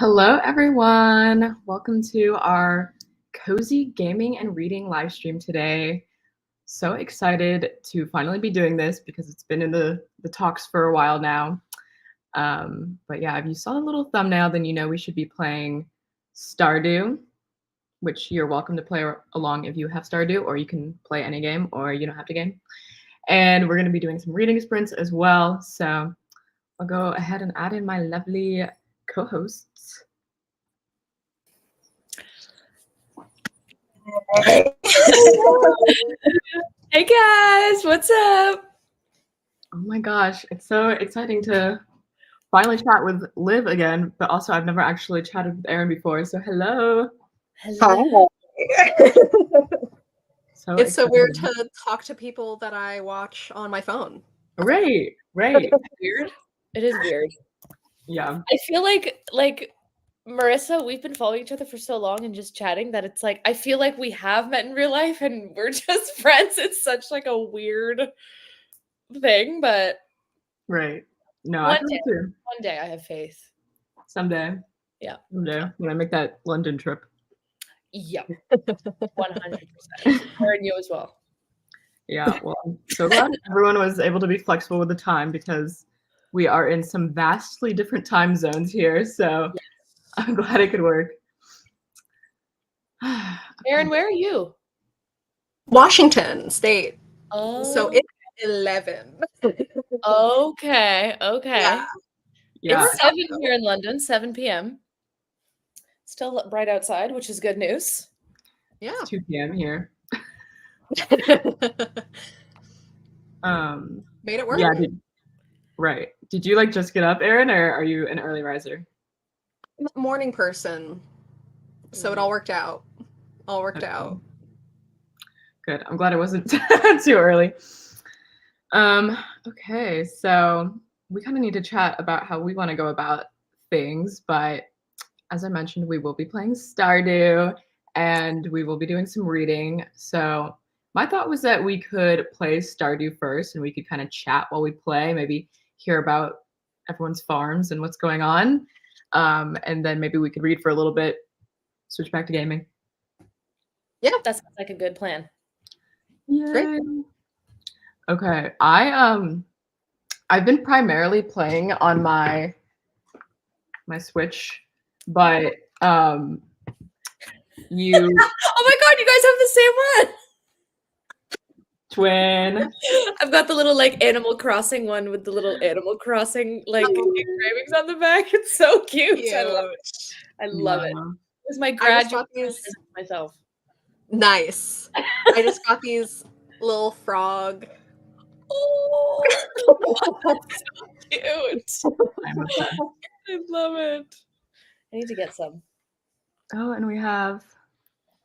Hello, everyone. Welcome to our cozy gaming and reading live stream today. So excited to finally be doing this because it's been in the talks for a while now. But yeah, if you saw the little thumbnail, then you know we should be playing Stardew, which you're welcome to play along if you have Stardew, or you can play any game, or you don't have to game. And we're going to be doing some reading sprints as well. So I'll go ahead and add in my lovely co-hosts. Hey guys, what's up? Oh my gosh, it's so exciting to finally chat with Liv again, but also I've never actually chatted with Erin before, so hello. Hello. So it's so exciting. weird to talk to people that I watch on my phone. Right. Weird. It is weird. Yeah. I feel like Marissa, we've been following each other for so long and just chatting that it's like I feel like we have met in real life and we're just friends. It's such like a weird thing, but Right. No, I feel too. One day I have faith. Someday. Yeah. Someday when I make that London trip. Yeah. 100%. Her and you as well. Yeah, well, I'm so glad everyone was able to be flexible with the time because we are in some vastly different time zones here, so yes. I'm glad it could work. Erin, where are you? Washington State. Oh. So it's 11. Okay. Yeah. It's 7 here in London, 7 p.m. Still bright outside, which is good news. Yeah. It's 2 p.m. here. Made it work. Yeah. Right. Did you like just get up, Erin, or are you an early riser? I'm a morning person. So it all worked out. Out. Good. I'm glad it wasn't too early. Okay, so we kind of need to chat about how we want to go about things, but as I mentioned, we will be playing Stardew and we will be doing some reading. So my thought was that we could play Stardew first and we could kind of chat while we play, maybe hear about everyone's farms and what's going on. And then maybe we could read for a little bit, switch back to gaming. Yeah, that sounds like a good plan. Yay. Great. Okay, I've been primarily playing on my Switch, but you oh my god, you guys have the same one. Twin. I've got the little like Animal Crossing one with the little Animal Crossing like engravings on the back. It's so cute. I love it. It was my graduation myself. Nice. I just got these little frog. Oh, so cute. I love it. I need to get some. Oh, and we have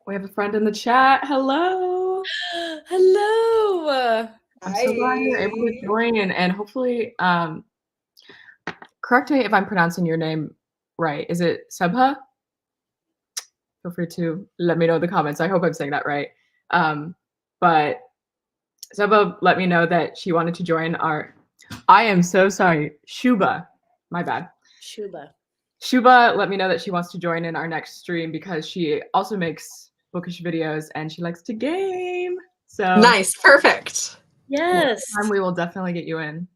a friend in the chat. Hello. Hello. I'm so glad you're able to join and hopefully correct me if I'm pronouncing your name right. Is it Subha? Feel free to let me know in the comments. I hope I'm saying that right. But Subha let me know that she wanted to join our I am so sorry. Shuba. My bad. Shuba let me know that she wants to join in our next stream because she also makes bookish videos and she likes to game. So nice, perfect. Yes. Time we will definitely get you in.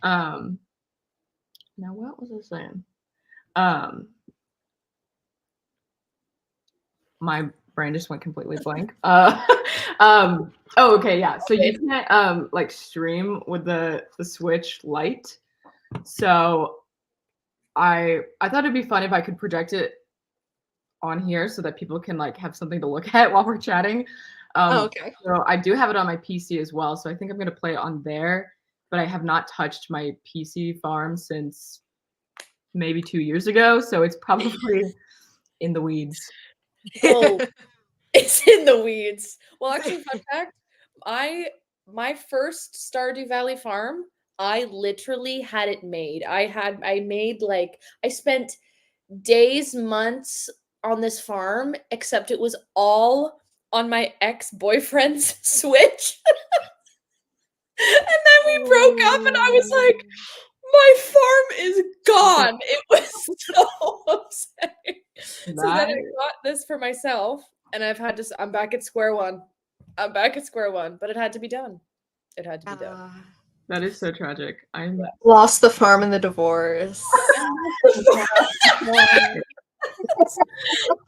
Now what was I saying? My brain just went completely blank. Oh, okay, yeah. So you can't like stream with the Switch Lite. So I thought it'd be fun if I could project it on here so that people can like have something to look at while we're chatting. Okay. So I do have it on my PC as well. So I think I'm gonna play it on there, but I have not touched my PC farm since maybe 2 years ago. So it's probably in the weeds. Oh, it's in the weeds. Well, actually, fun fact, my first Stardew Valley farm, I literally had it made. I spent days, months on this farm, except it was all on my ex-boyfriend's Switch. And then we broke up and I was like, My farm is gone. It was so upsetting. So then I got this for myself, and I'm back at square one. I'm back at square one, but it had to be done. It had to be done. That is so tragic. I'm Lost the farm in the divorce.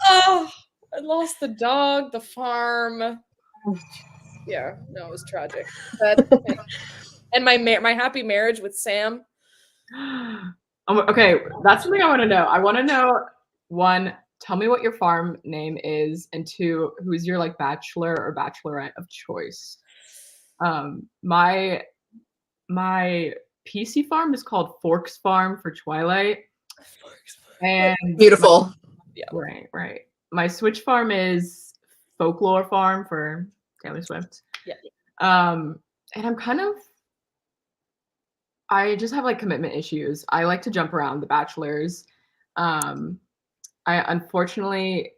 Oh, I lost the dog, the farm. Yeah, no, it was tragic. But, and my happy marriage with Sam. Okay, that's something I want to know. I want to know, one, tell me what your farm name is, and two, who's your like bachelor or bachelorette of choice. My PC farm is called Forks Farm for Twilight. And Beautiful. Yeah. Right. My Switch farm is Folklore Farm for Taylor Swift. Yeah. And I just have like commitment issues. I like to jump around the bachelors. Unfortunately,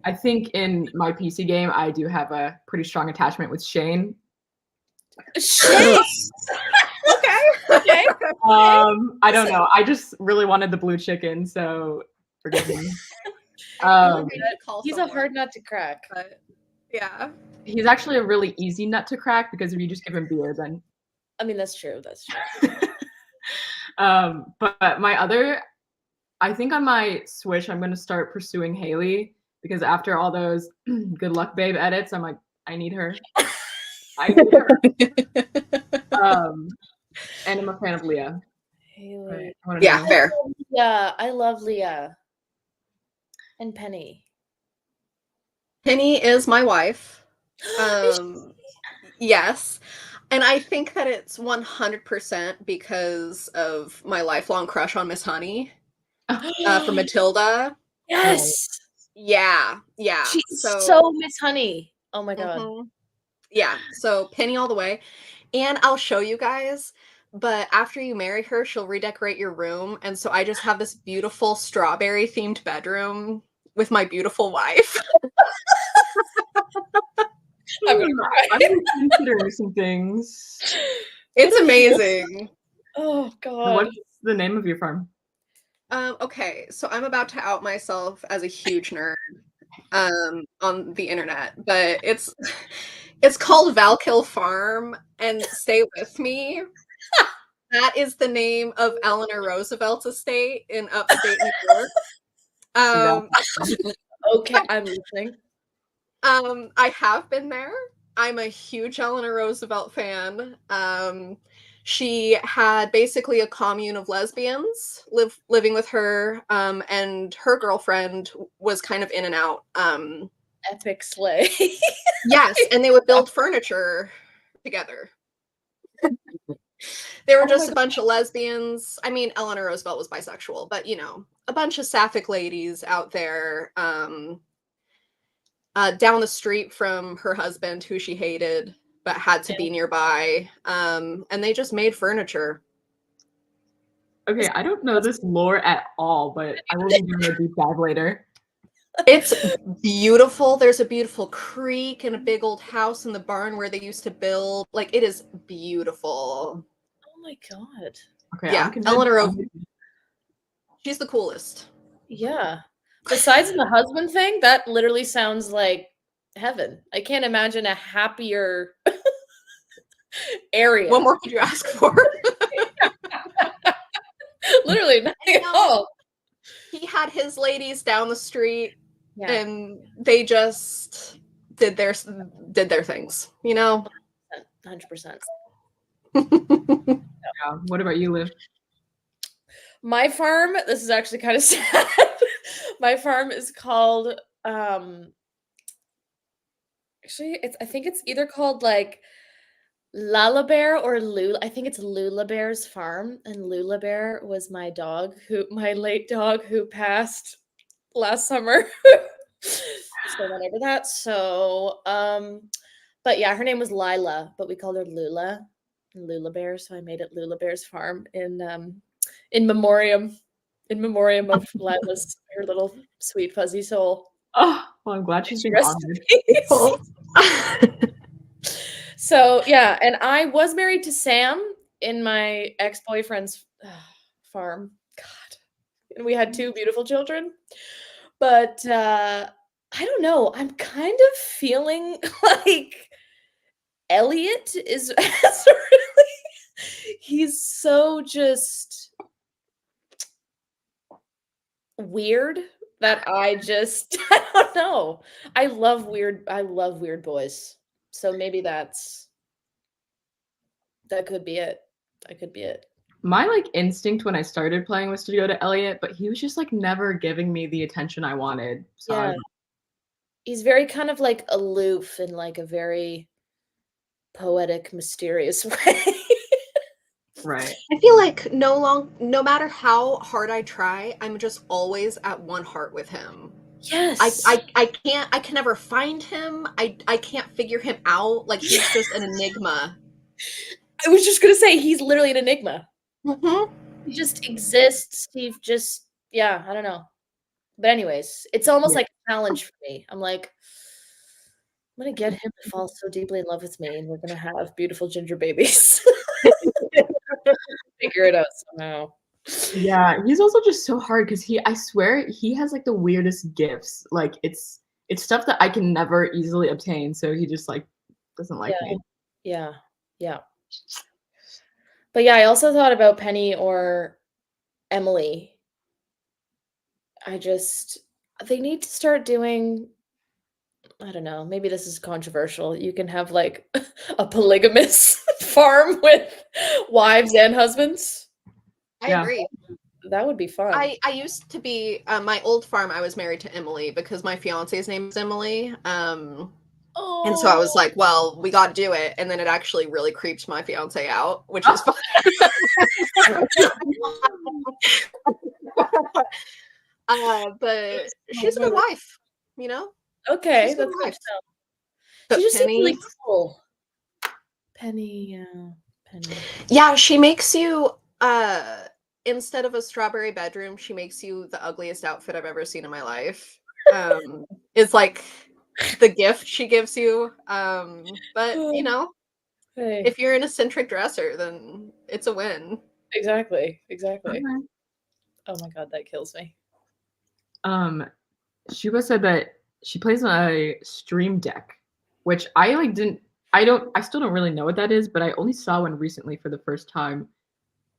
I think in my PC game, I do have a pretty strong attachment with Shane. Shane. Okay. I don't know. I just really wanted the blue chicken, so forgive me. He's a hard nut to crack. But yeah. He's actually a really easy nut to crack because if you just give him beer, then. I mean, that's true. That's true. But I think on my Switch, I'm going to start pursuing Haley because after all those Good Luck Babe edits, I'm like, I need her. And I'm a fan of Leah. Haley. Yeah, fair. Yeah, I love Leah. And Penny. Penny is my wife. Yes. And I think that it's 100% because of my lifelong crush on Miss Honey from Matilda. Yes. Yeah. She's so Miss Honey. Oh my god. Mm-hmm. Yeah. So Penny all the way. And I'll show you guys. But after you marry her, she'll redecorate your room. And so I just have this beautiful strawberry themed bedroom with my beautiful wife. I'm considering some things. It's amazing. Oh god. What's the name of your farm? Okay, so I'm about to out myself as a huge nerd on the internet, but it's called Valkill Farm, and stay with me. That is the name of Eleanor Roosevelt's estate in upstate New York. Okay, I'm listening. I have been there. I'm a huge Eleanor Roosevelt fan. She had basically a commune of lesbians living with her, and her girlfriend was kind of in and out. Epic slay. Yes, and they would build furniture together. They were just a bunch of lesbians. I mean, Eleanor Roosevelt was bisexual, but you know, a bunch of sapphic ladies out there, down the street from her husband, who she hated but had to be nearby. And they just made furniture. Okay, I don't know this lore at all, but I will be doing a deep dive later. It's beautiful. There's a beautiful creek and a big old house in the barn where they used to build. Like, it is beautiful. Oh my god. Okay, yeah, Eleanor, she's the coolest. Yeah. Besides the husband thing, that literally sounds like heaven. I can't imagine a happier area. What more could you ask for? Literally nothing at all. He had his ladies down the street, and they just did their things, you know. 100%. Yeah. What about you, Liv? My farm, this is actually kind of sad. My farm is called actually I think it's either called like Lullabear or Lula. I think it's Lullabear's farm, and Lullabear was my late dog who passed last summer. So whenever that. So but yeah, her name was Lila, but we called her Lula Bear, so I made it Lullabear's farm in memoriam of Lila's, her little sweet fuzzy soul. Oh, well, I'm glad she's being honored. So yeah, and I was married to Sam in my ex-boyfriend's farm. God. And we had 2 beautiful children. But I don't know. I'm kind of feeling like Elliot is really he's so just weird that I just I don't know. I love weird boys. So maybe that could be it. That could be it. My like instinct when I started playing was to go to Elliot, but he was just like never giving me the attention I wanted. So Yeah. He's very kind of like aloof in like a very poetic, mysterious way. right. I feel like no matter how hard I try, I'm just always at one heart with him. Yes. I can never find him. I can't figure him out. Like he's just an enigma. I was just gonna say he's literally an enigma. Mm-hmm. He just exists. He just yeah, I don't know. But anyways, it's almost Yeah. like a challenge for me. I'm like, I'm gonna get him to fall so deeply in love with me, and we're gonna have beautiful ginger babies. Figure it out somehow. Yeah, he's also just so hard because I swear he has like the weirdest gifts. Like it's stuff that I can never easily obtain. So he just like doesn't like Yeah. me. Yeah. Yeah. But yeah, I also thought about Penny or Emily. They need to start doing, I don't know, maybe this is controversial. You can have like a polygamous farm with wives and husbands. I Yeah. agree. That would be fun. I used to be my old farm. I was married to Emily because my fiance's name is Emily. And so I was like, well, we got to do it. And then it actually really creeps my fiance out, which is fun. But she's a good wife, you know? Okay, She's a good that's good wife. to know. But She just seems really Penny, cool. Penny, Penny. yeah, she makes you instead of a strawberry bedroom, she makes you the ugliest outfit I've ever seen in my life. Is like the gift she gives you. But you know, Hey, if you're an eccentric dresser, then it's a win. exactly. Okay. Oh my god, that kills me. Shuba said that she plays on a stream deck, which I like didn't. I still don't really know what that is, but I only saw one recently for the first time,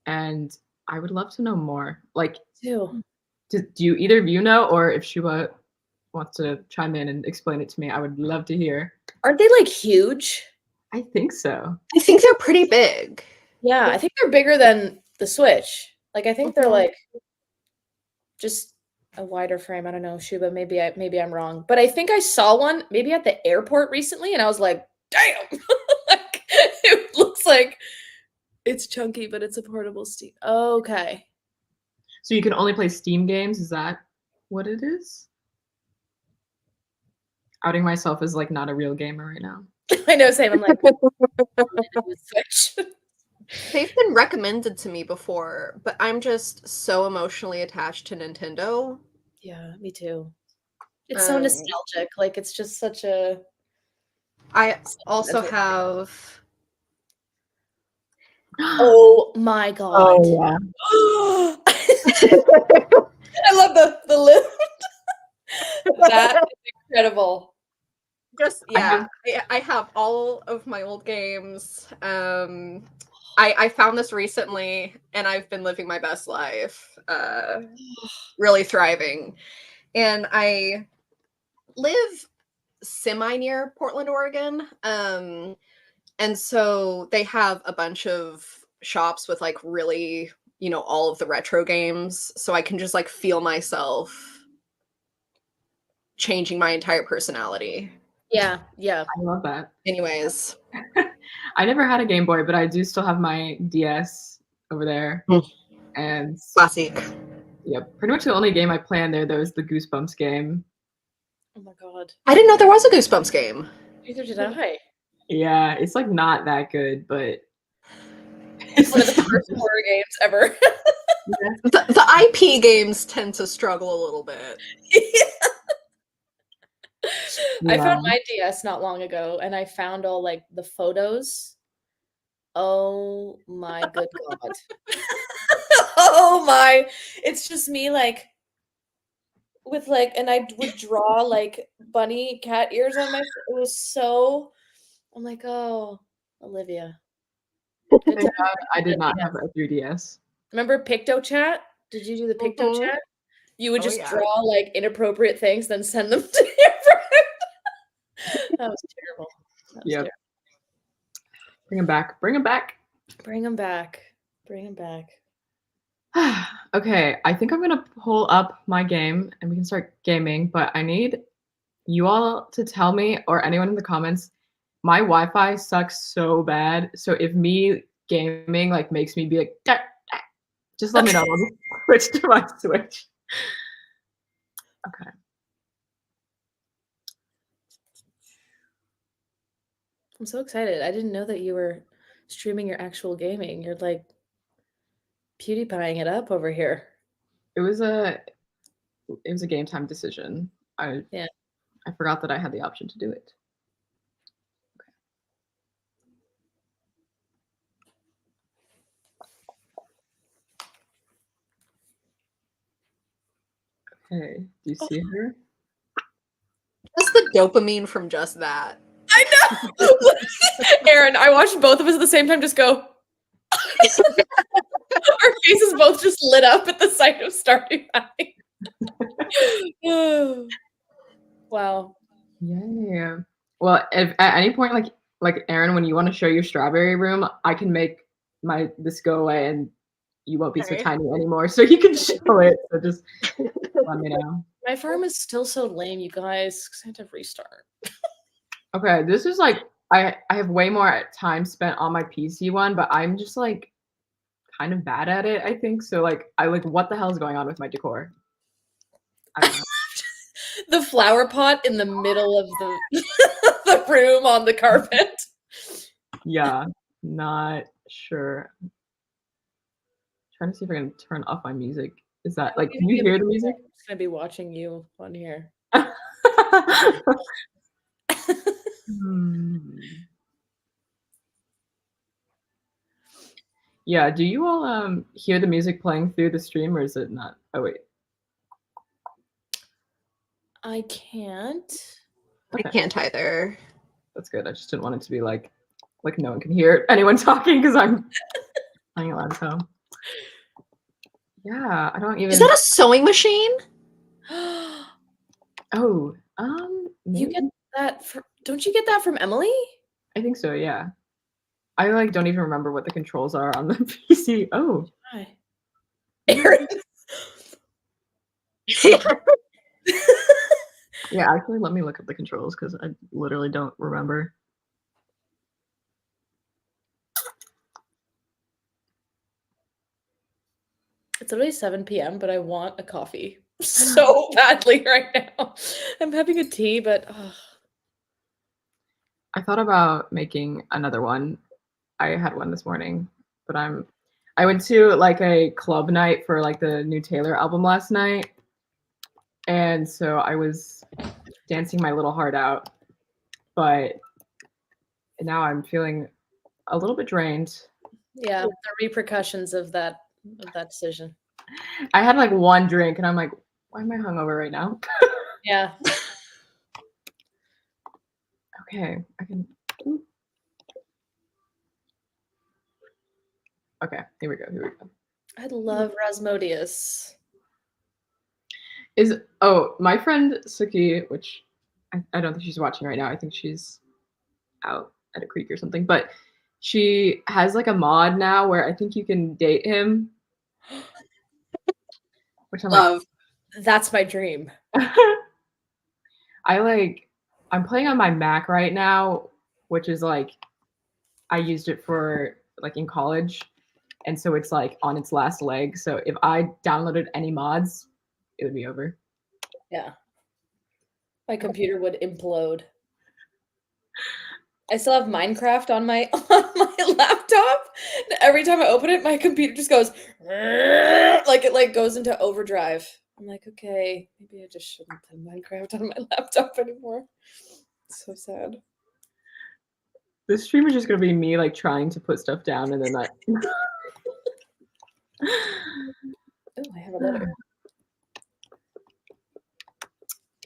and I would love to know more. Like, Too. do you either of you know, or if Shuba wants to chime in and explain it to me, I would love to hear. Aren't they like huge? I think so. I think they're pretty big. Yeah, I think they're bigger than the Switch. Like I think they're like just a wider frame. I don't know, Shuba. Maybe I'm wrong, but I think I saw one maybe at the airport recently, and I was like, damn! Like it looks like it's chunky, but it's a portable Steam. Okay. So you can only play Steam games? Is that what it is? Outing myself as like not a real gamer right now. I know, same. I'm like, Switch. They've been recommended to me before, but I'm just so emotionally attached to Nintendo. Yeah, me too. It's so Um, nostalgic. Like it's just such a. I also have. Oh my god! yeah. I love the lift. That is incredible. Just yeah, I have all of my old games. I found this recently, and I've been living my best life. Really thriving, and I live semi near Portland, Oregon. And so they have a bunch of shops with like really, you know, all of the retro games. So I can just like feel myself changing my entire personality. Yeah, yeah. I love that. Anyways. I never had a Game Boy, but I do still have my DS over there. And Classic. yeah, pretty much the only game I play on there though is the Goosebumps game. Oh my god. I didn't know there was a Goosebumps game. Neither did I. Yeah, it's like not that good, but It's one of the first horror games ever. The IP games tend to struggle a little bit. I found my DS not long ago, and I found all like the photos Oh my good God. Oh my. It's just me like with like, and I would draw like bunny cat ears on my, it was so, I'm like, oh, Olivia. Good Thank time. God I did not Yeah. have a 3DS. Remember PictoChat? Did you do the PictoChat? You would Oh, just yeah. draw like inappropriate things, then send them to your friend. That was terrible. That was Yep. Bring them back. Bring them back. terrible. Bring them back. Bring them back. Okay, I think I'm gonna pull up my game and we can start gaming, but I need you all to tell me or anyone in the comments, my Wi-Fi sucks so bad. So if me gaming like makes me be like, "Dah, dah," just let me know. I'll just switch to my Switch. Okay. I'm so excited. I didn't know that you were streaming your actual gaming. You're like PewDiePieing it up over here. It was a game time decision. Yeah. I forgot that I had the option to do it. Okay. Do you see her? Just the dopamine from just that. I know. Aaron, I watched both of us at the same time just go. Our faces both just lit up at the sight of Stardew Valley. Wow. Yeah. Well, if at any point, like Aaron, when you want to show your strawberry room, I can make this go away, and you won't be so Okay. tiny anymore. So you can show it. So just let me know. My farm is still so lame, you guys. 'Cause I had to restart. Okay, this is like I have way more time spent on my PC one, but I'm just like kind of bad at it, I think. So like what the hell is going on with my decor? I don't know. The flower pot in the middle of the the room on the carpet. Yeah, not sure. Trying to see if I can turn off my music. Is that like can you hear the music? I'm just gonna be watching you on here. Hmm. Yeah, do you all hear the music playing through the stream or is it not? Oh wait. I can't. I Okay. can't either. That's good. I just didn't want it to be like no one can hear anyone talking because I'm playing it loud. So yeah, I don't even. Is that a sewing machine? Oh, You maybe? get that don't you get that from Emily? I think so. Yeah, I like don't even remember what the controls are on the PC. Oh, Hi. Aaron. yeah. Actually, let me look up the controls because I literally don't remember. It's literally 7 p.m., but I want a coffee so badly right now. I'm having a tea, but I thought about making another one. I had one this morning, but I went to like a club night for like the new Taylor album last night. And so I was dancing my little heart out, but now I'm feeling a little bit drained. yeah, the repercussions of that decision. I had like one drink and I'm like, why am I hungover right now? Yeah. Okay, I can. Okay, here we go. I love Rasmodius. My friend Suki, which I don't think she's watching right now. I think she's out at a creek or something, but she has like a mod now where I think you can date him. Which I'm Love. That's my dream. I'm playing on my Mac right now, which is like I used it for like in college. And so it's like on its last leg. So if I downloaded any mods, it would be over. Yeah. My computer would implode. I still have Minecraft on my laptop. And every time I open it, my computer just goes like it like goes into overdrive. I'm like, okay, maybe I just shouldn't play Minecraft on my laptop anymore. It's so sad. This stream is just gonna be me like trying to put stuff down and then that. Oh, I have a letter.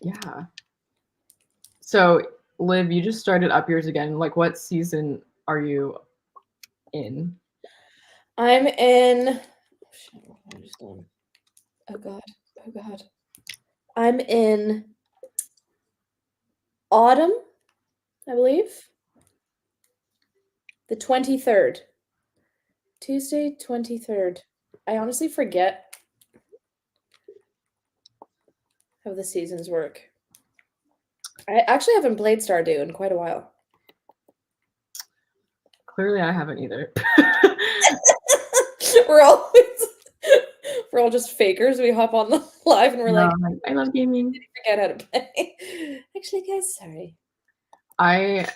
Yeah. So, Liv, you just started Up Yours again. Like, what season are you in? I'm in. Oh, shit, what am I just doing? Oh god. Oh god. I'm in autumn, I believe. The 23rd. Tuesday, 23rd. I honestly forget how the seasons work. I actually haven't played Stardew in quite a while. Clearly, I haven't either. we're all just fakers. We hop on the live and we're like, I love gaming. forget how to play. Actually, guys, sorry. I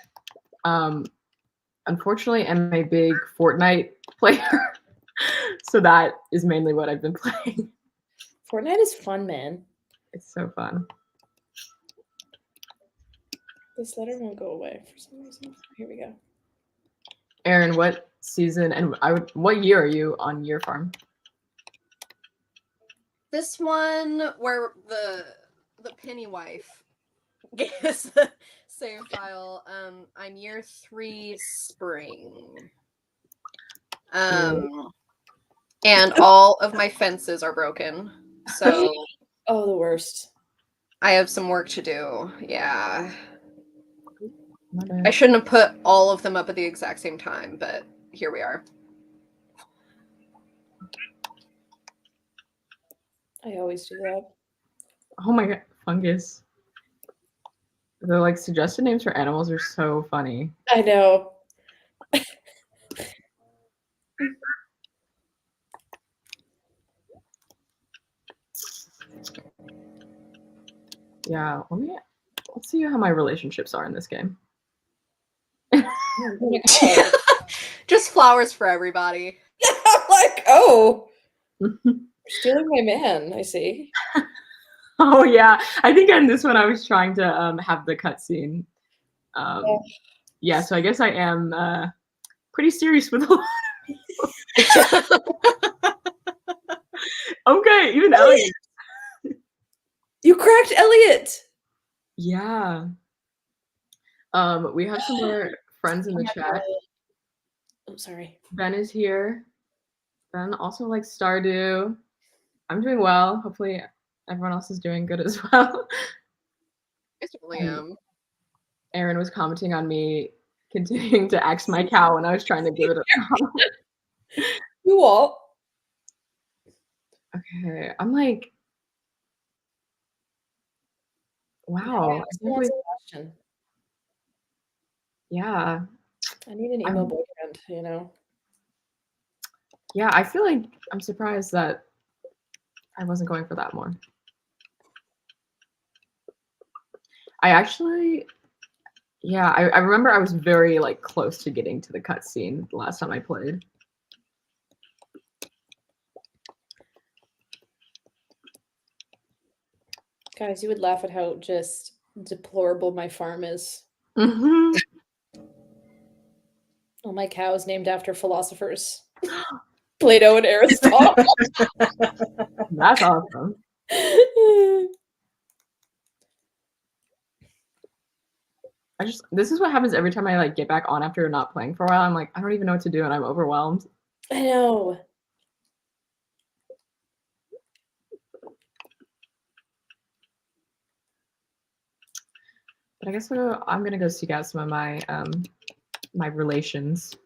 unfortunately am a big Fortnite player. So that is mainly what I've been playing. Fortnite is fun, man. It's so fun. This letter won't go away for some reason. Here we go. Aaron, what season and what year are you on your farm? This one where the penny wife gave us the save file. I'm year 3 spring. And all of my fences are broken. So Oh, the worst. I have some work to do. Yeah. My bad. I shouldn't have put all of them up at the exact same time, but here we are. I always do that. Oh my god, fungus. The like suggested names for animals are so funny. I know. Yeah, let's see how my relationships are in this game. Just flowers for everybody. I'm like, oh, you're stealing my man. I see. Oh yeah, I think in this one I was trying to have the cutscene. Yeah, so I guess I am pretty serious with a lot of people. Okay, even Elliot. You cracked Elliot. Yeah. We have some more friends in the chat. I'm sorry. Ben is here. Ben also likes Stardew. I'm doing well. Hopefully everyone else is doing good as well. I certainly am. Aaron was commenting on me continuing to axe my cow when I was trying to give it a You what? Okay, I'm like, wow. Question. Yeah. I need an emo boyfriend, you know? Yeah, I feel like I'm surprised that I wasn't going for that more. I actually, yeah, I remember I was very like close to getting to the cutscene the last time I played. Guys, you would laugh at how just deplorable my farm is. Mm-hmm. All my cows named after philosophers. Plato and Aristotle. That's awesome. This is what happens every time I like get back on after not playing for a while. I'm like, I don't even know what to do and I'm overwhelmed. I know. But I guess I'm gonna go seek out some of my my relations.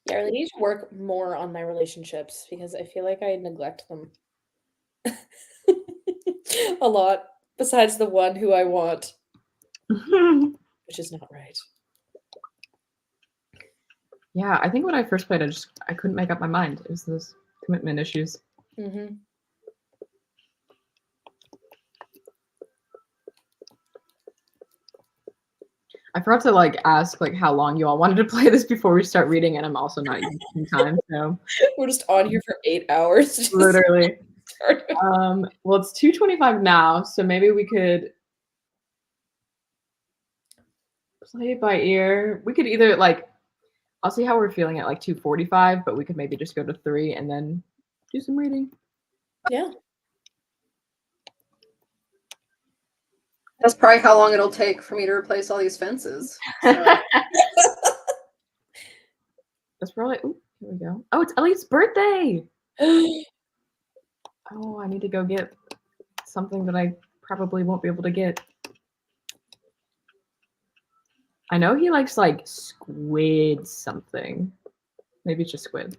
Yeah, I really need to work more on my relationships because I feel like I neglect them a lot, besides the one who I want, which is not right. Yeah, I think when I first played, I couldn't make up my mind. It was those commitment issues. Mm-hmm. I forgot to like ask like how long you all wanted to play this before we start reading, and I'm also not using time, so We're just on here for 8 hours. Just literally. Well, it's 2:25 now, so maybe we could Play it by ear. We could either like, I'll see how we're feeling at like 2:45, but we could maybe just go to 3 and then do some reading. Yeah. That's probably how long it'll take for me to replace all these fences. So. That's probably. Oh, here we go. Oh, it's Ellie's birthday. Oh, I need to go get something that I probably won't be able to get. I know he likes like squid something. Maybe it's just squid.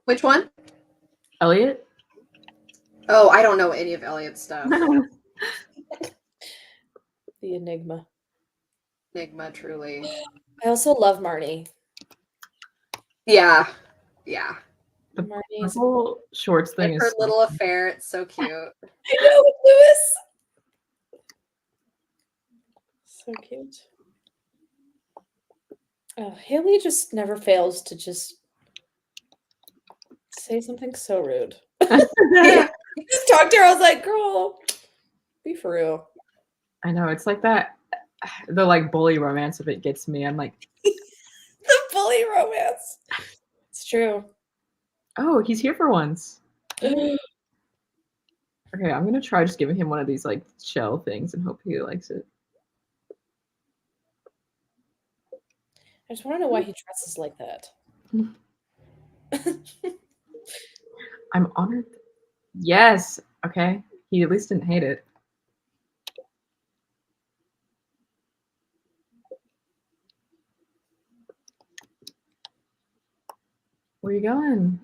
Which one? Elliot? Oh, I don't know any of Elliot's stuff. The enigma. Enigma, truly. I also love Marnie. Yeah. Yeah. The Marnie's whole shorts thing And is her so little affair, it's so cute. I know, Lewis. So cute. Oh, Haley just never fails to just say something so rude. Just talked to her. I was like, girl, be for real. I know, it's like that. The like bully romance of it gets me. I'm like, The bully romance. It's true. oh, he's here for once. Okay, I'm gonna try just giving him one of these like shell things and hope he likes it. I just want to know why he dresses like that. I'm honored. Yes. Okay. He at least didn't hate it. Where you going?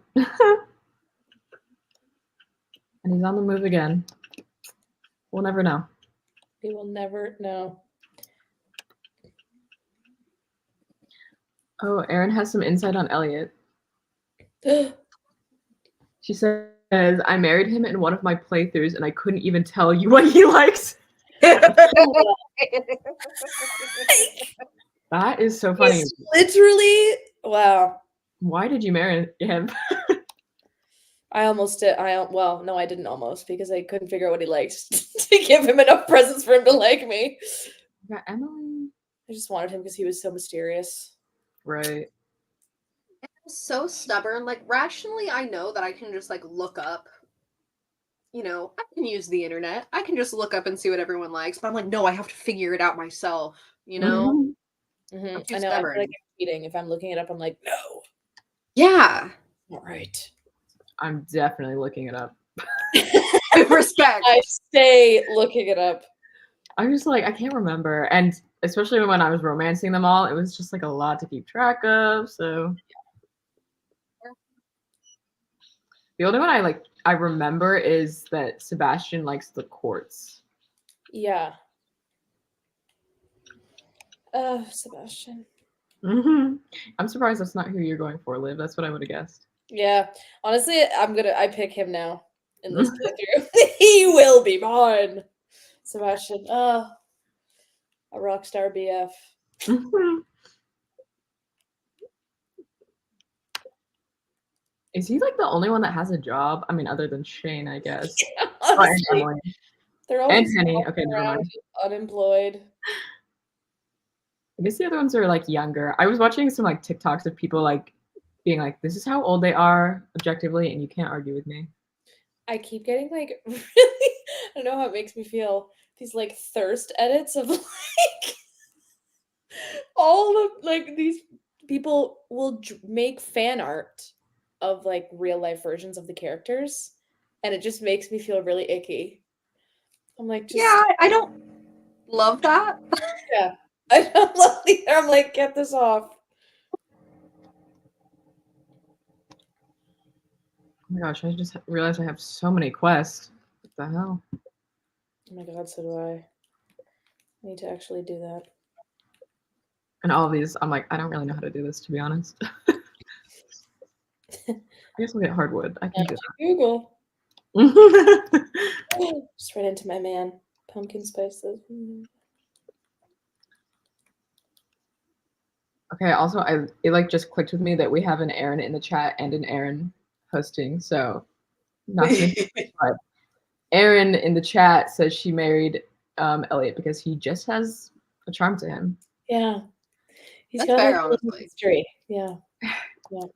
And he's on the move again. We'll never know. We will never know. Oh, Erin has some insight on Elliot. She says, I married him in one of my playthroughs and I couldn't even tell you what he likes. That is so funny. He's literally, wow. Why did you marry him? I almost did. Well, no, I didn't almost because I couldn't figure out what he liked to give him enough presents for him to like me. Yeah, Emily. I just wanted him because he was so mysterious. Right. I'm so stubborn. Like, rationally, I know that I can just like look up. You know, I can use the internet. I can just look up and see what everyone likes. But I'm like, no, I have to figure it out myself. You know, Mm-hmm. I'm too I know. I stubborn. feel like I'm cheating if I'm looking it up. I'm like, no. Yeah. All right. I'm definitely looking it up. Respect. I stay looking it up. I'm just like, I can't remember. And especially when I was romancing them all, it was just like a lot to keep track of. So the only one I remember is that Sebastian likes the quartz. Yeah. Sebastian. Mm-hmm. I'm surprised that's not who you're going for, Liv. That's what I would have guessed. Yeah. Honestly, I pick him now in this playthrough. He will be mine. Sebastian. Oh, a rockstar BF. Is he like the only one that has a job? I mean, other than Shane, I guess. Honestly, Oh, and Emily. they're all And just Penny. walking Okay, never around mind. unemployed. I guess the other ones are like younger. I was watching some like TikToks of people like being like, "This is how old they are objectively, and you can't argue with me." I keep getting like really, I don't know how it makes me feel. These like thirst edits of like all of like these people will make fan art of like real life versions of the characters, and it just makes me feel really icky. I'm like, just Yeah, I don't love that. yeah. I don't love either. I'm like, get this off. Oh my gosh, I just realized I have so many quests. What the hell? Oh my god, so do I. I need to actually do that. And all of these, I'm like, I don't really know how to do this, to be honest. I guess we'll get hardwood. I can do Google. that. Just right into my man. Pumpkin spices. Okay, also, it like just clicked with me that we have an Erin in the chat and an Erin hosting, so not to but Erin in the chat says she married Elliot because he just has a charm to him. Yeah. He's That's got fair, like a little honestly. history. Yeah. Yeah.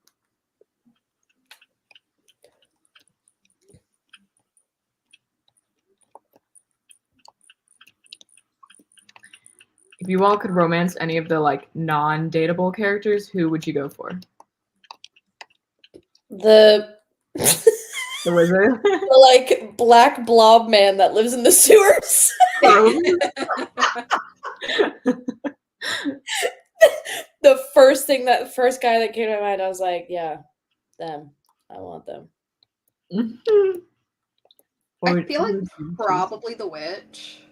If you all could romance any of the like non-dateable characters, who would you go for? The The wizard? the like black blob man that lives in the sewers. The first guy that came to my mind, I was like, yeah, them. I want them. I feel like probably the witch.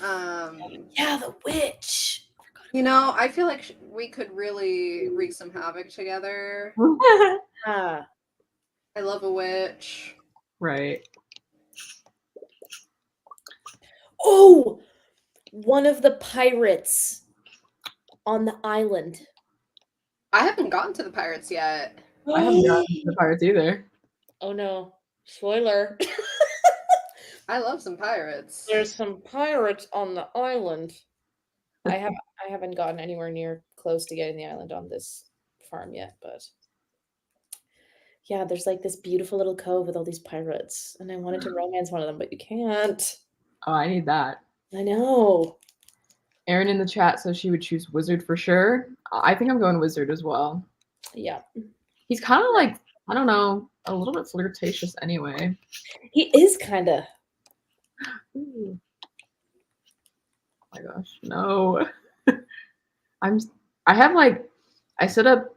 Yeah, the witch. You know, I feel like we could really wreak some havoc together. Ah. I love a witch. Right. Oh, one of the pirates on the island. I haven't gotten to the pirates yet. I haven't gotten to the pirates either. Oh no. Spoiler. I love some pirates. There's some pirates on the island. I haven't gotten anywhere near close to getting the island on this farm yet, but yeah, there's like this beautiful little cove with all these pirates, and I wanted to romance one of them, but you can't. Oh, I need that. I know. Erin in the chat says she would choose wizard for sure. I think I'm going wizard as well. Yeah. He's kind of like, I don't know, a little bit flirtatious anyway. He is kind of. Ooh. Oh my gosh, no. I set up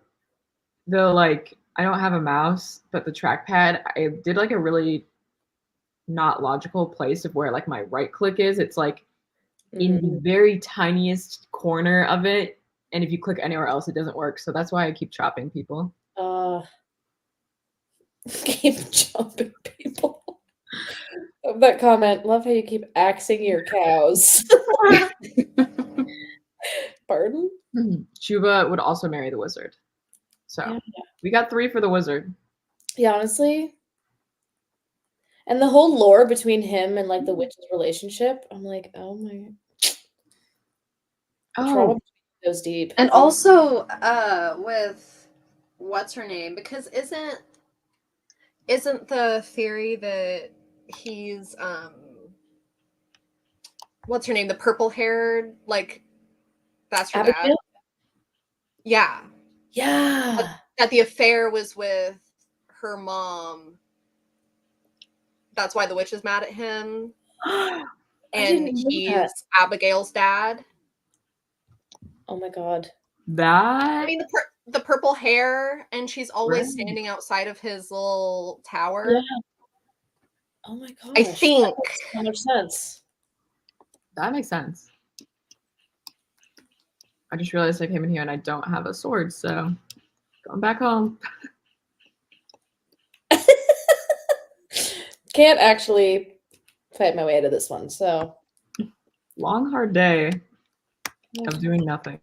the I don't have a mouse, but the trackpad, I did like a really not logical place of where like my right click is. It's like in the very tiniest corner of it. And if you click anywhere else, it doesn't work. So that's why I keep chopping people. Keep chopping people. Love that comment. Love how you keep axing your cows. Pardon? Chuba would also marry the wizard. So Yeah. we got 3 for the wizard. Yeah, honestly. And the whole lore between him and like the witch's relationship, I'm like, oh my. Oh, goes deep. And also with what's her name? Because isn't the theory that he's what's her name? The purple haired, like that's her dad. Abigail? Yeah. Yeah. That the affair was with her mom. That's why the witch is mad at him. And he's Abigail's dad. Oh my god. That. I mean, the purple hair, and she's always standing outside of his little tower. Yeah. Oh my god. I think that makes so much sense. That makes sense. I just realized I came in here and I don't have a sword, so going back home. Can't actually fight my way out of this one, so. Long, hard day of doing nothing.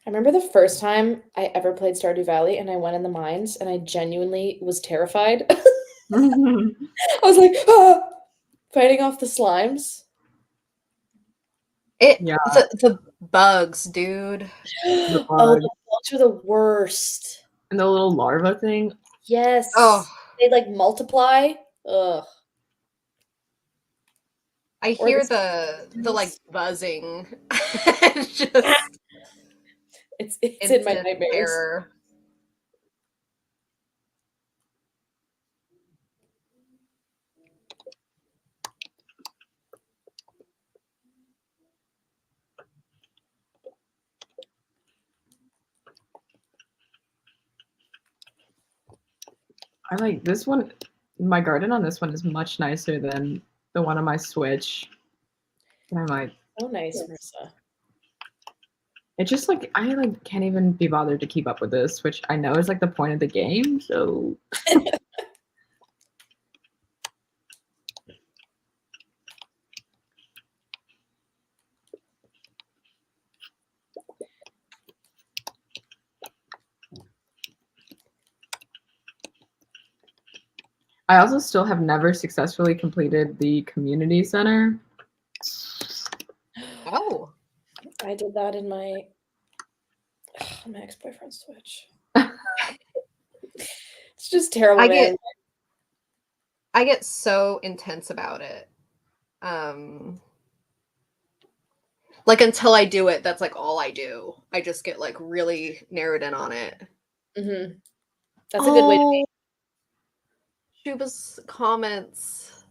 I remember the first time I ever played Stardew Valley and I went in the mines and I genuinely was terrified. I was like, ah! Fighting off the slimes. The bugs, dude. The Oh, bugs. the bugs are the worst. And the little larva thing. Yes. Oh, they like multiply. Ugh. I hear the like buzzing. It's just it's in my nightmares. Terror. I like this one. My garden on this one is much nicer than the one on my Switch. And I'm like, oh, nice, Marissa. It just like I like can't even be bothered to keep up with this, which I know is like the point of the game. So I also still have never successfully completed the community center. Oh. I did that in my ex-boyfriend's Twitch. It's just terrible, man. I get so intense about it. Like until I do it, that's like all I do. I just get like really narrowed in on it. Mm-hmm. That's a good way to be. Shuba's comments.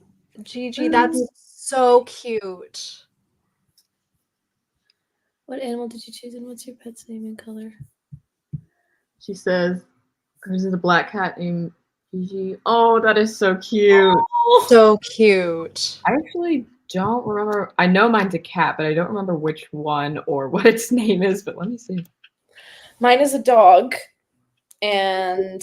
Gigi, that's so cute. What animal did you choose and what's your pet's name and color? She says, hers is a black cat named Gigi. Oh, that is so cute. Oh. So cute. I actually don't remember. I know mine's a cat, but I don't remember which one or what its name is, but let me see. Mine is a dog. And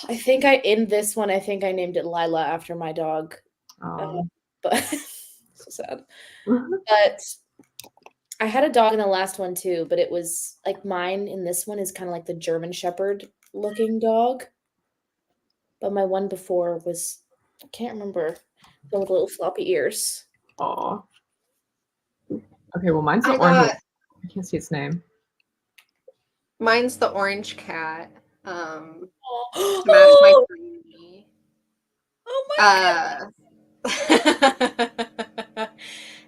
I think in this one, I think I named it Lila after my dog. But so sad. But I had a dog in the last one too, but it was like mine in this one is kind of like the German Shepherd looking dog. But my one before was, I can't remember, the with little floppy ears. Aw. Okay, well, mine's the orange. I can't see its name. Mine's the orange cat. Smash Oh, my creamy. oh my God.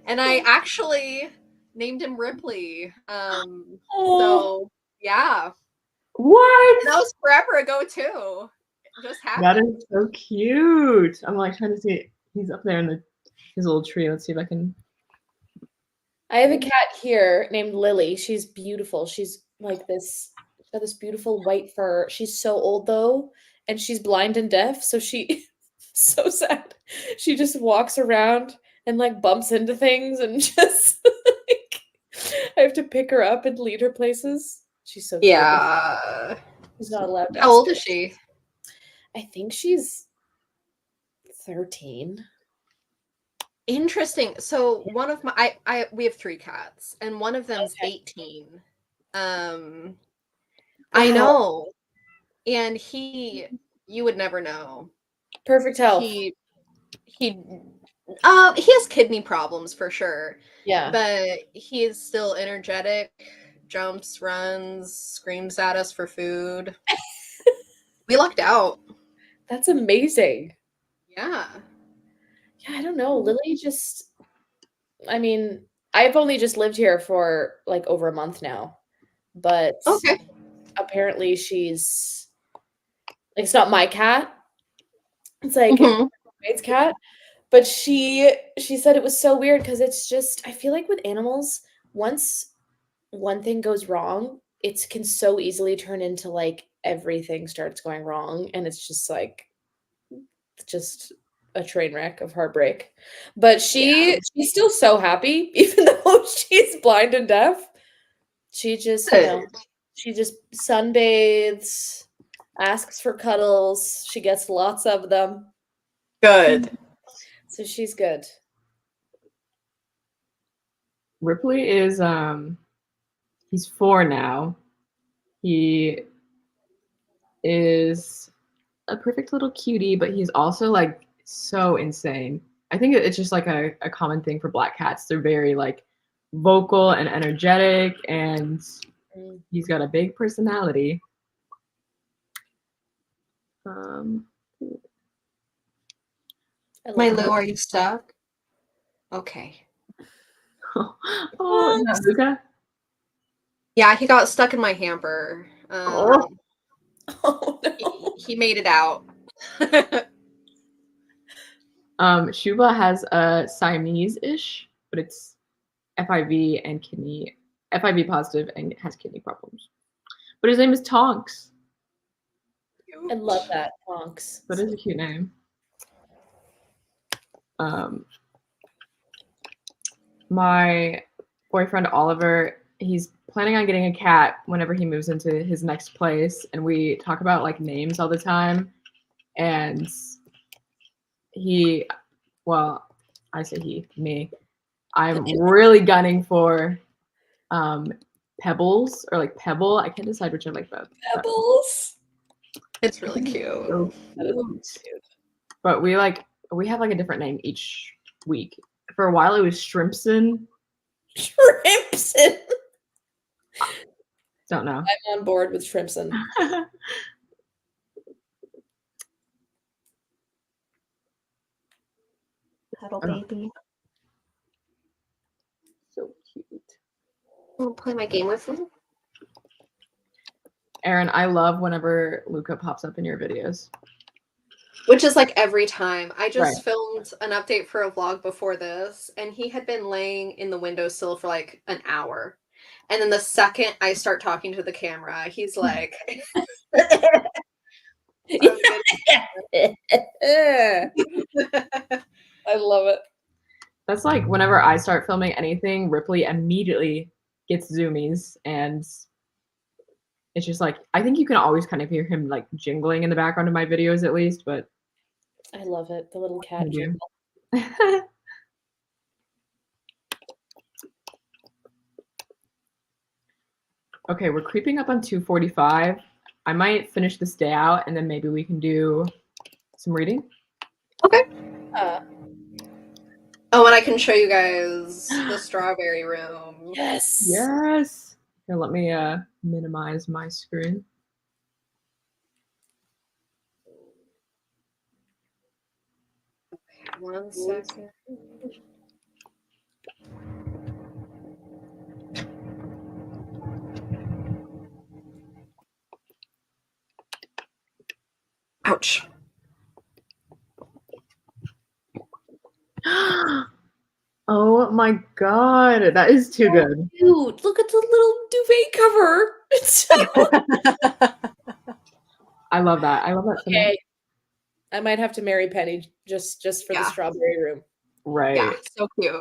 And I actually named him Ripley. So yeah. What? And that was forever ago too. It just happened. That is so cute. I'm like trying to see. He's up there in his little tree. Let's see if I can. I have a cat here named Lily. She's beautiful. She's like this. She's got this beautiful white fur. She's so old though, and she's blind and deaf. So she, so sad. She just walks around and like bumps into things and just like I have to pick her up and lead her places. She's so cute. Yeah. She's not allowed to. How old is she? I think she's 13. Interesting. So one of my we have 3 cats and one of them's 18. I know. And you would never know. Perfect health. He has kidney problems for sure. Yeah. But he is still energetic, jumps, runs, screams at us for food. We lucked out. That's amazing. Yeah. Yeah, I don't know. Lily just, I mean, I've only just lived here for like over a month now, but apparently she's like, it's not my cat. It's like my roommate's cat, but she said it was so weird because it's just, I feel like with animals, once one thing goes wrong, it can so easily turn into like everything starts going wrong, and it's just like just a train wreck of heartbreak. But she's still so happy, even though she's blind and deaf. She just, she just sunbathes, asks for cuddles. She gets lots of them. Good. So she's good. Ripley is he's 4 now. He is a perfect little cutie, but he's also like so insane. I think it's just like a common thing for black cats. They're very like vocal and energetic, and he's got a big personality. My Lou, are you stuck? Okay. Oh, is that Luca? Yeah, he got stuck in my hamper. Oh no. He made it out. Shuba has a Siamese-ish, but it's FIV positive and has kidney problems. But his name is Tonks. I love that, Tonks. That is a cute name. My boyfriend Oliver, he's planning on getting a cat whenever he moves into his next place, and we talk about like names all the time. And I say me. I'm really gunning for Pebbles or like Pebble. I can't decide which I like both. Pebbles. It's really cute. So That is cute. cute. But we have like a different name each week. For a while it was Shrimpson. Shrimpson. Don't know. I'm on board with Shrimpson. Petal Oh. baby. So cute. Want to play my game with me? Aaron, I love whenever Luca pops up in your videos. Which is like every time. I just Right. filmed an update for a vlog before this, and he had been laying in the windowsill for like an hour. And then the second I start talking to the camera, he's like, I love it. That's like whenever I start filming anything, Ripley immediately gets zoomies, and it's just like I think you can always kind of hear him like jingling in the background of my videos at least, but I love it. The little cat you. jingle. Okay, we're creeping up on 2:45. I might finish this day out and then maybe we can do some reading. Okay. Uh, Oh, and I can show you guys the strawberry room. yes. Yes. Here, let me minimize my screen. Okay, 1 second. Ouch. Oh my god, that is too good. Dude, look at the little duvet cover. It's so I love that. I love that so much. okay. I might have to marry Penny just for the Yeah. strawberry room. Right. Yeah, so cute.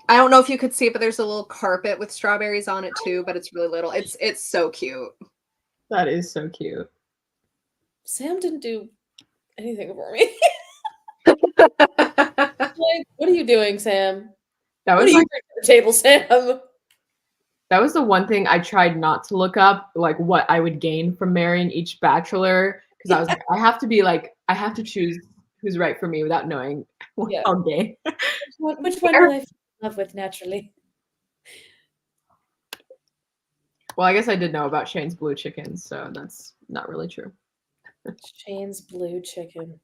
I don't know if you could see it, but there's a little carpet with strawberries on it too, but it's really little. It's so cute. That is so cute. Sam didn't do anything for me. Like, what are you doing, Sam? That What was are you like bringing to the table, Sam? that was the one thing I tried not to look up, like what I would gain from marrying each bachelor, because I was like, I have to choose who's right for me without knowing what Yeah. I'll gain. Which one will I fall in love with naturally? Well, I guess I did know about Shane's blue chickens, so that's not really true. Shane's blue chicken.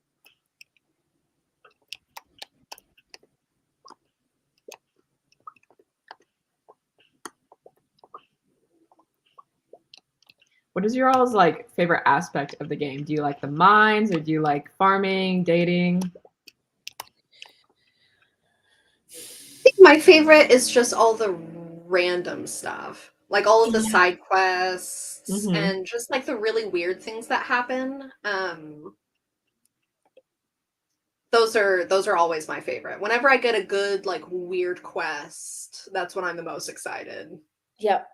What is your all's like favorite aspect of the game? Do you like the mines or do you like farming, dating? I think my favorite is just all the random stuff. Like all of the Yeah. side quests Mhm. and just like the really weird things that happen. Those are always my favorite. Whenever I get a good like weird quest, that's when I'm the most excited. Yep,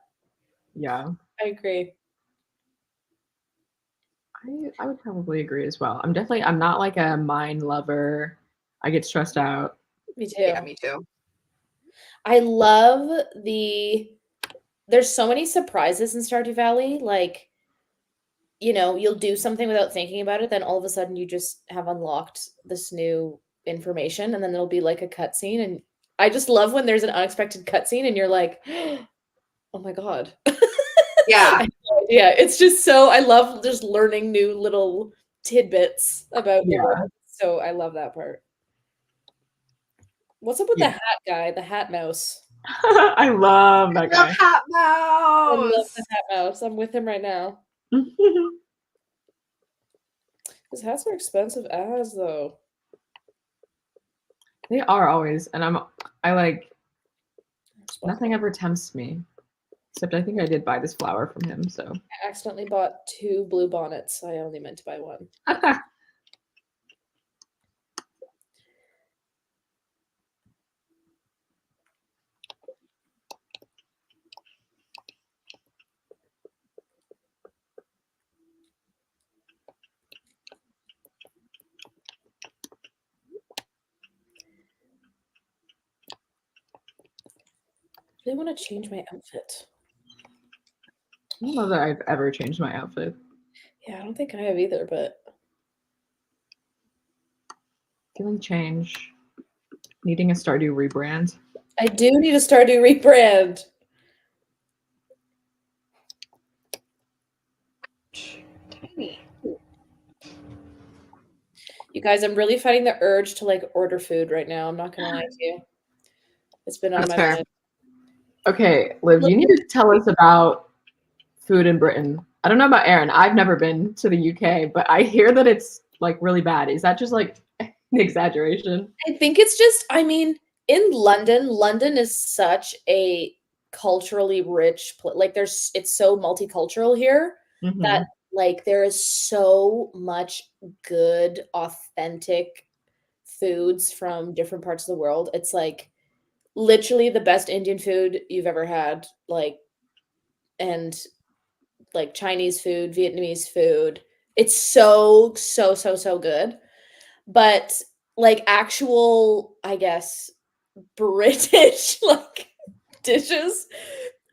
Yeah. I agree. I would probably agree as well. I'm not like a mine lover. I get stressed out. Me too. Yeah, me too. I love there's so many surprises in Stardew Valley. Like, you'll do something without thinking about it, then all of a sudden you just have unlocked this new information, and then it'll be like a cutscene. And I just love when there's an unexpected cutscene and you're like, oh my God. Yeah. I had no idea. It's just so I love just learning new little tidbits about the Yeah. world. So I love that part. What's up with the Yeah. hat guy, the hat mouse? I love that Love guy. Hat I love Mouse. the hat mouse. I'm with him right now. His hats are expensive as though. They are always, and I like nothing ever tempts me. Except I think I did buy this flower from him, so. I accidentally bought 2 blue bonnets. I only meant to buy 1. I really want to change my outfit. I don't know that I've ever changed my outfit. Yeah, I don't think I have either, but Feeling change. Needing a Stardew rebrand. I do need a Stardew rebrand. Tiny. You guys, I'm really fighting the urge to like order food right now. I'm not gonna lie to you. It's been on That's my fair. mind. Okay, Liv, you need to tell us about food in Britain. I don't know about Erin. I've never been to the UK, but I hear that it's like really bad. Is that just like an exaggeration? I think it's just, I mean, in London, London is such a culturally rich like it's so multicultural here that Mm-hmm. like there is so much good, authentic foods from different parts of the world. It's like literally the best Indian food you've ever had, like, and like Chinese food, Vietnamese food. It's so, so, so, so good. But like actual, I guess, British like dishes.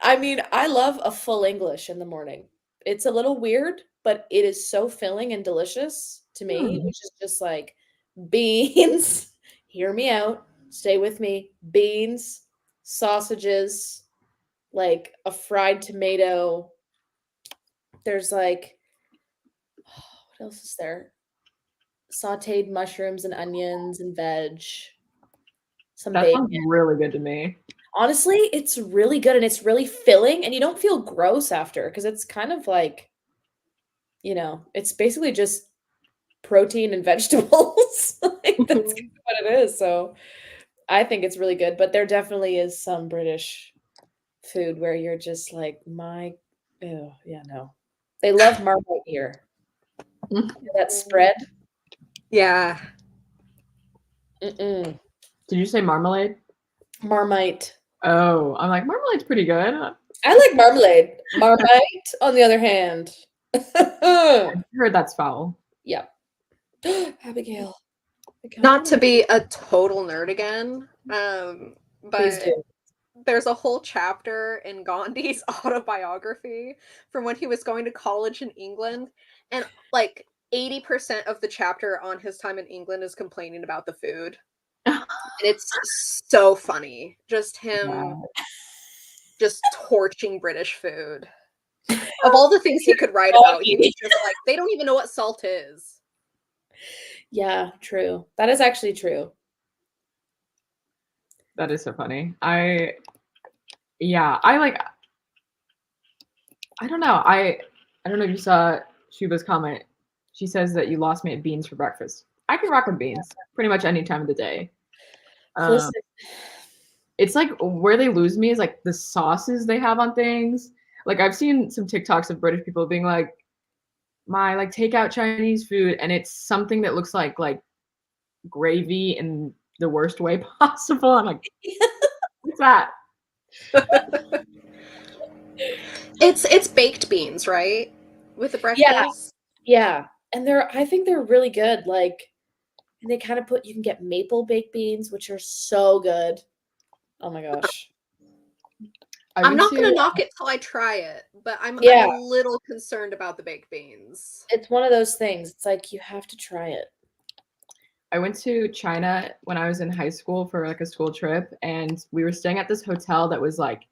I mean, I love a full English in the morning. It's a little weird, but it is so filling and delicious to me, which is just like beans. Hear me out. Stay with me. Beans, sausages, like a fried tomato. There's like, what else is there? Sauteed mushrooms and onions and veg, some That sounds bacon. really good to me. Honestly, it's really good and it's really filling and you don't feel gross after because it's kind of like, it's basically just protein and vegetables. Like that's kind of what it is. So I think it's really good, but there definitely is some British food where you're just like, oh, yeah, no. They love Marmite here. That spread. Yeah. Mm-mm. Did you say marmalade? Marmite. Oh, I'm like, marmalade's pretty good. I like marmalade. Marmite, on the other hand. I heard that's foul. Yep. Abigail. Not to be a total nerd again, Please but do. there's a whole chapter in Gandhi's autobiography from when he was going to college in England, and like 80% of the chapter on his time in England is complaining about the food. And it's so funny. Just him Wow. just torching British food. Of all the things he could write about, he was just like, they don't even know what salt is. Yeah, true. That is actually true. That is so funny. I don't know. I don't know if you saw Shuba's comment. She says that you lost me at beans for breakfast. I can rock with beans pretty much any time of the day. Listen, It's like where they lose me is like the sauces they have on things. Like I've seen some TikToks of British people being like, my like takeout Chinese food, and it's something that looks like gravy in the worst way possible. I'm like, what's that? It's baked beans, right? With the yeah, breakfast. yeah. And I think they're really good. Like, and they kind of you can get maple baked beans, which are so good. Oh my gosh. I'm not gonna knock it till I try it, but I'm Yeah. a little concerned about the baked beans. It's one of those things. It's like you have to try it. I went to China when I was in high school for like a school trip, and we were staying at this hotel that was like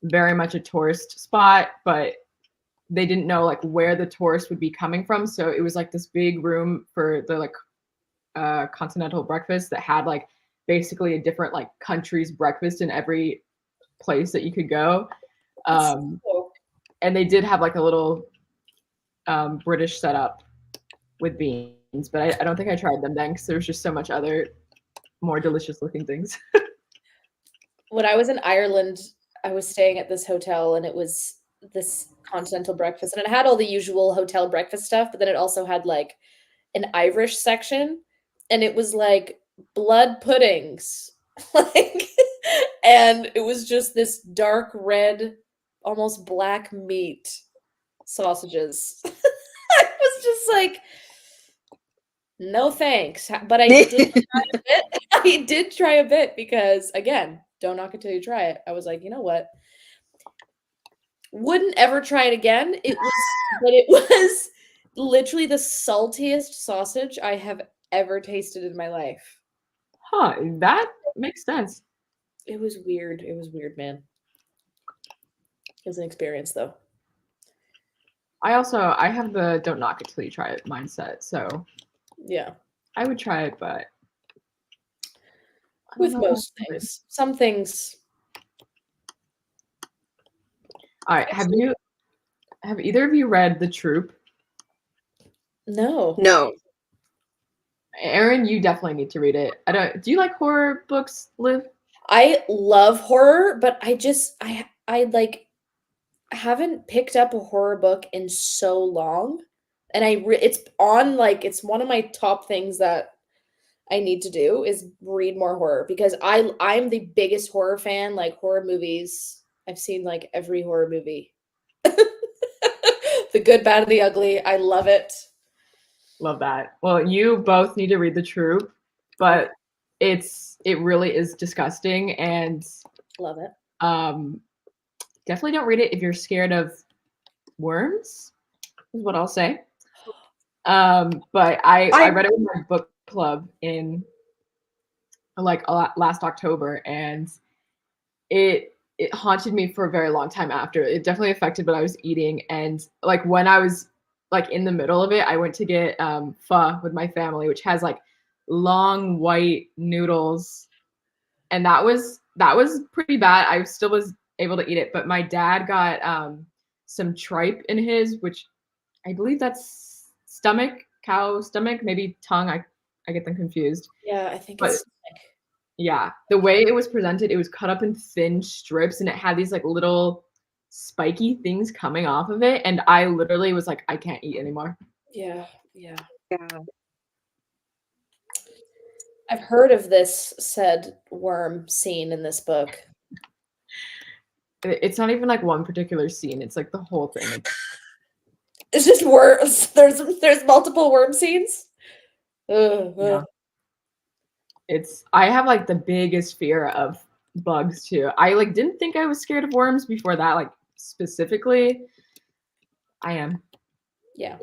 very much a tourist spot, but they didn't know like where the tourists would be coming from. So it was like this big room for the like continental breakfast that had like basically a different like country's breakfast in every place that you could go. And they did have like a little British setup with beans, but I don't think I tried them then because there was just so much other more delicious looking things. When I was in Ireland, I was staying at this hotel and it was this continental breakfast and it had all the usual hotel breakfast stuff, but then it also had like an Irish section and it was like blood puddings. Like and it was just this dark red, almost black meat sausages. I was just like, no thanks. But I did try a bit. I did try a bit because again, don't knock it till you try it. I was like, you know what? Wouldn't ever try it again. It was literally the saltiest sausage I have ever tasted in my life. Huh, that makes sense. It was weird. It was weird, man. It was an experience, though. I have the don't knock it till you try it mindset, so Yeah. I would try it, but I don't With know. most things. Some things. All right, have either of you read The Troop? No. No. Erin, you definitely need to read it. Do you like horror books, Liv? I love horror, but I like haven't picked up a horror book in so long. And it's on like it's one of my top things that I need to do is read more horror because I'm the biggest horror fan, like horror movies. I've seen like every horror movie. The good, bad, and the ugly. I love it. Love that. Well, you both need to read The Troop, but it really is disgusting, and Love it. definitely don't read it if you're scared of worms, is what I'll say. But I read it with my book club in like last October, and it haunted me for a very long time after. It definitely affected what I was eating, and like when I was like in the middle of it, I went to get pho with my family, which has like long white noodles, and that was pretty bad. I still was able to eat it, but my dad got some tripe in his, which I believe that's stomach, cow stomach, maybe tongue. I get them confused. Yeah, I think But it's like, yeah, the way it was presented, it was cut up in thin strips, and it had these like little spiky things coming off of it, and I literally was like, I can't eat anymore. yeah, yeah. Yeah. I've heard of this said worm scene in this book. It's not even like one particular scene; it's like the whole thing. It's just worms. There's multiple worm scenes. Ugh, Yeah. ugh. I have like the biggest fear of bugs too. I like didn't think I was scared of worms before that, like specifically. I am. Yeah.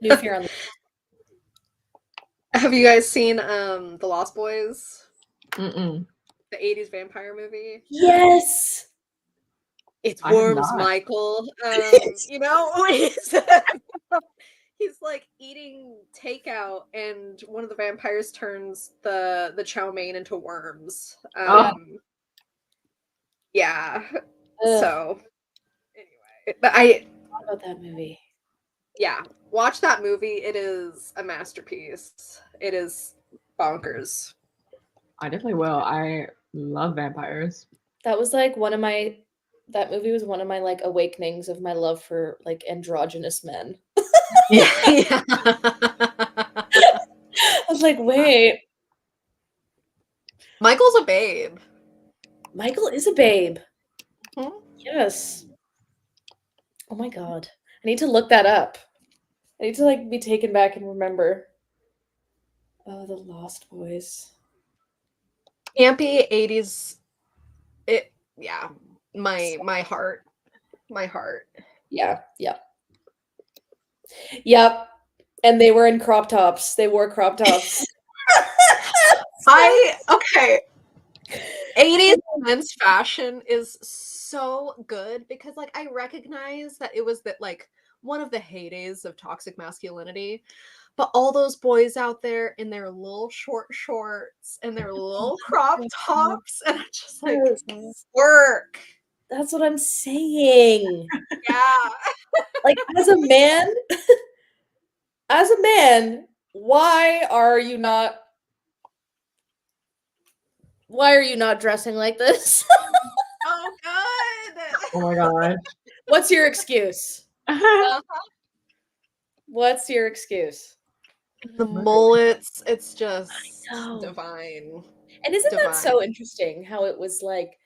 New fear on the Have you guys seen The Lost Boys? Mm-mm. The 80s vampire movie? Yes. It's I have worms, not. Michael. You know, he's like eating takeout, and one of the vampires turns the chow mein into worms. Oh, Yeah. Ugh, So anyway, but I what about that movie? yeah, watch that movie. It is a masterpiece. It is bonkers. I definitely will. I love vampires. That was like that movie was one of my like awakenings of my love for like androgynous men. Yeah. Yeah. I was like, wait, Michael's a babe. Michael is a babe. Hmm? Yes. Oh my god. I need to look that up. I need to like be taken back and remember. Oh, the Lost Boys. Campy 80s. It yeah. My heart. My heart. Yeah, yeah. Yep. And they were in crop tops. They wore crop tops. Okay. 80s men's fashion is so good because like I recognize that it was that like one of the heydays of toxic masculinity, but all those boys out there in their little short shorts and their little crop tops, and I'm just like, Yes. work. That's what I'm saying. Yeah. Like as a man, why are you not dressing like this? Oh god. Oh my god. What's your excuse? Uh-huh. What's your excuse? The mullets, it's just know. divine. And isn't that so Divine. interesting how it was like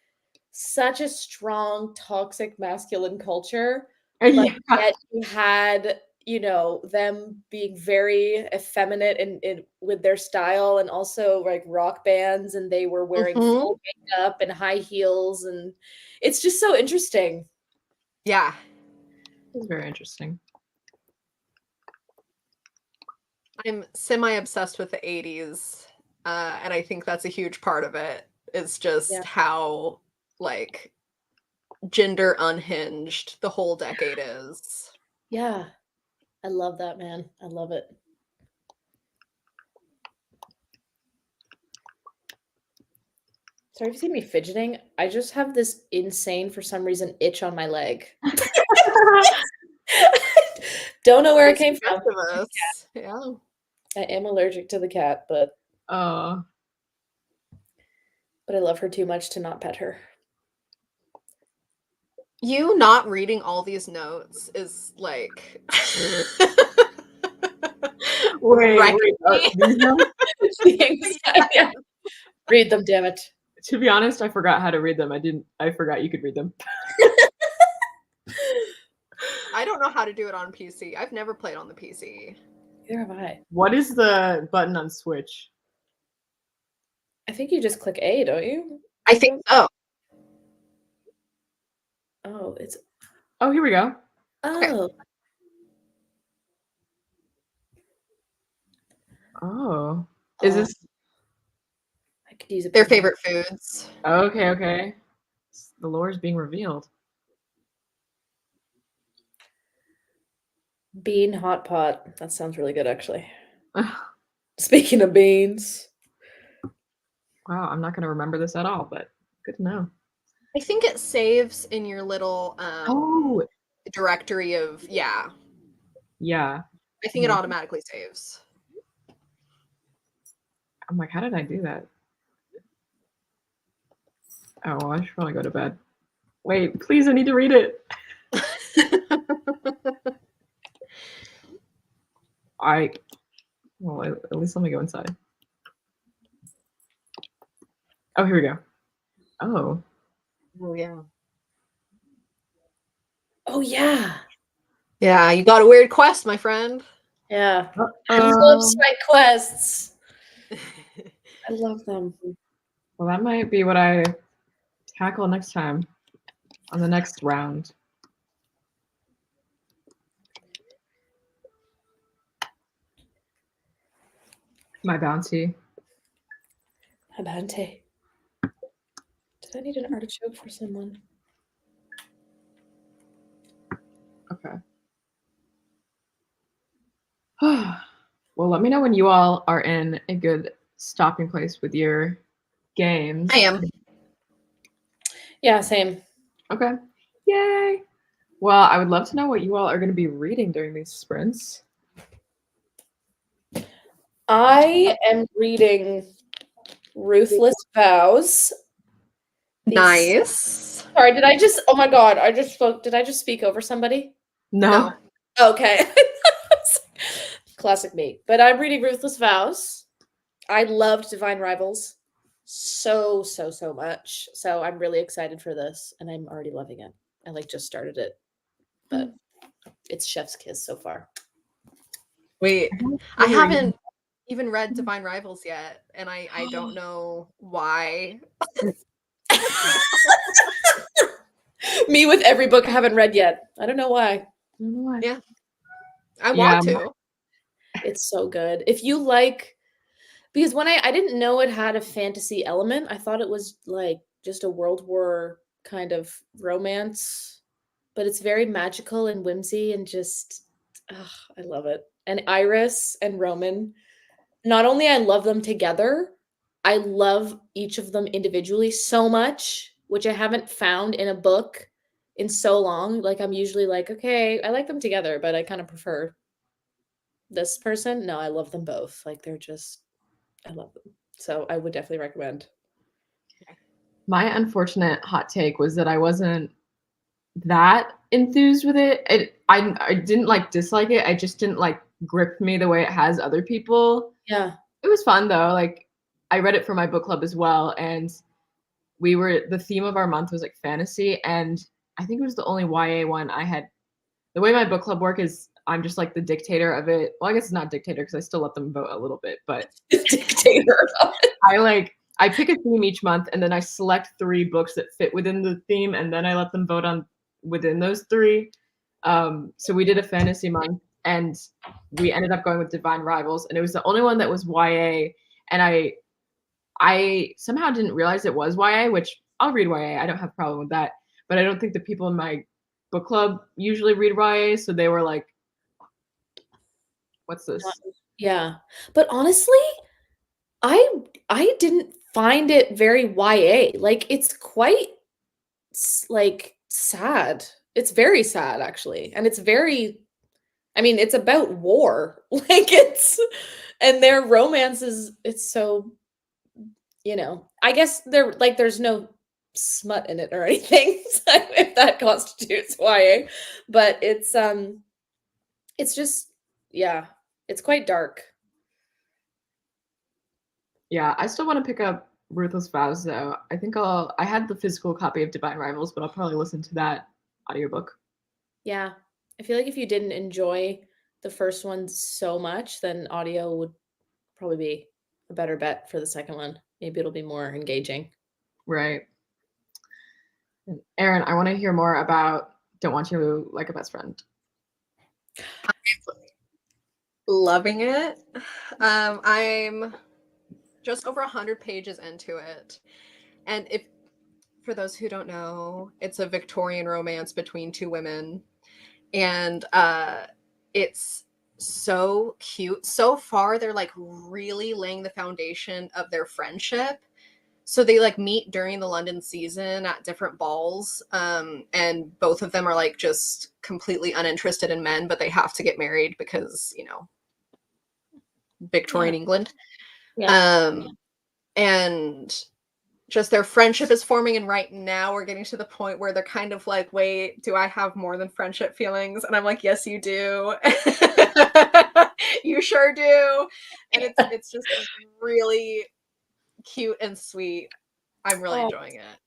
such a strong toxic masculine culture, but Yeah. yet you had, you know, them being very effeminate in with their style and also like rock bands and they were wearing Mhm. full makeup and high heels and it's just so interesting. Yeah. It's very interesting. I'm semi-obsessed with the 80s, and I think that's a huge part of it. It's just Yeah. how, like, gender unhinged the whole decade is. Yeah. I love that, man. I love it. Sorry if you see me fidgeting. I just have this insane, for some reason, itch on my leg. Don't know where it came from. Yeah. I am allergic to the cat, but Oh, I love her too much to not pet her. You not reading all these notes is like wait, wrecking wait. me. These ones? Yeah. Read them, damn it. To be honest, I forgot how to read them. I forgot you could read them. I don't know how to do it on PC. I've never played on the PC. Neither have I. What is the button on Switch? I think you just click A, don't you? I think so. Oh, it's Oh, here we go. oh. Oh, is this I could use a Their pimple. favorite foods. okay? Okay, the lore is being revealed. Bean hot pot. That sounds really good, actually. Speaking of beans. Wow, I'm not gonna remember this at all, but good to know. I think it saves in your little Oh, directory of yeah. I think it automatically saves. I'm like, how did I do that? Oh, well, I should probably go to bed. Wait, please, I need to read it. Well, at least let me go inside. Oh, here we go. Oh. Oh yeah. Oh yeah. Yeah, you got a weird quest, my friend. Yeah. I love side quests. I love them. Well, that might be what I tackle next time on the next round. My bounty. Abante. Did I need an artichoke for someone? Okay. Well, let me know when you all are in a good stopping place with your games. I am. Yeah, same. Okay. Yay. Well, I would love to know what you all are going to be reading during these sprints. I am reading Ruthless Vows. Nice. Sorry, did I just oh my god, did I just speak over somebody? No. Okay. Classic me. But I'm reading Ruthless Vows. I loved Divine Rivals so much. So I'm really excited for this and I'm already loving it. I just started it. But it's chef's kiss so far. Wait, I haven't even read Divine Rivals yet, and I don't know why. Me with every book I haven't read yet. I don't know why. Yeah. I want to. It's so good. If you like, because when I didn't know it had a fantasy element, I thought it was like just a World War kind of romance, but it's very magical and whimsy and just, I love it. And Iris and Roman, not only I love them together, I love each of them individually so much, which I haven't found in a book in so long. Like I'm usually like, okay, I like them together, but I kind of prefer this person. No, I love them both. Like they're just, I love them. So I would definitely recommend. My unfortunate hot take was that I wasn't that enthused with it. I didn't like dislike it. I just didn't like grip me the way it has other people. Yeah. It was fun though. Like I read it for my book club as well, and the theme of our month was like fantasy, and I think it was the only YA one I had. The way my book club work is I'm just like the dictator of it. Well, I guess it's not dictator because I still let them vote a little bit, but Dictator. I pick a theme each month and then I select 3 books that fit within the theme and then I let them vote on within those 3. So we did a fantasy month and we ended up going with Divine Rivals, and it was the only one that was YA, and I somehow didn't realize it was YA, which I'll read YA. I don't have a problem with that. But I don't think the people in my book club usually read YA, so they were like, what's this? Yeah. But honestly, I didn't find it very YA. Like it's quite like sad. It's very sad actually. And it's very I mean, it's about war. Like it's and their romance is it's so I guess there's no smut in it or anything, so if that constitutes YA, but it's just yeah, it's quite dark. Yeah, I still want to pick up Ruthless Vows though. I think I had the physical copy of Divine Rivals, but I'll probably listen to that audiobook. Yeah. I feel like if you didn't enjoy the first one so much, then audio would probably be a better bet for the second one. Maybe it'll be more engaging. Right. And Erin, I want to hear more about Don't Want You Like a Best Friend. Loving it. I'm just over 100 pages into it. And if for those who don't know, it's a Victorian romance between two women. And it's so cute. So far, they're like really laying the foundation of their friendship. So they like meet during the London season at different balls. And both of them are like just completely uninterested in men, but they have to get married because, Victorian England. Yeah. And just their friendship is forming, and right now we're getting to the point where they're kind of like, wait, do I have more than friendship feelings? And I'm like, yes, you do. You sure do. And it's just really cute and sweet. I'm really enjoying it.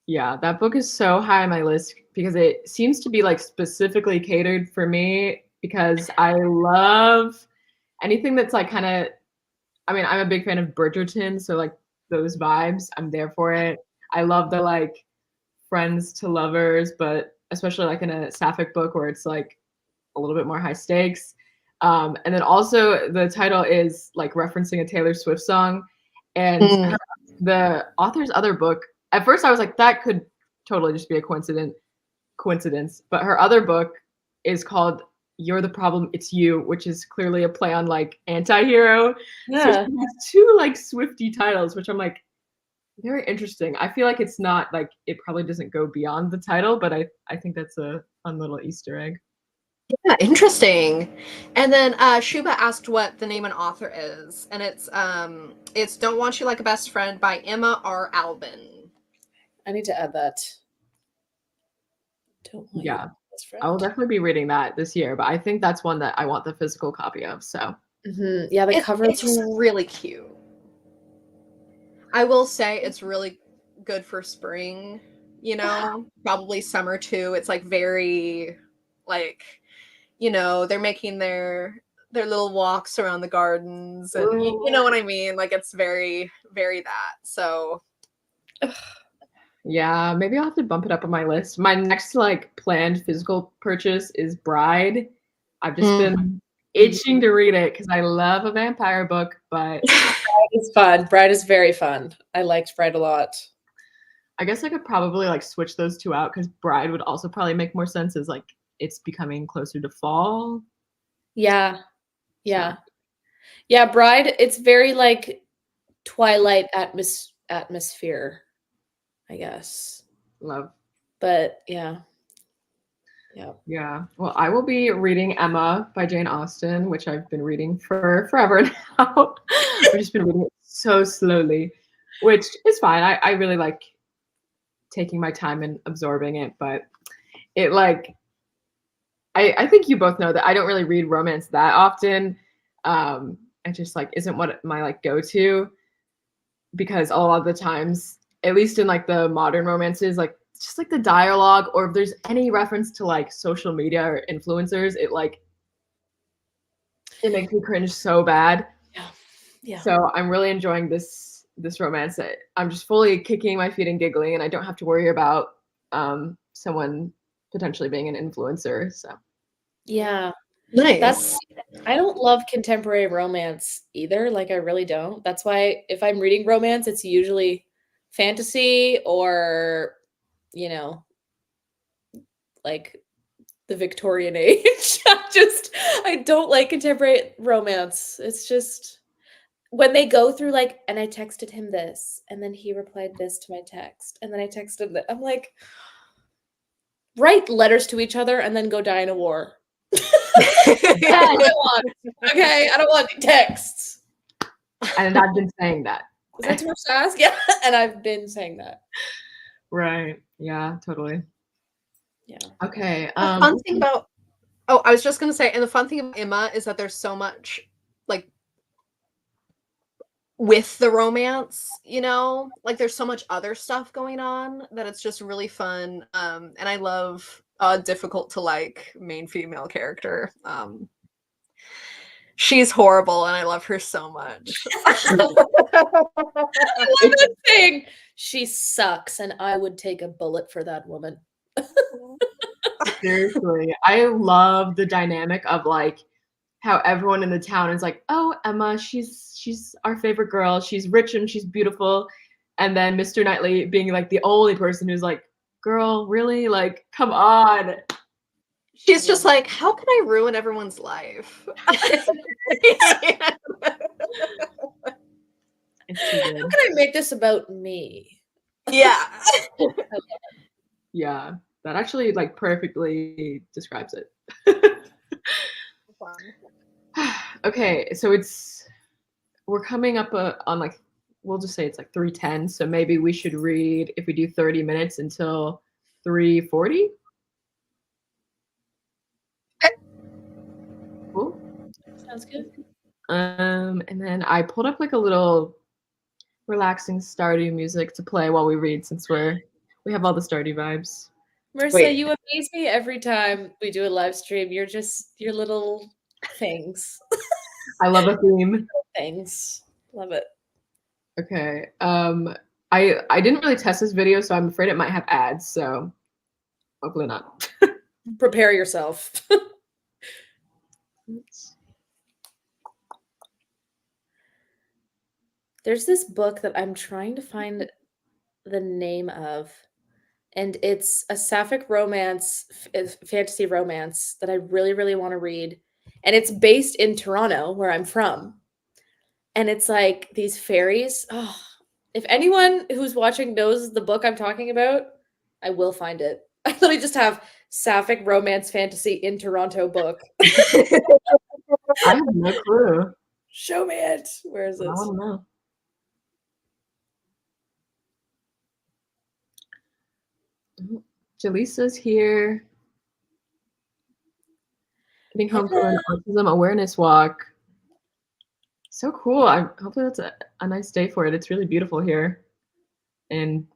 Yeah, that book is so high on my list because it seems to be like specifically catered for me because I love anything that's like kind of, I mean, I'm a big fan of Bridgerton, so like those vibes, I'm there for it. I love the like friends to lovers, but especially like in a sapphic book where it's like a little bit more high stakes. And then also the title is like referencing a Taylor Swift song, and the author's other book. At first, I was like, that could totally just be a coincidence. But her other book is called "You're the Problem, It's You," which is clearly a play on like anti-hero. Yeah. So she has two like Swifty titles, which I'm like, very interesting. I feel like it's not like it probably doesn't go beyond the title, but I think that's a fun little Easter egg. Yeah, interesting. And then Shuba asked what the name and author is, and it's Don't Want You Like a Best Friend by Emma R. Albin. I need to add that. Don't want Yeah. you best friend. I will definitely be reading that this year, but I think that's one that I want the physical copy of. So Yeah, the cover it's really cute. I will say it's really good for spring, probably summer too. It's like very like, they're making their little walks around the gardens and you know what I mean? Like it's very, very that. So yeah, maybe I'll have to bump it up on my list. My next like planned physical purchase is Bride. I've just been itching to read it because I love a vampire book, but Bride is fun. Bride is very fun. I liked Bride a lot. I guess I could probably like switch those two out because Bride would also probably make more sense as like it's becoming closer to fall. Yeah. Yeah, Bride, it's very like Twilight atmosphere, I guess. Love. But yeah. Yeah. Well, I will be reading Emma by Jane Austen, which I've been reading for forever now. I've just been reading it so slowly, which is fine. I really like taking my time and absorbing it, but it like I think you both know that I don't really read romance that often. It just like isn't what my like go-to because a lot of the times, at least in like the modern romances, like just like the dialogue or if there's any reference to like social media or influencers, it makes me cringe so bad. Yeah. So I'm really enjoying this romance. I'm just fully kicking my feet and giggling, and I don't have to worry about someone potentially being an influencer. So Yeah. Nice. I don't love contemporary romance either. Like, I really don't. That's why if I'm reading romance, it's usually fantasy or, you know, like the Victorian age. I don't like contemporary romance. It's just when they go through like, and I texted him this, and then he replied this to my text, and then I texted that. I'm like, write letters to each other and then go die in a war. I don't want. Okay, I don't want texts. And I've been saying that. Is that too much to ask? Yeah, and I've been saying that. Right. Yeah, totally. Yeah. Okay. The fun thing about I was just gonna say, and the fun thing about Emma is that there's so much like with the romance, you know, like there's so much other stuff going on that it's just really fun. And I love a difficult to like main female character. She's horrible and I love her so much. I love that saying. She sucks, and I would take a bullet for that woman. Seriously, I love the dynamic of like how everyone in the town is like, "Oh, Emma, she's our favorite girl. She's rich and she's beautiful," and then Mr. Knightley being like the only person who's like, "Girl, really? Like, come on." She's just like, how can I ruin everyone's life? It's too How good. can I make this about me? Yeah. Yeah, that actually like perfectly describes it. Okay, so we're coming up on like, we'll just say it's like 3:10, so maybe we should read, if we do 30 minutes, until 3:40. Cool. Sounds good. And then I pulled up like a little relaxing Stardew music to play while we read, since we have all the Stardew vibes. Marissa, Wait. you amaze me every time we do a live stream. You're just your little things. I love a theme. Things. Love it. Okay. I didn't really test this video, so I'm afraid it might have ads, so hopefully not. Prepare yourself. There's this book that I'm trying to find the name of, and it's a sapphic romance, fantasy romance that I really, really want to read. And it's based in Toronto, where I'm from. And it's like these fairies. Oh, if anyone who's watching knows the book I'm talking about, I will find it. I literally just have sapphic romance fantasy in Toronto book. I have no clue. Show me it. Where is it? I want to know. Jaleesa's here. Getting home from an autism awareness walk. So cool. Hopefully that's a nice day for it. It's really beautiful here in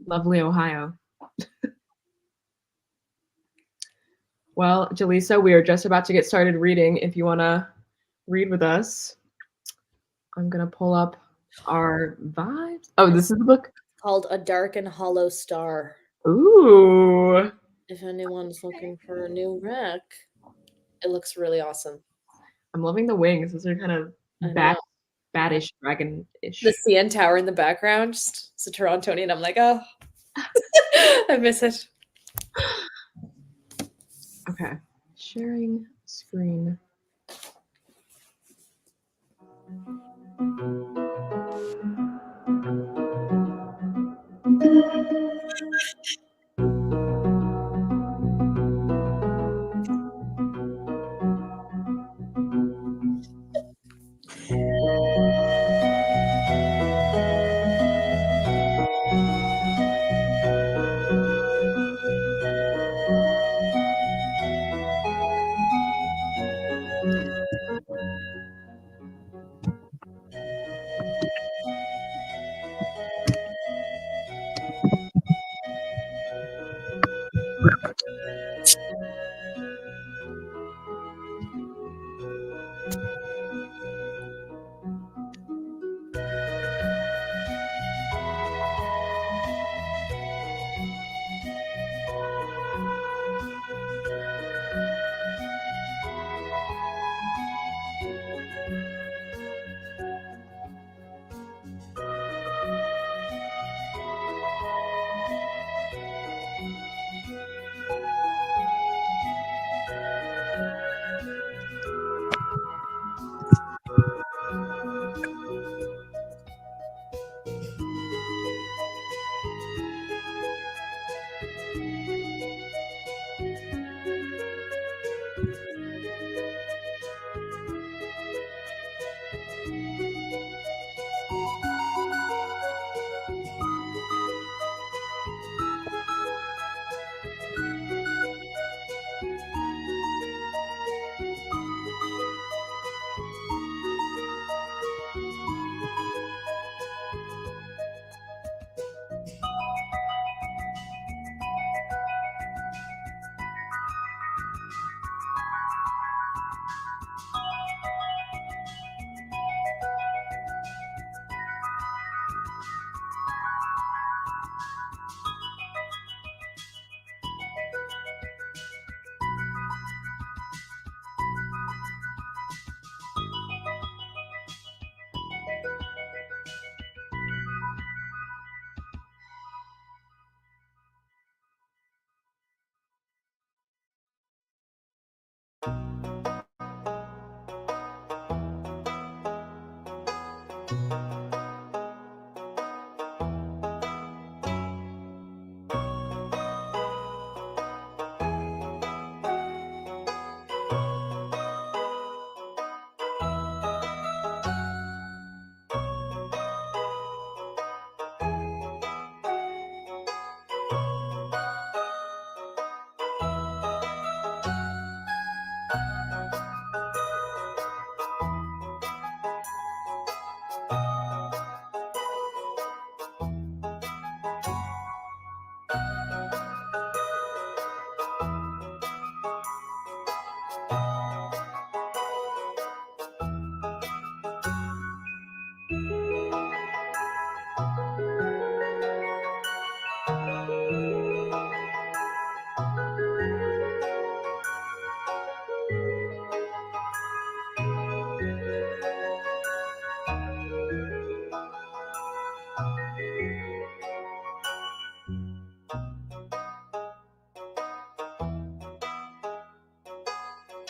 lovely Ohio. Well, Jaleesa, we are just about to get started reading. If you want to read with us, I'm going to pull up our vibes. Oh, this is the book? Called A Dark and Hollow Star. Ooh. If anyone's looking for a new rec, it looks really awesome. I'm loving the wings. Those are kind of badish, dragon-ish. The CN Tower in the background, just it's a Torontonian. I'm like, oh, I miss it. Okay, sharing screen.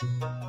Yeah.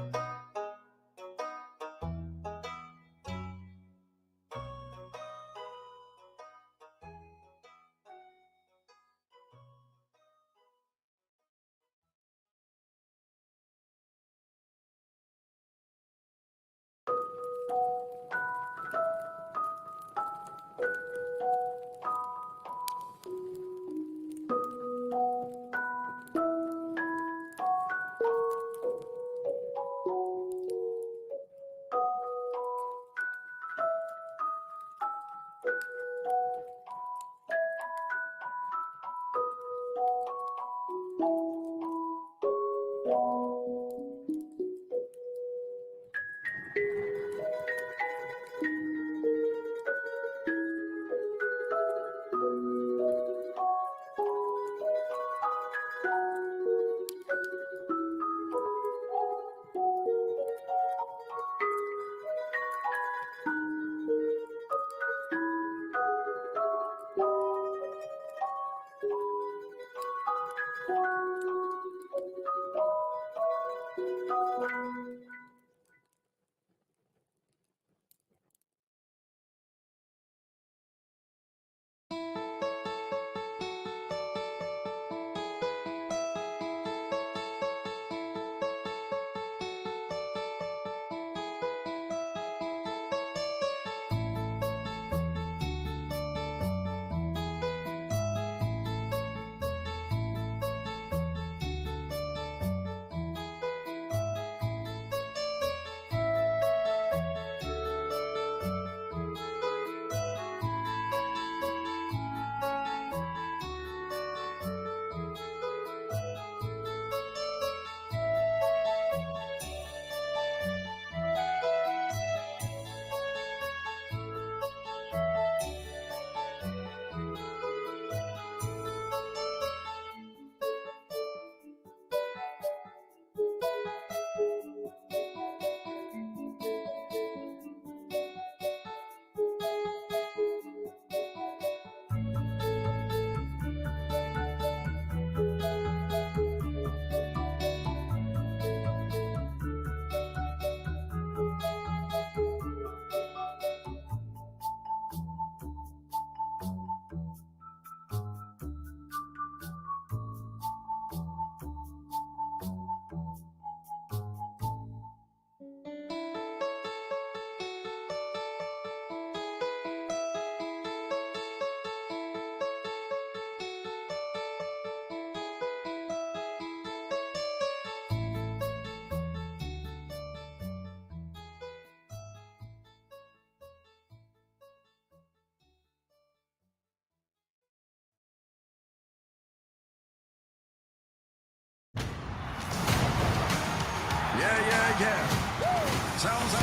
Sounds.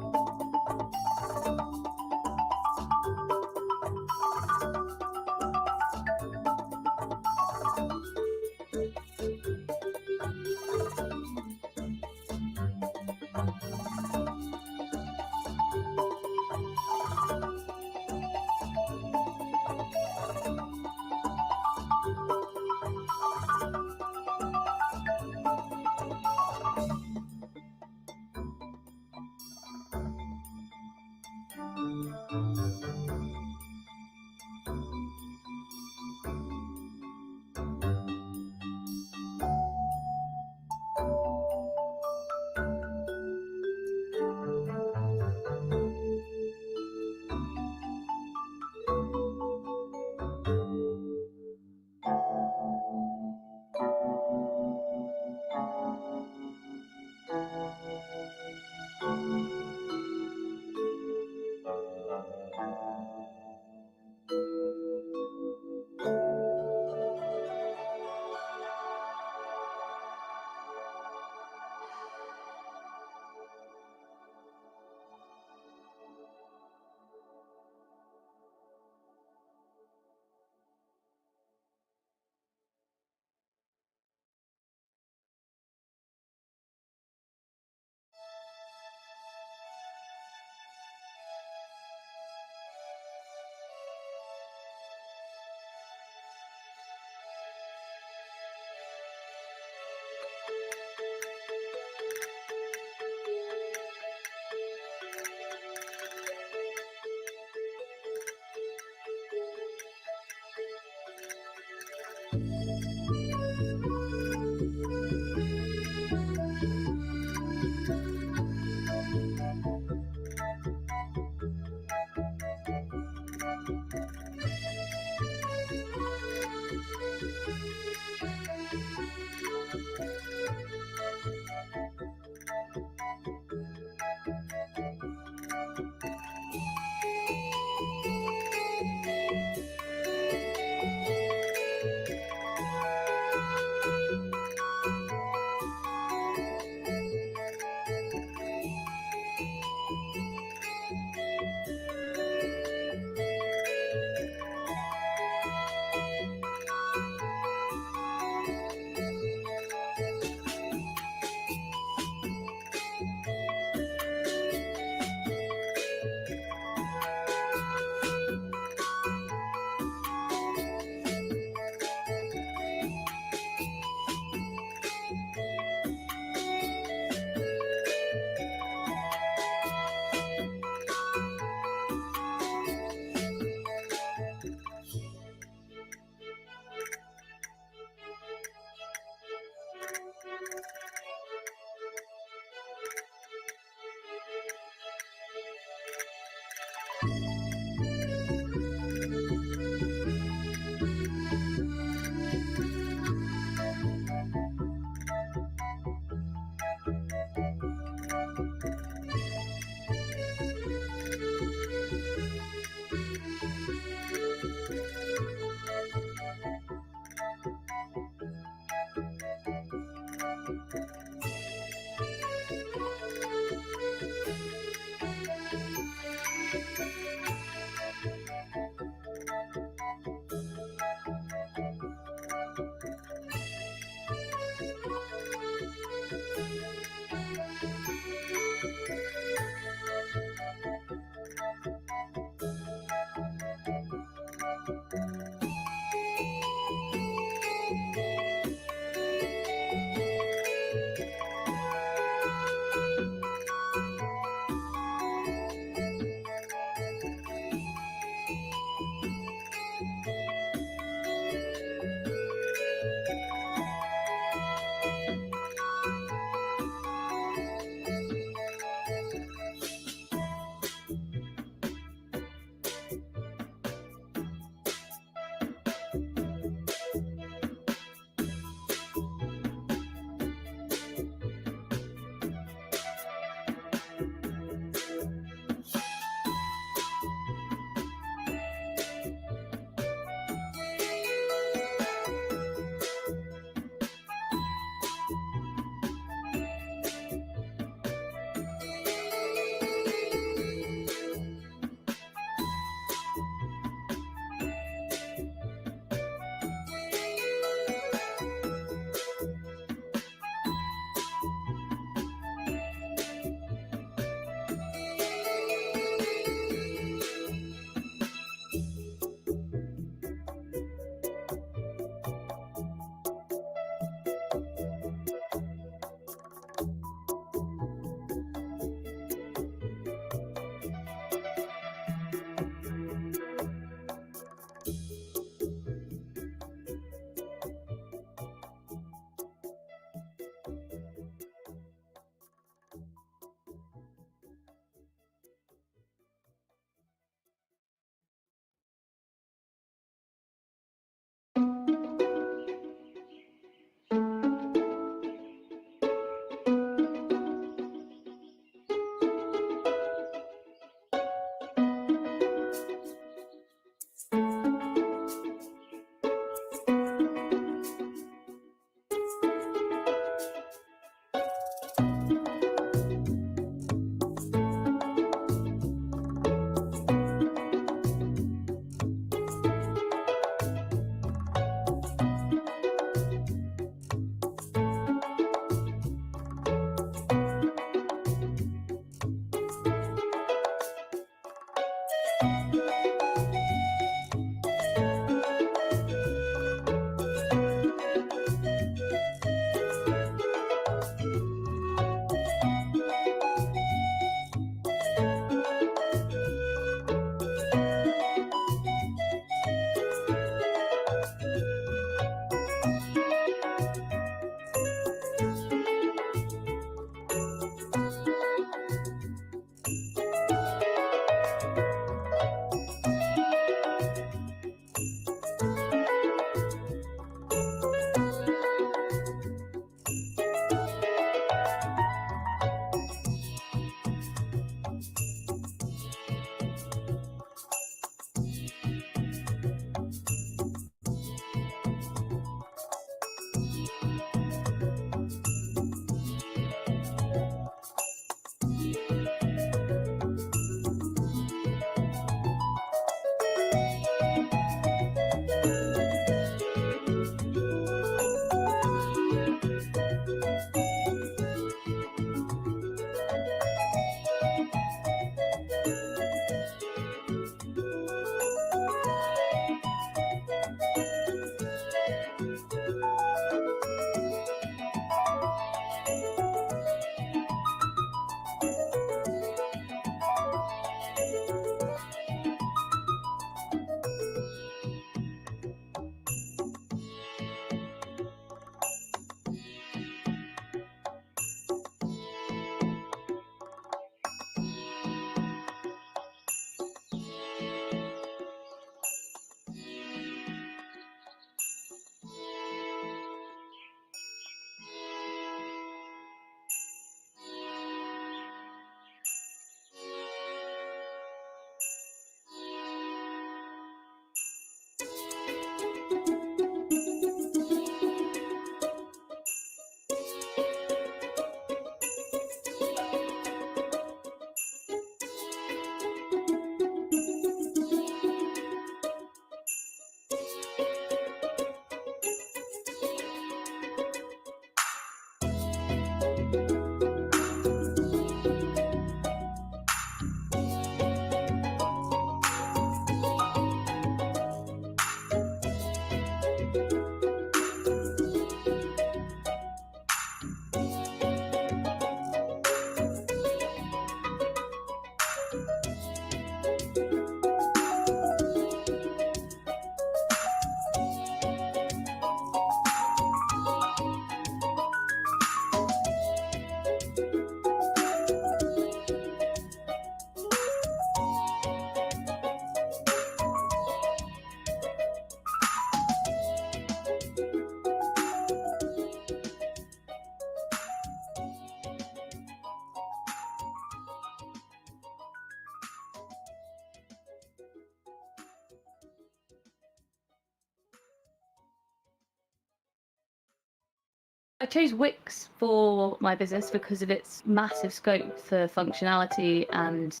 I chose Wix for my business because of its massive scope for functionality and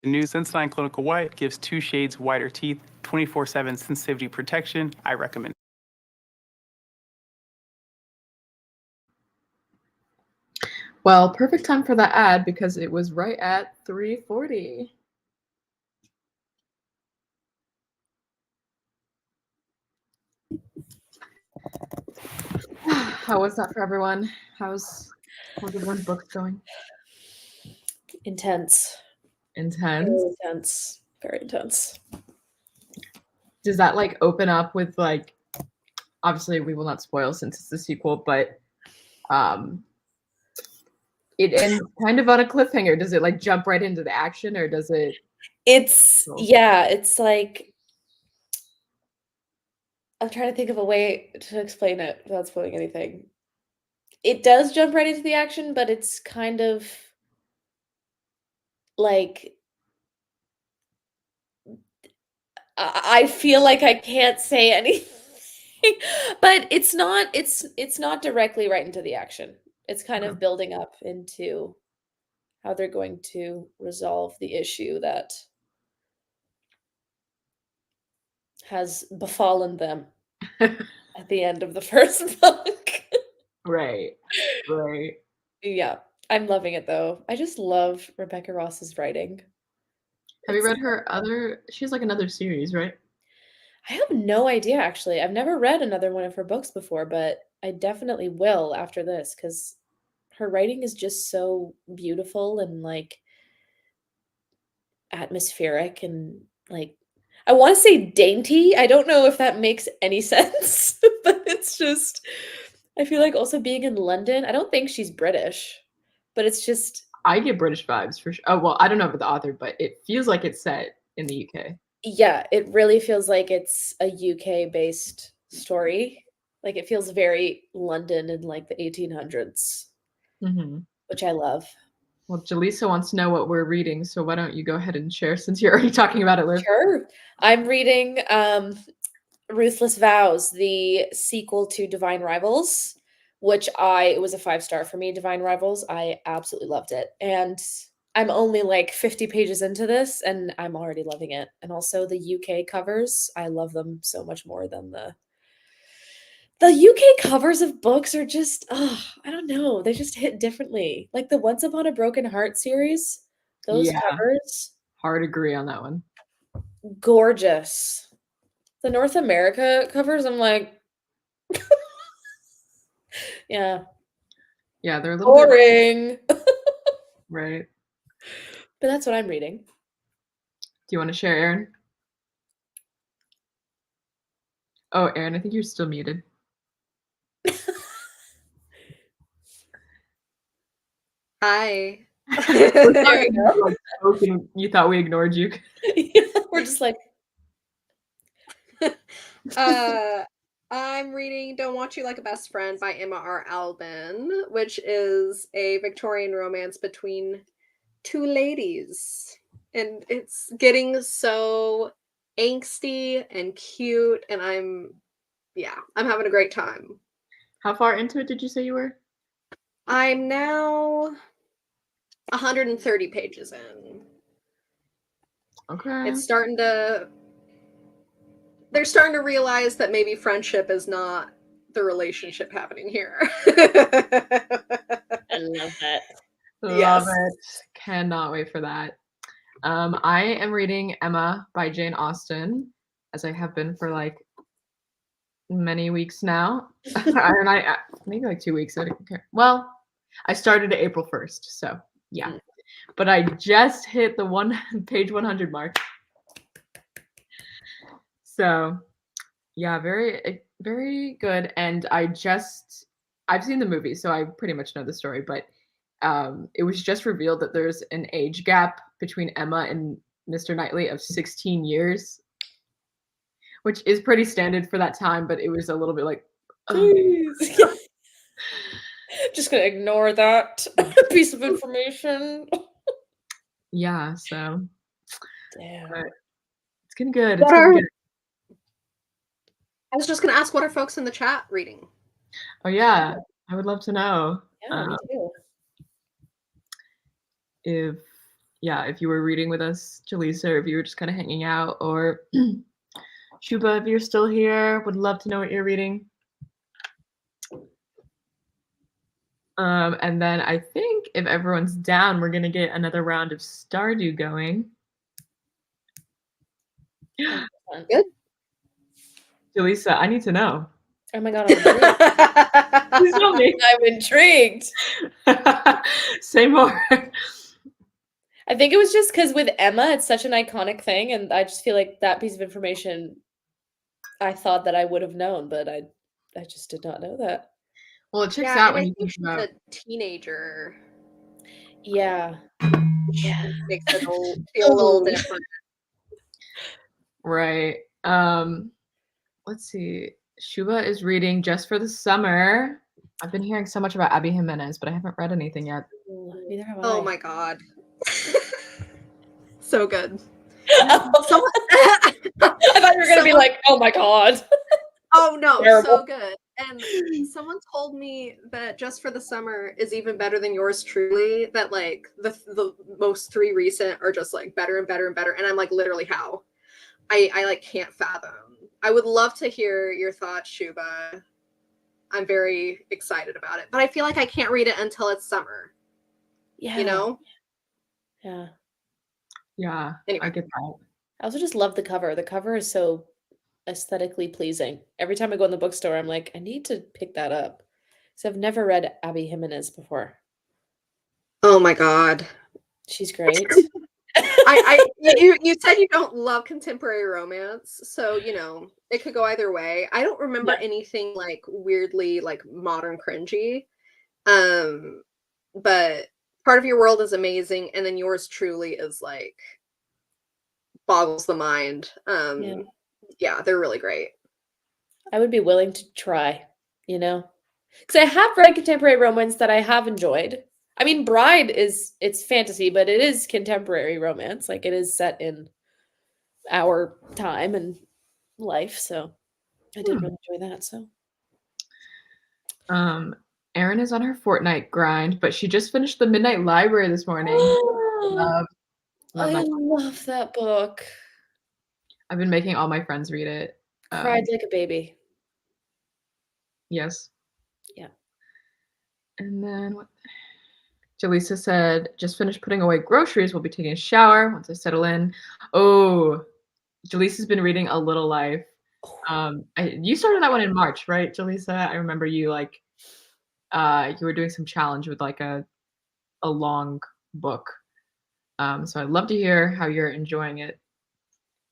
The new Sensodyne Clinical White gives 2 shades whiter teeth, 24/7 sensitivity protection. I recommend. Well, perfect time for that ad because it was right at 3:40. How was that for everyone? How's everyone's books going? Intense. Intense. Very intense. Very intense. Does that like open up with like, obviously we will not spoil since it's the sequel, but it ends kind of on a cliffhanger. Does it like jump right into the action, or does it? It's Oh. yeah, it's like I'm trying to think of a way to explain it without spoiling anything. It does jump right into the action, but it's kind of like I feel like I can't say anything, but it's not directly right into the action. It's kind of Okay. building up into how they're going to resolve the issue that has befallen them at the end of the first book. Right. Right. Yeah, I'm loving it though. I just love Rebecca Ross's writing. Have you It's read her other? She has like another series, right? I have no idea actually. I've never read another one of her books before, but I definitely will after this because her writing is just so beautiful and like atmospheric and like I want to say dainty. I don't know if that makes any sense, but it's just I feel like also being in London, I don't think she's British, but it's just I get British vibes for sure. Oh well, I don't know about the author, but it feels like it's set in the UK. yeah, it really feels like it's a UK based story. Like it feels very London in like the 1800s, Hmm. which I love. Well, Jaleesa wants to know what we're reading, so why don't you go ahead and share since you're already talking about it, Liv? Sure. I'm reading Ruthless Vows, the sequel to Divine Rivals, which it was a 5-star for me, Divine Rivals. I absolutely loved it. And I'm only like 50 pages into this and I'm already loving it. And also the UK covers, I love them so much more than the UK covers of books are just I don't know, they just hit differently. Like the Once Upon a Broken Heart series, those Yeah, covers, hard agree on that one. gorgeous. The North America covers, I'm like, yeah, Yeah, they're a little bit boring. right. But that's what I'm reading. Do you want to share, Aaron? Oh, Aaron, I think you're still muted. Hi. We're There sorry you go. you, like, spoke and you thought we ignored you. We're just like, I'm reading Don't Want You Like a Best Friend by Emma R. Albin, which is a Victorian romance between two ladies. And it's getting so angsty and cute, and I'm having a great time. How far into it did you say you were? I'm now 130 pages in. Okay. It's starting to they're starting to realize that maybe friendship is not the relationship happening here. I love that. Love Yes. it. Cannot wait for that. I am reading Emma by Jane Austen, as I have been for like many weeks now. And I maybe like 2 weeks. I don't care. Well, I started April 1st, so yeah. Mm. But I just hit the page 100 mark. So yeah, very good. And I've seen the movie, so I pretty much know the story, but it was just revealed that there's an age gap between Emma and Mr. Knightley of 16 years, which is pretty standard for that time, but it was a little bit like, oh, Please. Just gonna ignore that piece of information. yeah, so Damn. but it's getting good. It's What getting are good. I was just gonna ask, what are folks in the chat reading? Oh yeah, I would love to know Yeah, me too. if if you were reading with us, Jaleesa, or if you were just kind of hanging out, or Shuba, if you're still here, would love to know what you're reading. And then I think if everyone's down, we're gonna get another round of Stardew going. Good. Jaleesa, I need to know. Oh my god, I'm Please tell me. intrigued. Say more. I think it was just because with Emma, it's such an iconic thing, and I just feel like that piece of information I thought that I would have known, but I just did not know that. Well, it checks Yeah, out and when I you think think she's about a teenager. Yeah. Yeah. Makes it feel a little Totally. different. right. Let's see. Shuba is reading Just for the Summer. I've been hearing so much about Abby Jimenez, but I haven't read anything yet. Neither have I. Oh my god. So good. I Someone thought you were gonna be like, oh my god. Oh no, Terrible. so good. And someone told me that Just for the Summer is even better than yours truly, that like the most 3 recent are just like better and better and better. And I'm like, literally how? I like can't fathom. I would love to hear your thoughts, Shuba. I'm very excited about it, but I feel like I can't read it until it's summer. Yeah. You know? Yeah. Yeah, Anyway. I get that. I also just love the cover. The cover is so aesthetically pleasing. Every time I go in the bookstore, I'm like, I need to pick that up. Because I've never read Abby Jimenez before. Oh my god. She's great. You said you don't love contemporary romance, so you know it could go either way. I don't remember Yeah. anything like weirdly like modern cringy, but Part of Your World is amazing, and then Yours Truly is like boggles the mind. Yeah, they're really great. I would be willing to try, you know? Because I have read contemporary romance that I have enjoyed. I mean, Bride it's fantasy, but it is contemporary romance. Like it is set in our time and life, so I did really enjoy that. So Erin is on her Fortnite grind, but she just finished the Midnight Library this morning. Love I that. love that book. I've been making all my friends read it. Cried like a baby. Yes. Yeah. And then what? Jaleesa said, just finished putting away groceries. We'll be taking a shower once I settle in. Oh, Jaleesa's been reading A Little Life. You started that one in March, right, Jaleesa? I remember you like you were doing some challenge with like a long book. So I'd love to hear how you're enjoying it.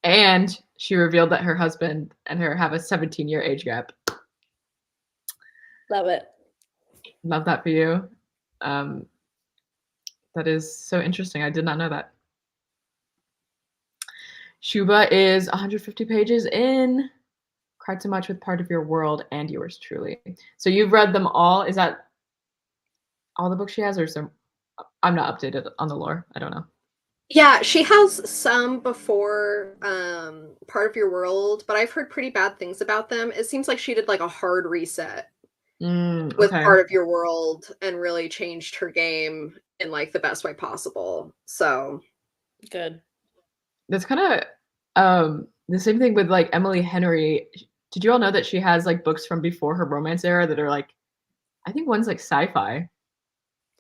And she revealed that her husband and her have a 17-year age gap. Love it. Love that for you. That is so interesting. I did not know that. Shuba is 150 pages in. Cried so much with Part of Your World and Yours Truly. So you've read them all. Is that all the books she has, or is there? I'm not updated on the lore. I don't know. Yeah, she has some before Part of Your World, but I've heard pretty bad things about them. It seems like she did like a hard reset with Okay. Part of Your World and really changed her game in like the best way possible. So Good. That's kind of the same thing with like Emily Henry. Did you all know that she has like books from before her romance era that are like, I think one's like sci-fi.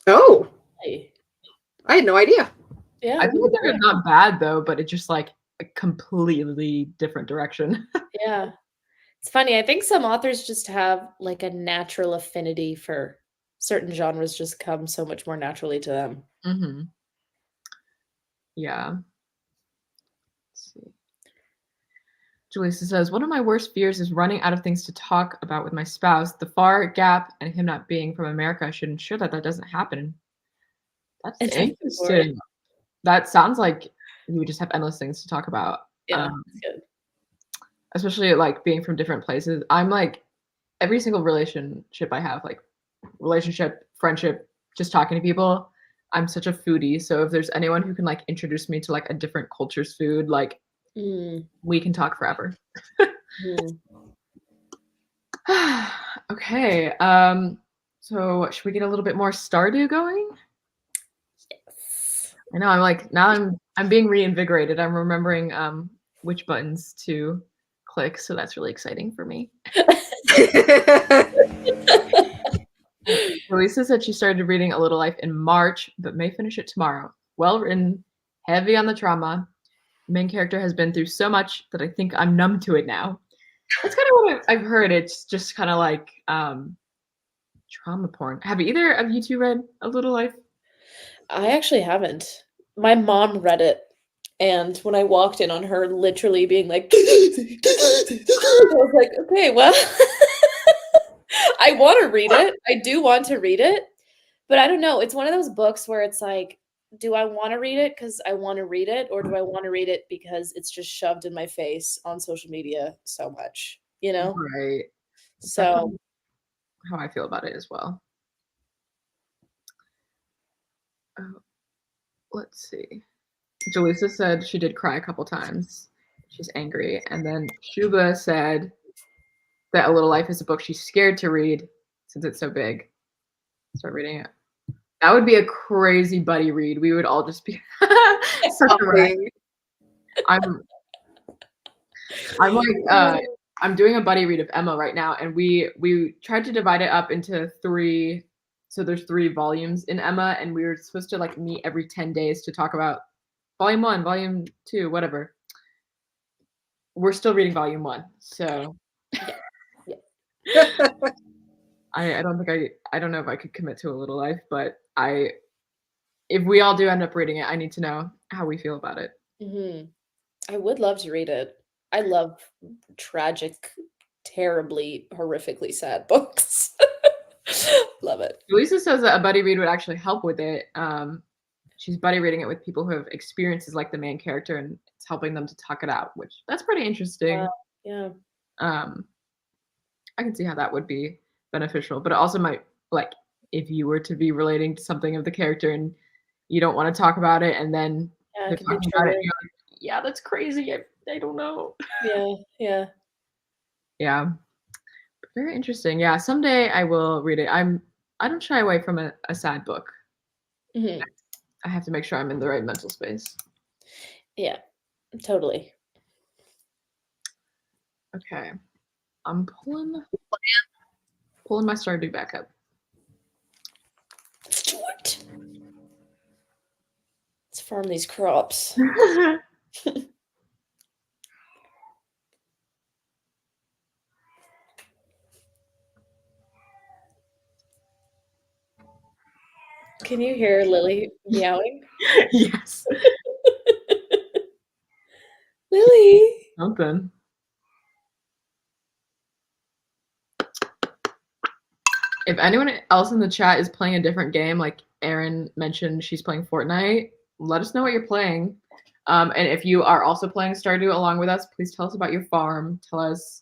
Oh, Hey. I had no idea. Yeah. I think they're not bad though, but it's just like a completely different direction. Yeah. It's funny. I think some authors just have like a natural affinity for certain genres, just come so much more naturally to them. Mm-hmm. Yeah. Let's see. Julissa says, one of my worst fears is running out of things to talk about with my spouse. The far gap and him not being from America should ensure that that doesn't happen. That's interesting. That sounds like you would just have endless things to talk about. Yeah, that's good. Especially like being from different places. I'm like, every single relationship I have, like relationship, friendship, just talking to people, I'm such a foodie. So if there's anyone who can like introduce me to like a different culture's food, like we can talk forever. Okay. So should we get a little bit more Stardew going? Yes. I know I'm like now I'm being reinvigorated. I'm remembering which buttons to click, so that's really exciting for me. Lisa said she started reading A Little Life in March, but may finish it tomorrow. Well written, heavy on the trauma. The main character has been through so much that I think I'm numb to it now. That's kind of what I've heard. It's just kind of like trauma porn. Have either of you two read A Little Life? I actually haven't. My mom read it, and when I walked in on her literally being like, I was like, okay, well, I want to read it. I do want to read it, but I don't know. It's one of those books where it's like, do I want to read it because I want to read it, or do I want to read it because it's just shoved in my face on social media so much, you know? Right. So how I feel about it as well. Let's see. Jaleesa said she did cry a couple times. She's angry. And then Shuba said that A Little Life is a book she's scared to read since it's so big. Start reading it. That would be a crazy buddy read. We would all just be such a wreck. I'm like I'm doing a buddy read of Emma right now, and we tried to divide it up into 3. So there's 3 volumes in Emma, and we were supposed to like meet every 10 days to talk about volume 1, volume 2, whatever. We're still reading volume 1, so I don't think I don't know if I could commit to a little life, but if we all do end up reading it, I need to know how we feel about it. I would love to read it. I love tragic, terribly, horrifically sad books. Love it. Lisa says that a buddy read would actually help with it. She's buddy reading it with people who have experiences like the main character, and it's helping them to talk it out, which that's pretty interesting. Yeah. I can see how that would be beneficial, but it also might, like, if you were to be relating to something of the character and you don't want to talk about it, and then Yeah, they're it could be talking about it, triggering. and you're like, yeah, that's crazy. I don't know. Yeah. Yeah. Very interesting. Yeah, someday I will read it. I don't shy away from a sad book. Mhm. I have to make sure I'm in the right mental space. Yeah, totally. Okay. I'm pulling my Stardew back up. Let's do it. Let's farm these crops. Can you hear Lily meowing? Yes. Lily. Something. If anyone else in the chat is playing a different game, like Erin mentioned she's playing Fortnite, let us know what you're playing. And if you are also playing Stardew along with us, please tell us about your farm. Tell us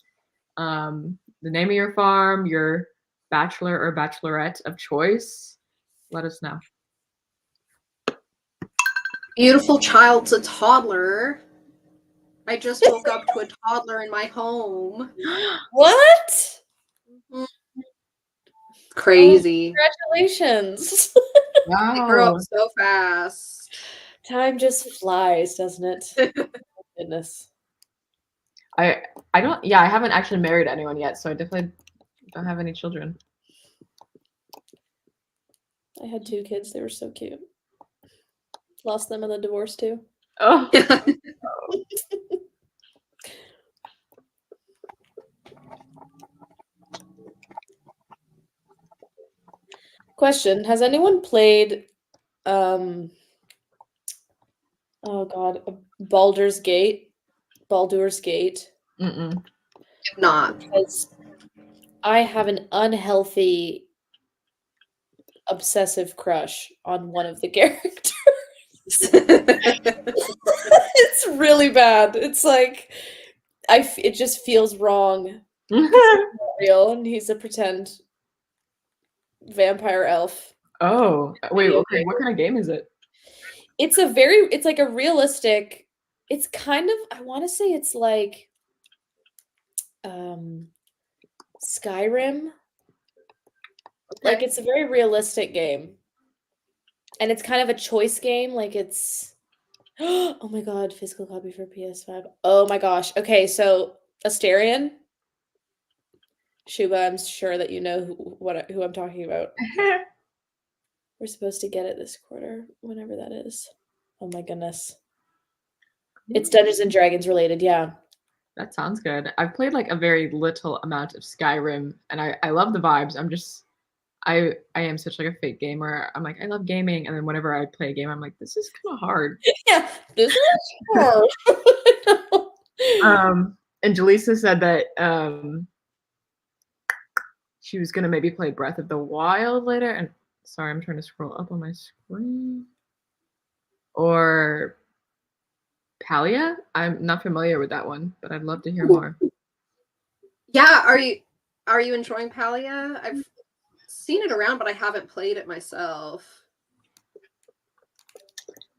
the name of your farm, your bachelor or bachelorette of choice. Let us know. Beautiful child's a toddler. I just woke up to a toddler in my home. What? Crazy. Congratulations. They grew Wow. up so fast. Time just flies, doesn't it? Goodness. I haven't actually married anyone yet, so I definitely don't have any children. I had 2 kids. They were so cute. Lost them in the divorce too. Oh. Question: has anyone played oh god, Baldur's Gate? Mm-mm. If not. Because I have an unhealthy obsessive crush on one of the characters. It's really bad. It's like it just feels wrong. It's not real, and he's a pretend vampire elf. Oh, wait, Video okay. What kind of game is it? It's like a realistic, it's kind of, I want to say it's like Skyrim. Like it's a very realistic game. And it's kind of a choice game, like it's oh my god, physical copy for PS5. Oh my gosh. Okay, so Asterion. Shuba, I'm sure that you know who I'm talking about. We're supposed to get it this quarter, whenever that is. Oh my goodness. It's Dungeons and Dragons related, yeah. That sounds good. I've played like a very little amount of Skyrim, and I love the vibes. I am such like a fake gamer. I'm like, I love gaming, and then whenever I play a game, I'm like, this is kind of hard. Yeah, this is hard. And Jaleesa said that she was gonna maybe play Breath of the Wild later. And sorry, I'm trying to scroll up on my screen. Or Palia? I'm not familiar with that one, but I'd love to hear more. Yeah, are you enjoying Palia? I've seen it around, but I haven't played it myself.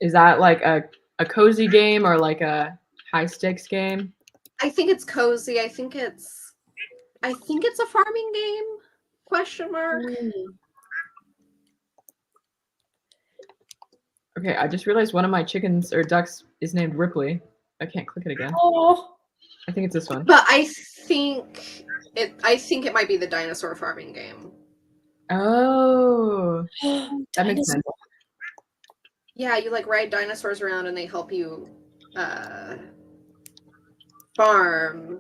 Is that like a cozy game or like a high stakes game? I think it's cozy. I think it's a farming game? Question mark. Okay, I just realized one of my chickens or ducks is named Ripley. I can't click it again. Oh, I think it's this one. But I think it might be the dinosaur farming game. Oh, that makes sense. Yeah, you like ride dinosaurs around and they help you farm.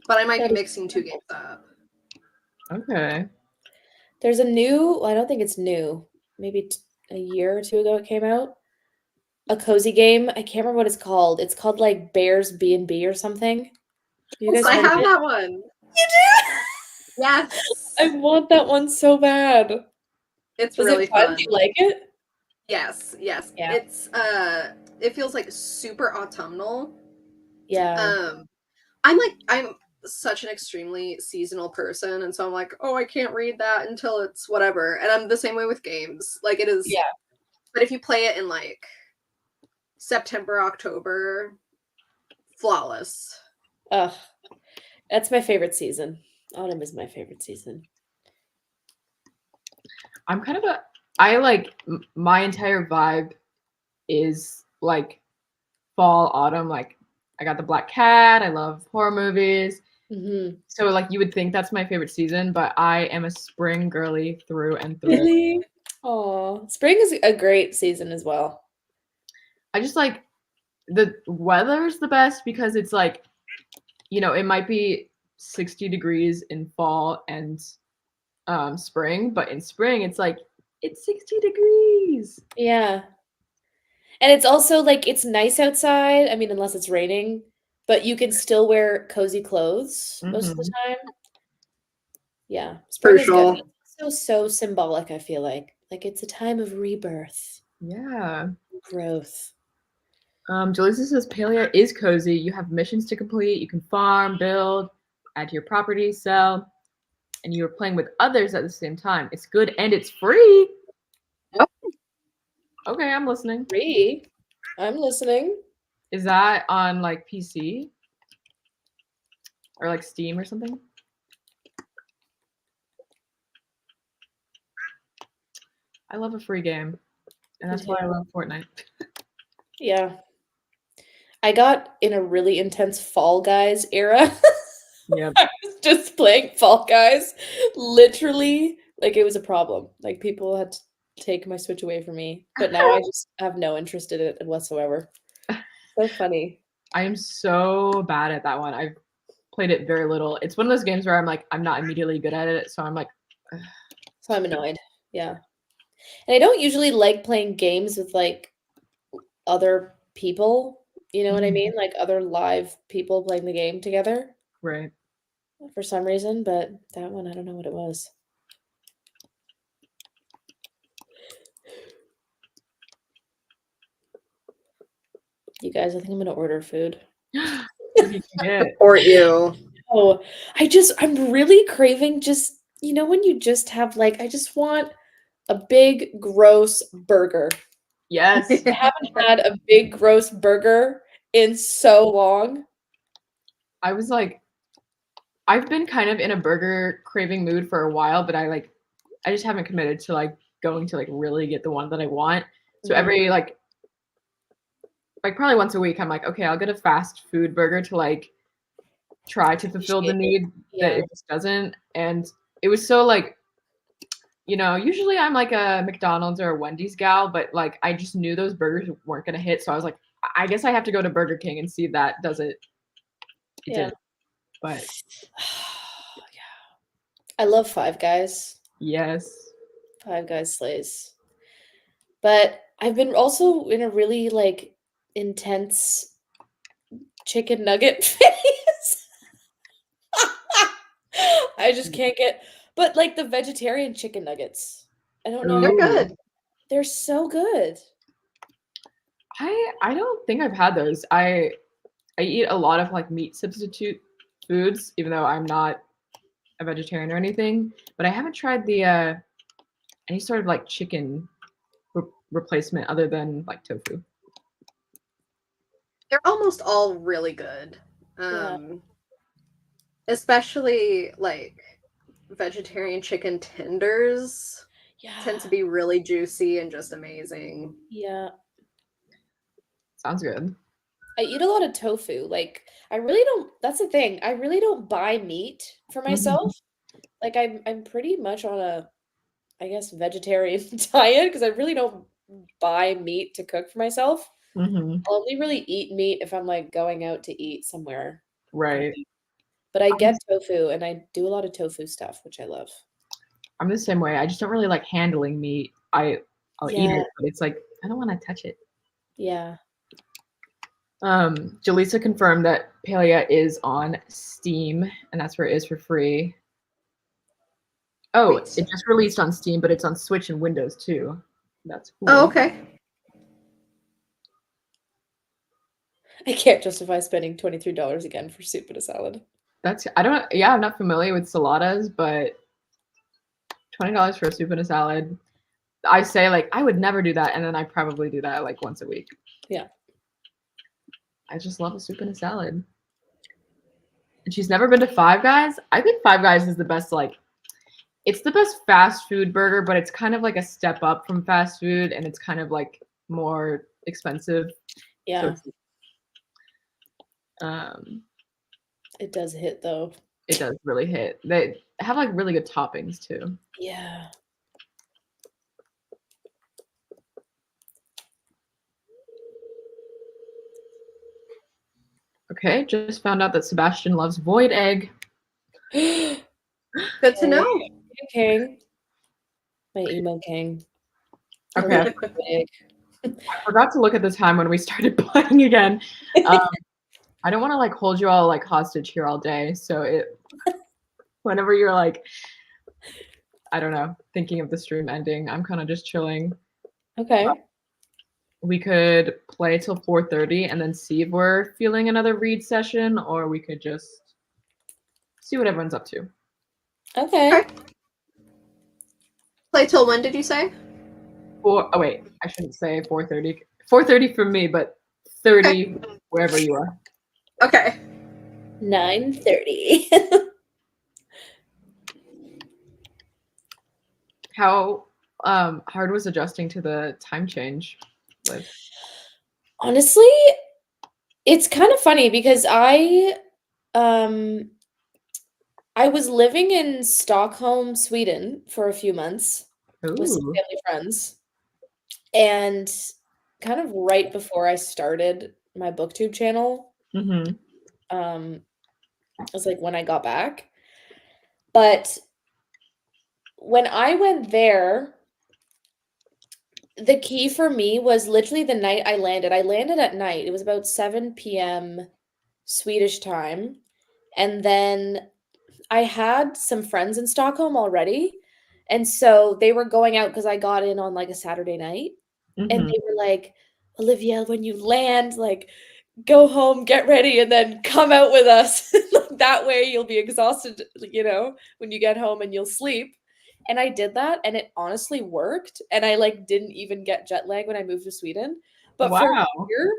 But I might be mixing two games up. Okay. There's a new, I don't think it's new, maybe a year or two ago it came out. A cozy game. I can't remember what it's called. It's called like Bears B&B or something. You guys I heard of have it? that one. You do? Yes. I want that one so bad. It's Was really it fun? fun. Do you like it? Yes. Yeah. It's it feels like super autumnal. Yeah. I'm such an extremely seasonal person, and so I'm like, oh, I can't read that until it's whatever. And I'm the same way with games. Like it is. Yeah. But if you play it in like September, October, flawless. Ugh. That's my favorite season. Autumn is my favorite season. I'm kind of I like my entire vibe is like fall, autumn. Like I got the black cat. I love horror movies. Mm-hmm. So like you would think that's my favorite season, but I am a spring girly through and through. Really? Oh, spring is a great season as well. I just like the weather's the best because it's like, it might be 60 degrees in fall and spring, but in spring it's like it's 60 degrees. Yeah. And it's also like it's nice outside. I mean, unless it's raining, but you can still wear cozy clothes most of the time. Yeah. Spring is Crucial. good. It's so symbolic, I feel like. Like it's a time of rebirth, Yeah. growth. Jalisa says Palea is cozy. You have missions to complete. You can farm, build, add to your property, sell, and you're playing with others at the same time. It's good and it's free. Yep. Okay, I'm listening. Free. I'm listening. Is that on like PC or like Steam or something? I love a free game, and that's why I love Fortnite. Yeah. I got in a really intense Fall Guys era. Yep. I was just playing Fall Guys. Literally, like it was a problem. Like people had to take my Switch away from me. But now I just have no interest in it whatsoever. So funny. I am so bad at that one. I've played it very little. It's one of those games where I'm like, I'm not immediately good at it, so I'm like, ugh. So I'm annoyed. Yeah. And I don't usually like playing games with like other people. You know what I mean? Like other live people playing the game together Right. for some reason, but that one I don't know what it was. You guys, I think I'm gonna order food. What did you get? Support you. Oh, I'm really craving just, when you just have like, I just want a big, gross burger. Yes. I haven't had a big, gross burger in so long. I was like, I've been kind of in a burger craving mood for a while, but I just haven't committed to like going to like really get the one that I want. So every like probably once a week, I'm like, okay, I'll get a fast food burger to like try to fulfill the need that it just doesn't. And it was so like, usually I'm like a McDonald's or a Wendy's gal, but like I just knew those burgers weren't gonna hit. So I was like, I guess I have to go to Burger King and see if that does it. It didn't. But I love Five Guys. yes. Five Guys slays. But I've been also in a really like intense chicken nugget phase. I just can't get, but like the vegetarian chicken nuggets. I don't know. They're good. They're so good. I don't think I've had those. I eat a lot of like meat substitute foods, even though I'm not a vegetarian or anything. But I haven't tried the any sort of like chicken replacement other than like tofu. They're almost all really good. Especially like vegetarian chicken tenders tend to be really juicy and just amazing. Yeah. Sounds good. I eat a lot of tofu. Like, I really don't, that's the thing. I really don't buy meat for Mhm. myself. Like, I'm pretty much on a, I guess, vegetarian diet because I really don't buy meat to cook for myself. Mhm. I'll only really eat meat if I'm like going out to eat somewhere. Right. But I I'm get tofu and I do a lot of tofu stuff, which I love. I'm the same way. I just don't really like handling meat. I'll eat Yeah, it, but it's like I don't want to touch it. yeah. Jaleesa confirmed that Palia is on Steam, and that's where it is for free. Oh, Wait, it just released on Steam, but it's on Switch and Windows too. That's cool. Oh, okay. I can't justify spending $23 again for soup and a salad. I'm not familiar with saladas, but $20 for a soup and a salad. I say like I would never do that, and then I probably do that like once a week. Yeah. I just love a soup and a salad. And she's never been to Five Guys. I think Five Guys is the best, like, it's the best fast food burger, but it's kind of like a step up from fast food and it's kind of like more expensive. So Yeah. it's, um, It does hit though. it does really hit. They have like really good toppings too. Yeah. Okay, just found out that Sebastian loves void egg. Good to know. Hey, King. My emo king. Okay, Big. I forgot to look at the time when we started playing again. I don't want to like hold you all like hostage here all day. So whenever you're like, I don't know, thinking of the stream ending, I'm kind of just chilling. Okay. We could play till 4:30 and then see if we're feeling another read session, or we could just see what everyone's up to. Okay. Okay. Play till when did you say? Oh wait, I shouldn't say 4:30. 4:30 for me, but 30 wherever you are. Okay. 9:30. How hard was adjusting to the time change with Honestly, it's kind of funny because um I was living in Stockholm, Sweden for a few months with some Ooh. family friends. And kind of right before I started my booktube channel, Mm-hmm. it was like when I got back. But when I went there, the key for me was literally the night I landed. I landed at night. It was about 7 p.m. Swedish time. And then I had some friends in Stockholm already. And so they were going out because I got in on like a Saturday night. And Mm-hmm. they were like, Olivia, when you land, like, go home, get ready, and then come out with us. That way you'll be exhausted, when you get home and you'll sleep. And I did that and it honestly worked. And I like didn't even get jet lag when I moved to Sweden. But for Wow. here,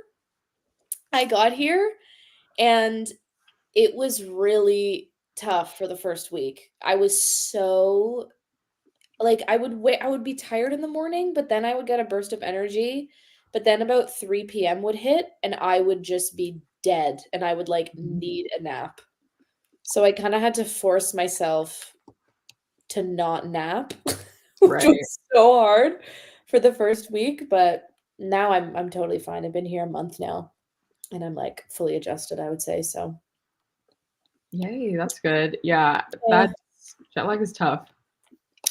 I got here and it was really tough for the first week. I was so like I would be tired in the morning, but then I would get a burst of energy. But then about 3 p.m. would hit and I would just be dead and I would like need a nap. So I kind of had to force myself to not nap, which Right. was so hard for the first week, but now I'm totally fine. I've been here a month now and I'm like fully adjusted, I would say. So Yay, that's good. Yeah, yeah, that's jet lag is tough.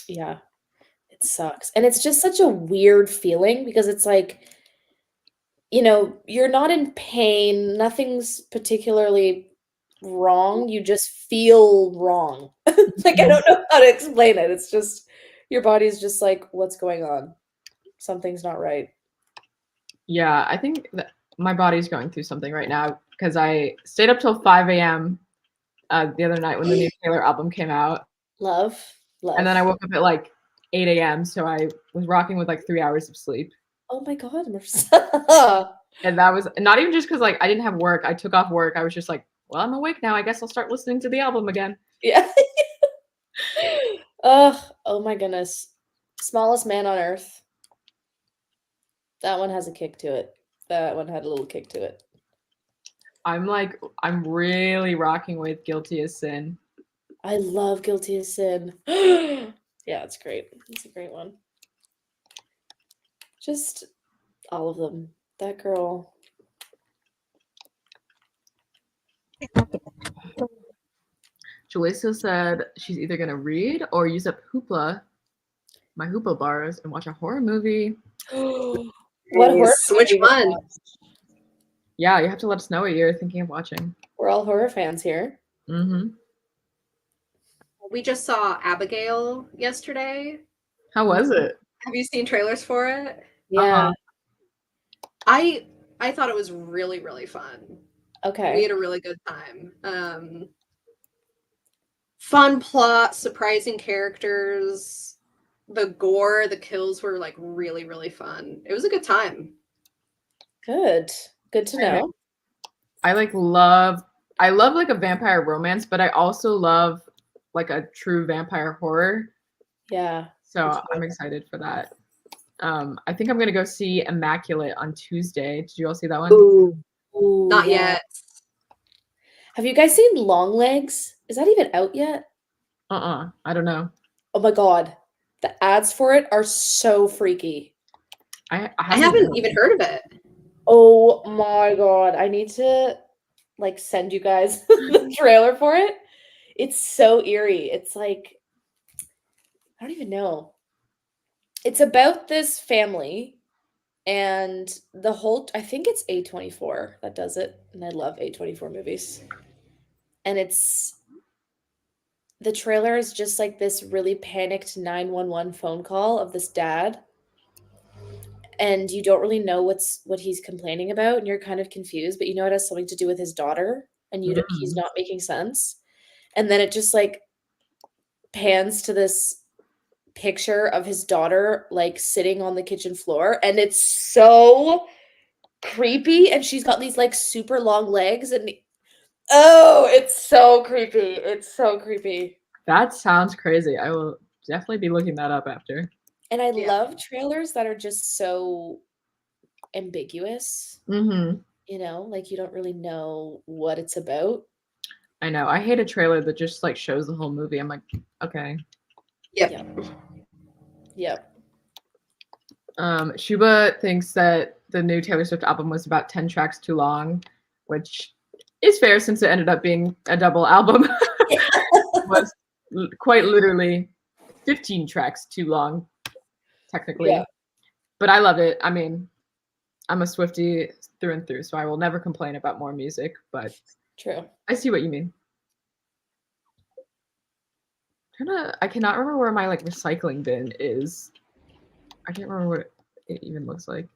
yeah, it sucks. And it's just such a weird feeling because it's like, you're not in pain, nothing's particularly wrong, you just feel wrong. Like, I don't know how to explain it. It's just your body's just like, "What's going on? Something's not right." Yeah, I think that my body's going through something right now because I stayed up till 5 a.m. The other night when the new Taylor album came out, Love, and then I love. woke up at like 8 a.m. So I was rocking with like 3 hours of sleep, Oh my God, Marissa. and that was not even just because like I didn't have work. I took off work. I was just like, well, I'm awake now. I guess I'll start listening to the album again. Yeah. Ugh, oh my goodness. Smallest Man on Earth. That one has a kick to it. That one had a little kick to it. I'm really rocking with Guilty as Sin. I love Guilty as Sin. Yeah, it's great. It's a great one. Just all of them. That girl. Jalisa said she's either gonna read or use up Hoopla, my Hoopla bars, and watch a horror movie. What horror Nice. Which movie are you gonna one? watch? Yeah, you have to let us know what you're thinking of watching. We're all horror fans here. Mm-hmm. We just saw Abigail yesterday. How was it? Have you seen trailers for it? Yeah. I thought it was really, really fun. We Okay. had a really good time. Fun plot, surprising characters. The gore, the kills were like really, really fun. It was a good time. Good. Good to know. I love like a vampire romance, but I also love like a true vampire horror. Yeah. So I'm excited for that. I think I'm gonna go see Immaculate on Tuesday. Did you all see that one? Ooh, Not yeah. yet. Have you guys seen Longlegs? Is that even out yet? I don't know. Oh my god. The ads for it are so freaky. I haven't even heard of it. Oh my god. I need to like send you guys the trailer for it. It's so eerie. It's like I don't even know. It's about this family and the whole I think it's A24 that does it and I love A24 movies. And the trailer is just like this really panicked 911 phone call of this dad and you don't really know what he's complaining about and you're kind of confused but you know it has something to do with his daughter and he's not making sense and then it just like pans to this picture of his daughter like sitting on the kitchen floor and it's so creepy and she's got these like super long legs and oh it's so creepy. That sounds crazy. I will definitely be looking that up after. And I Yeah. love trailers that are just so ambiguous. Mm-hmm. You know, like you don't really know what it's about. I know. I hate a trailer that just like shows the whole movie. I'm like, okay. Yep. Yep. Shuba thinks that the new Taylor Swift album was about 10 tracks too long, which is fair since it ended up being a double album. It was quite literally 15 tracks too long, technically. Yeah. But I love it. I mean, I'm a Swiftie through and through, so I will never complain about more music, but True. I see what you mean. I cannot remember where my like recycling bin is. I can't remember what it even looks like.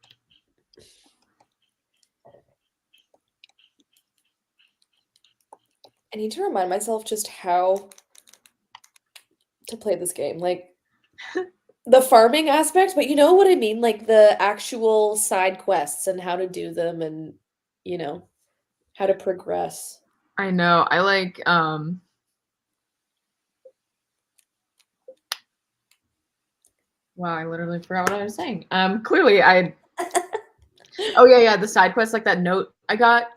I need to remind myself just how to play this game. Like the farming aspect, but you know what I mean? Like the actual side quests and how to do them and, you know, how to progress. I know. I like wow, I literally forgot what I was saying. Clearly oh yeah, the side quest, like that note I got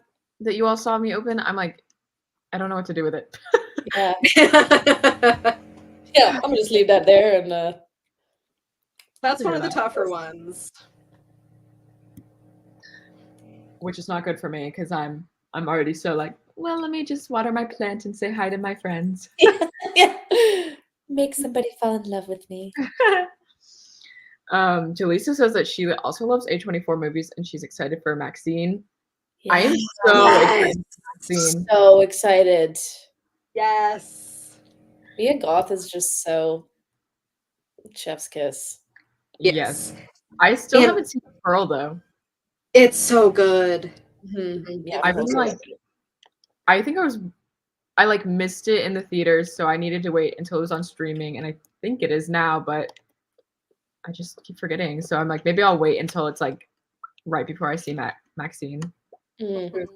that you all saw me open. I'm like, I don't know what to do with it. Yeah. Yeah, I'm gonna just leave that there and That's one Figure of the it out. tougher ones. Which is not good for me because I'm already so like, well, let me just water my plant and say hi to my friends. yeah. Make somebody fall in love with me. Jaleesa says that she also loves A24 movies and she's excited for Maxine. I am Yes. so Yes. excited for Maxine. So excited. Yes. Mia Goth is just so chef's kiss. Yes. I still And- haven't seen Pearl though. It's so good. Yeah, I've been like, I think I like missed it in the theaters, so I needed to wait until it was on streaming, and I think it is now, but I just keep forgetting. So I'm like, maybe I'll wait until it's like right before I see Maxine. Mhm.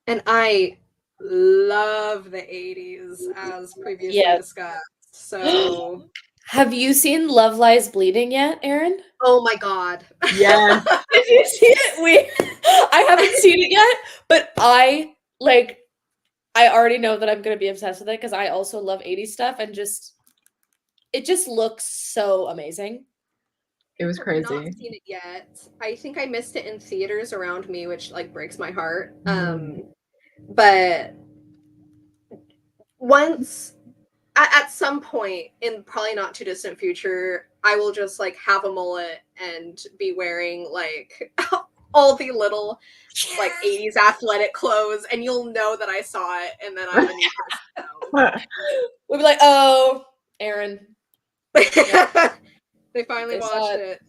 And I love the 80s as previously Yes. discussed. So Have you seen Love Lies Bleeding yet, Erin? Oh my god. Yes. Did you see it? I haven't seen it yet, but I already know that I'm gonna be obsessed with it because I also love 80s stuff and it just looks so amazing. It was I've crazy. not seen it yet. I think I missed it in theaters around me, which like breaks my heart. But once at some point in probably not too distant future, I will just like have a mullet and be wearing like all the little like 80s athletic clothes, and you'll know that I saw it, and then I'm a new person. We'll be like, oh, Erin. They finally They saw watched it. it.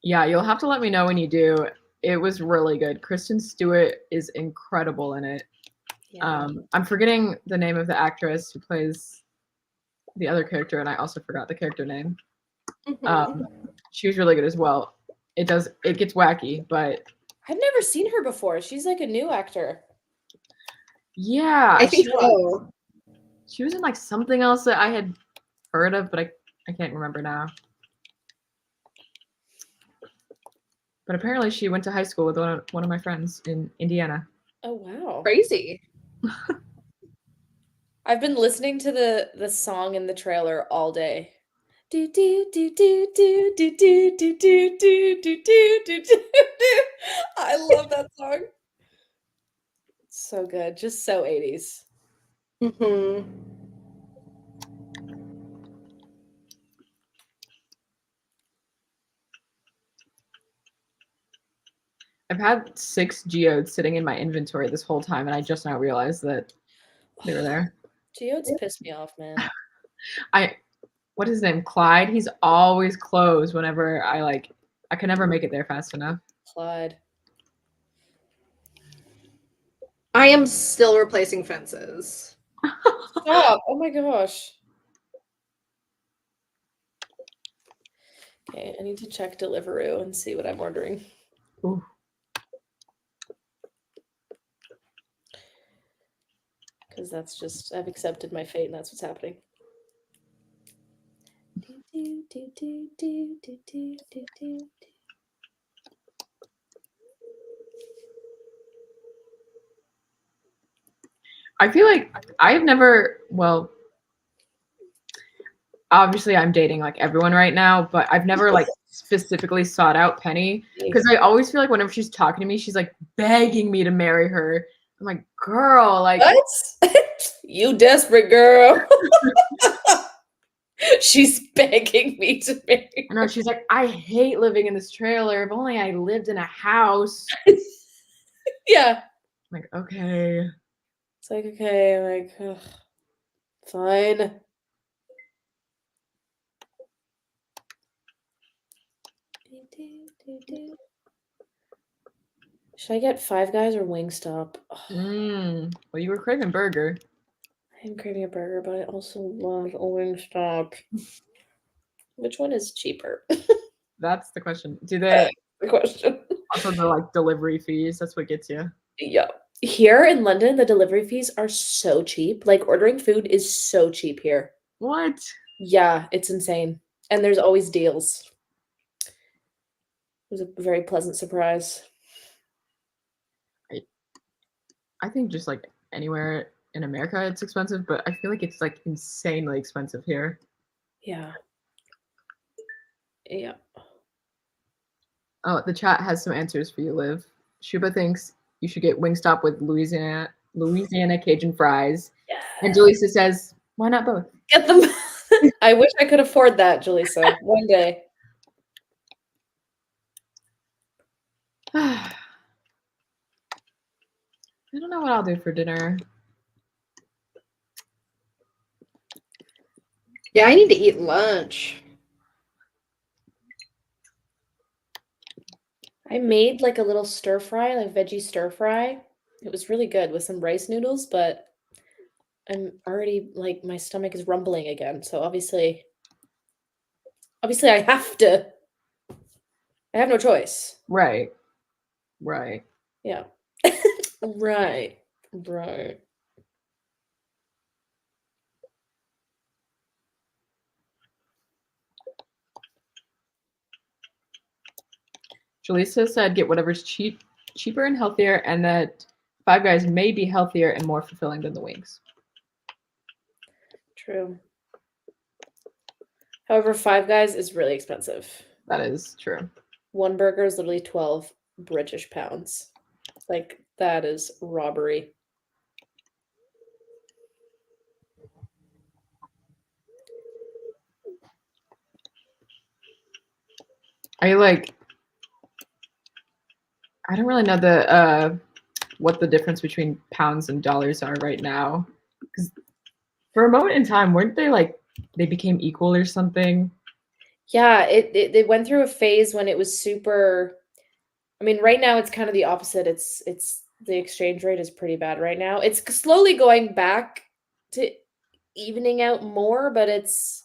Yeah, you'll have to let me know when you do. It was really good. Kristen Stewart is incredible in it. Yeah. I'm forgetting the name of the actress who plays the other character, and I also forgot the character name. She was really good as well. It gets wacky, but I've never seen her before. She's like a new actor. yeah, I think so. she was in like something else that I had heard of, but I can't remember now. But apparently she went to high school with one of my friends in Indiana. Oh wow. Crazy. I've been listening to the song in the trailer all day. Do do do do do do do do do do do do do do. I love that song. So good. Just so 80s. I've had 6 geodes sitting in my inventory this whole time, and I just now realized that they were there. Geodes piss me off, man. What is his name? Clyde. He's always closed whenever I can never make it there fast enough. Clyde. I am still replacing fences. Stop. Oh my gosh. Okay, I need to check Deliveroo and see what I'm ordering. Ooh. Because that's just, I've accepted my fate and that's what's happening. I feel like I've never, well, obviously I'm dating like everyone right now, but I've never like specifically sought out Penny because I always feel like whenever she's talking to me, she's like begging me to marry her. I'm like, girl, like what? You desperate girl. She's begging me to marry. No, she's like, I hate living in this trailer. If only I lived in a house. Yeah. I'm like, okay. It's like, okay, I'm like, ugh, fine. Should I get Five Guys or Wingstop? Well, you were craving burger. I am craving a burger, but I also love a Wingstop. Which one is cheaper? That's the question. Do they The question. also the like delivery fees? That's what gets you. Yeah. Here in London, the delivery fees are so cheap. Like ordering food is so cheap here. What? Yeah, it's insane. And there's always deals. It was a very pleasant surprise. I think just like anywhere in America it's expensive, but I feel like it's like insanely expensive here. Yeah. Yeah. Oh, the chat has some answers for you, Liv. Shuba thinks you should get Wingstop with Louisiana Cajun fries. Yeah. And Jaleesa says, why not both? Get them. I wish I could afford that, Jaleesa. One day. I don't know what I'll do for dinner. Yeah, I need to eat lunch. I made like a little stir fry, like veggie stir fry. It was really good with some rice noodles, but I'm already like my stomach is rumbling again. So obviously I have to. I have no choice. Right. Right. Yeah. Right. Right. Jaleesa said get whatever's cheaper and healthier, and that Five Guys may be healthier and more fulfilling than the wings. True. However, Five Guys is really expensive. That is true. One burger is literally 12 British pounds. Like, that is robbery. I don't really know what the difference between pounds and dollars are right now. Because for a moment in time, weren't they they became equal or something? Yeah, they went through a phase when it was super. I mean, right now it's kind of the opposite. It's the exchange rate is pretty bad right now. It's slowly going back to evening out more, but it's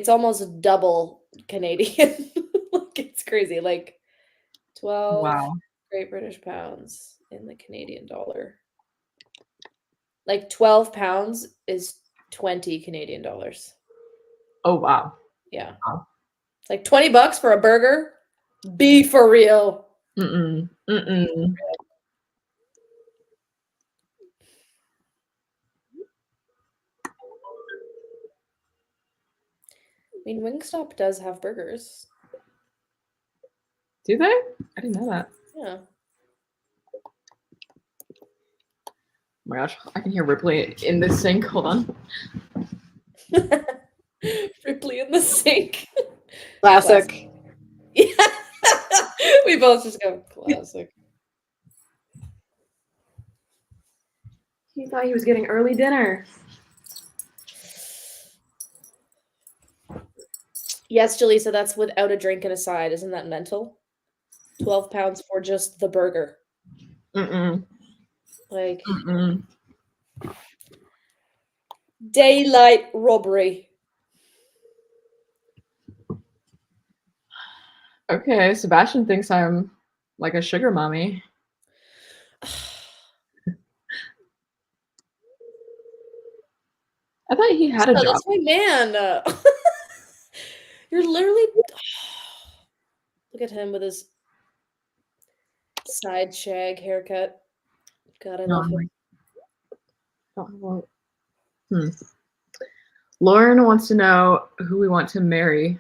almost double Canadian. Like, it's crazy. Like 12 Wow. Great British pounds in the Canadian dollar. Like 12 pounds is 20 Canadian dollars. Oh wow. Yeah. Wow. It's like $20 for a burger. Be for real. Mm-mm. Mm-mm. I mean, Wingstop does have burgers. Do they? I didn't know that. Yeah. Oh my gosh, I can hear Ripley in the sink. Hold on. Ripley in the sink. Classic. Yeah. We both just go classic. He thought he was getting early dinner. Yes, Jaleesa, that's without a drink and a side. Isn't that mental? 12 pounds for just the burger. Mm-mm. Like, Mm-mm. daylight robbery. Okay, Sebastian thinks I'm like a sugar mommy. I thought he had a Oh, job. that's my man. You're literally. Look at him with his side shag haircut. God, I No, love I'm him. like, oh, well, Lauren wants to know who we want to marry.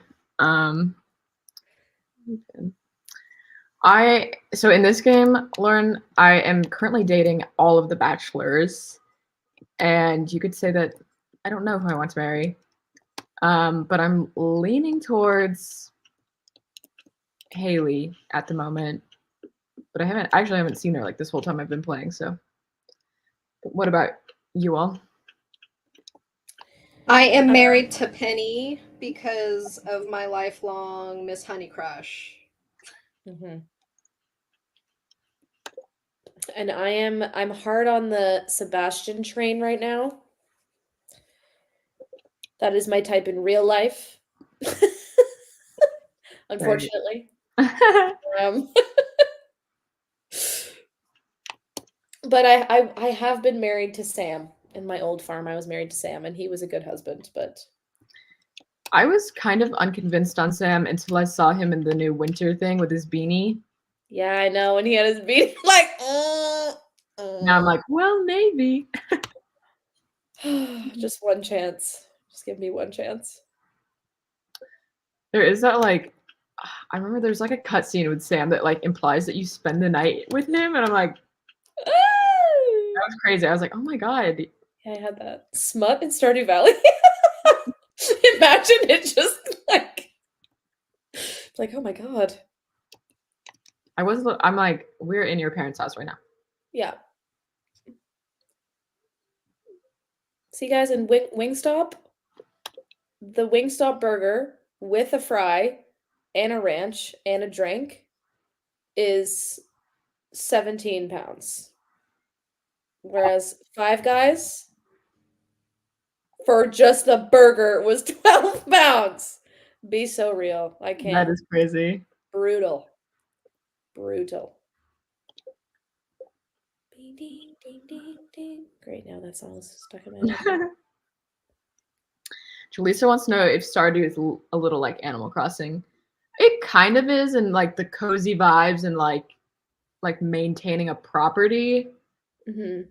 So in this game, Lauren, I am currently dating all of the bachelors, and you could say that I don't know who I want to marry, but I'm leaning towards Haley at the moment. But I haven't seen her like this whole time I've been playing. So, what about you all? I am married to Penny because of my lifelong Miss Honey crush. Mm-hmm. And I'm hard on the Sebastian train right now. That is my type in real life. Unfortunately. Um, but I have been married to Sam. In my old farm, I was married to Sam, and he was a good husband, but I was kind of unconvinced on Sam until I saw him in the new winter thing with his beanie. yeah, I know. And he had his beat like, Now I'm like, well, maybe. just one chance. Just give me one chance. There is that I remember there's like a cutscene with Sam that like implies that you spend the night with him, and I'm like, that was crazy. I was like, oh my god. Yeah, I had that. Smut in Stardew Valley. Imagine it just like, oh my god. I'm like, we're in your parents' house right now. Yeah. See, guys, in Wingstop, the Wingstop burger with a fry and a ranch and a drink is 17 pounds. Whereas Five Guys, for just the burger, was 12 pounds. Be so real. I can't. That is crazy. Brutal. Brutal. Ding, ding, ding, ding, ding. Great, now that song is stuck in my head. Jaleesa wants to know if Stardew is a little like Animal Crossing. It kind of is, and like the cozy vibes and like maintaining a property. Mhm.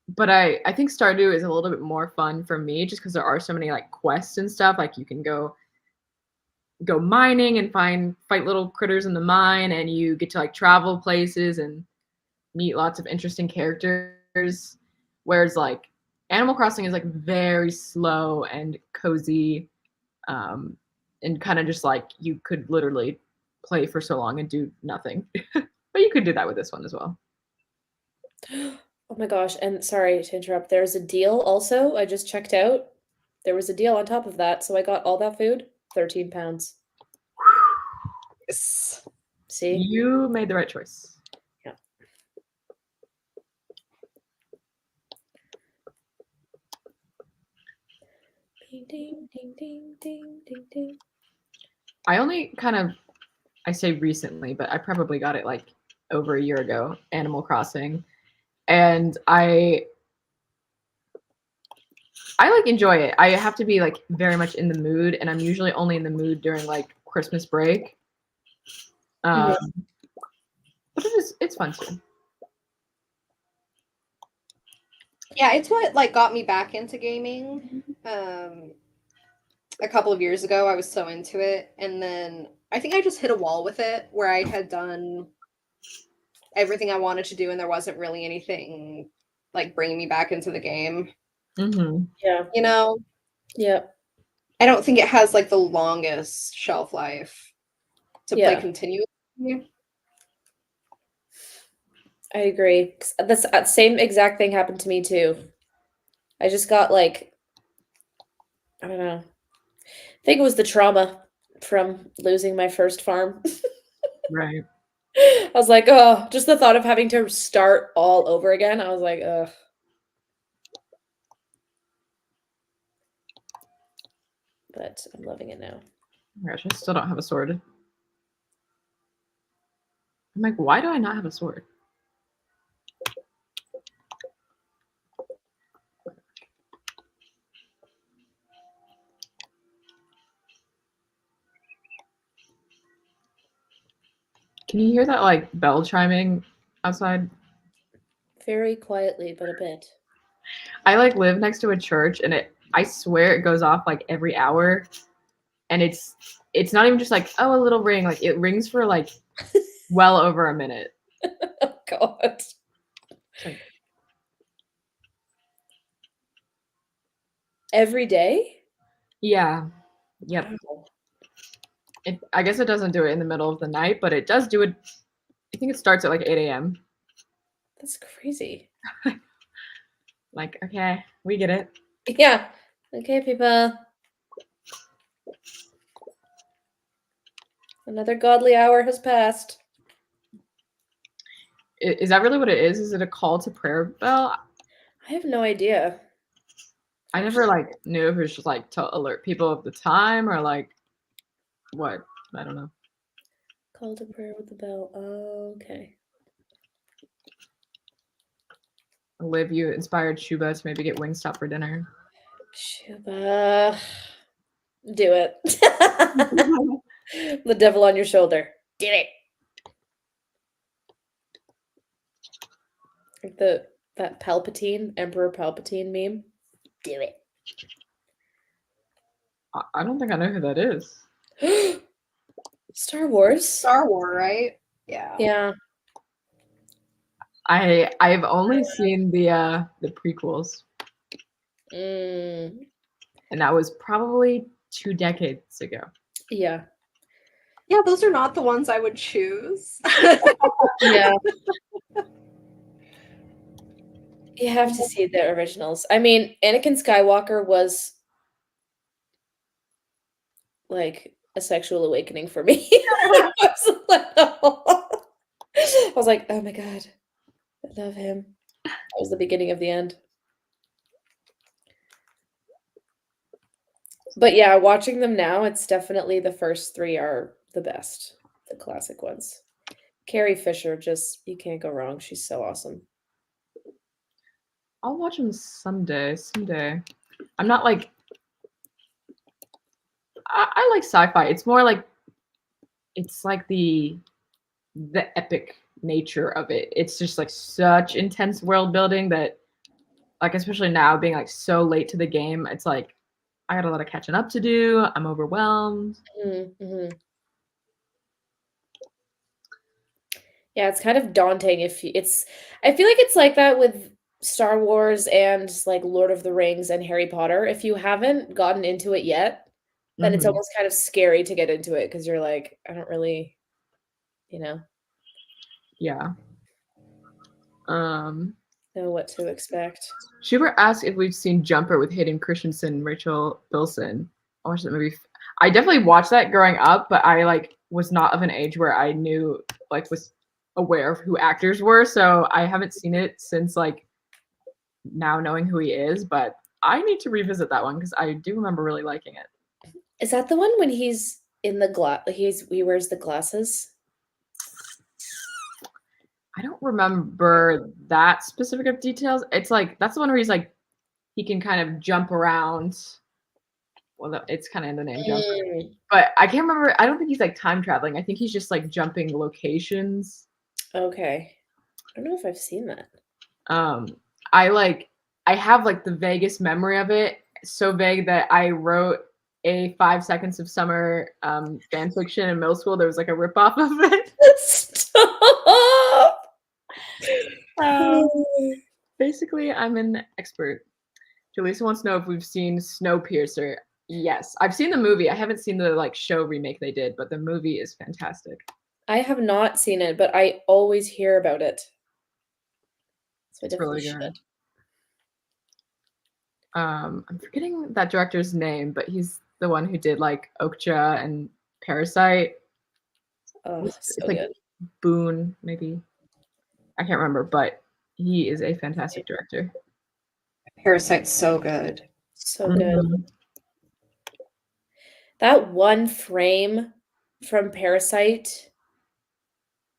But I think Stardew is a little bit more fun for me just because there are so many like quests and stuff. Like you can go mining and fight little critters in the mine, and you get to like travel places and meet lots of interesting characters. Whereas like Animal Crossing is like very slow and cozy, and kind of just like you could literally play for so long and do nothing. But you could do that with this one as well. Oh my gosh, and sorry to interrupt. There's a deal also. I just checked out. There was a deal on top of that, so I got all that food, 13 pounds. Yes. See? You made the right choice. Yeah. Ding ding ding ding ding ding ding. I only I say recently, but I probably got it like over a year ago, Animal Crossing. And I like enjoy it. I have to be like very much in the mood, and I'm usually only in the mood during like Christmas break. Mhm. But it's fun too. Yeah, it's what like got me back into gaming. A couple of years ago, I was so into it, and then I think I just hit a wall with it where I had done everything I wanted to do, and there wasn't really anything like bringing me back into the game. Mm-hmm. Yeah. You know, Yeah. I don't think it has like the longest shelf life to play Yeah. continuously. I agree. 'Cause that's same exact thing happened to me too. I just got like, I don't know. I think it was the trauma from losing my first farm. Right. I was like, oh, just the thought of having to start all over again. I was like, ugh. But I'm loving it now. Oh my gosh, I still don't have a sword. I'm like, why do I not have a sword? Can you hear that like bell chiming outside? Very quietly, but a bit. I like live next to a church, and I swear it goes off like every hour, and it's not even just like, oh, a little ring. Like it rings for like well over a minute. Oh God. It's like, Every day? yeah. Yep. Wow. I guess it doesn't do it in the middle of the night, but it does do it. I think it starts at like 8 a.m. That's crazy. Like, okay, we get it. Yeah. Okay, people. Another godly hour has passed. Is that really what it is? Is it a call to prayer bell? I have no idea. I never like knew if it was just like to alert people of the time or like what. I don't know. Call to prayer with the bell. Okay. Liv, you inspired Shuba to maybe get Wingstop for dinner. Shuba. Do it. The devil on your shoulder. Do it. Like that Palpatine, Emperor Palpatine meme. Do it. I don't think I know who that is. Star Wars. Star Wars, right? Yeah. Yeah. I've only seen the prequels, Mm, and that was probably 2 decades ago. yeah. Yeah, those are not the ones I would choose. Yeah. You have to see the originals. I mean, Anakin Skywalker was like a sexual awakening for me. I was little. I was like, oh my God, I love him. That was the beginning of the end. But yeah, watching them now, it's definitely the first three are the best, the classic ones. Carrie Fisher, just you can't go wrong. She's so awesome. I'll watch them someday. I'm not like I like sci-fi. It's more like it's like the epic nature of it. It's just like such intense world building that, like, especially now being like so late to the game, it's like I got a lot of catching up to do. I'm overwhelmed. Mm-hmm. Yeah, it's kind of daunting if it's I feel like it's like that with Star Wars and like Lord of the Rings and Harry Potter. If you haven't gotten into it yet, then it's Mhm. almost kind of scary to get into it because you're like, I don't really, Yeah. know what to expect. Schubert asked if we've seen Jumper with Hayden Christensen and Rachel Bilson. I watched that movie. I definitely watched that growing up, but I like was not of an age where I knew like was aware of who actors were. So I haven't seen it since like now knowing who he is. But I need to revisit that one because I do remember really liking it. Is that the one when he's in the he wears the glasses? I don't remember that specific of details. It's like that's the one where he's like he can kind of jump around. Well, it's kind of in the name jump. But I can't remember. I don't think he's like time traveling. I think he's just like jumping locations. Okay. I don't know if I've seen that. I have like the vaguest memory of it. So vague that I wrote a 5 Seconds of Summer fan fiction in middle school. There was like a ripoff of it. Stop! Basically, I'm an expert. Jaleesa wants to know if we've seen Snowpiercer. Yes, I've seen the movie. I haven't seen the like show remake they did, but the movie is fantastic. I have not seen it, but I always hear about it. So I It's really definitely good. I'm forgetting that director's name, but he's the one who did like Okja and Parasite. Oh, It's so like good. Boone, maybe. I can't remember, but he is a fantastic director. Parasite's so good. So good. That one frame from Parasite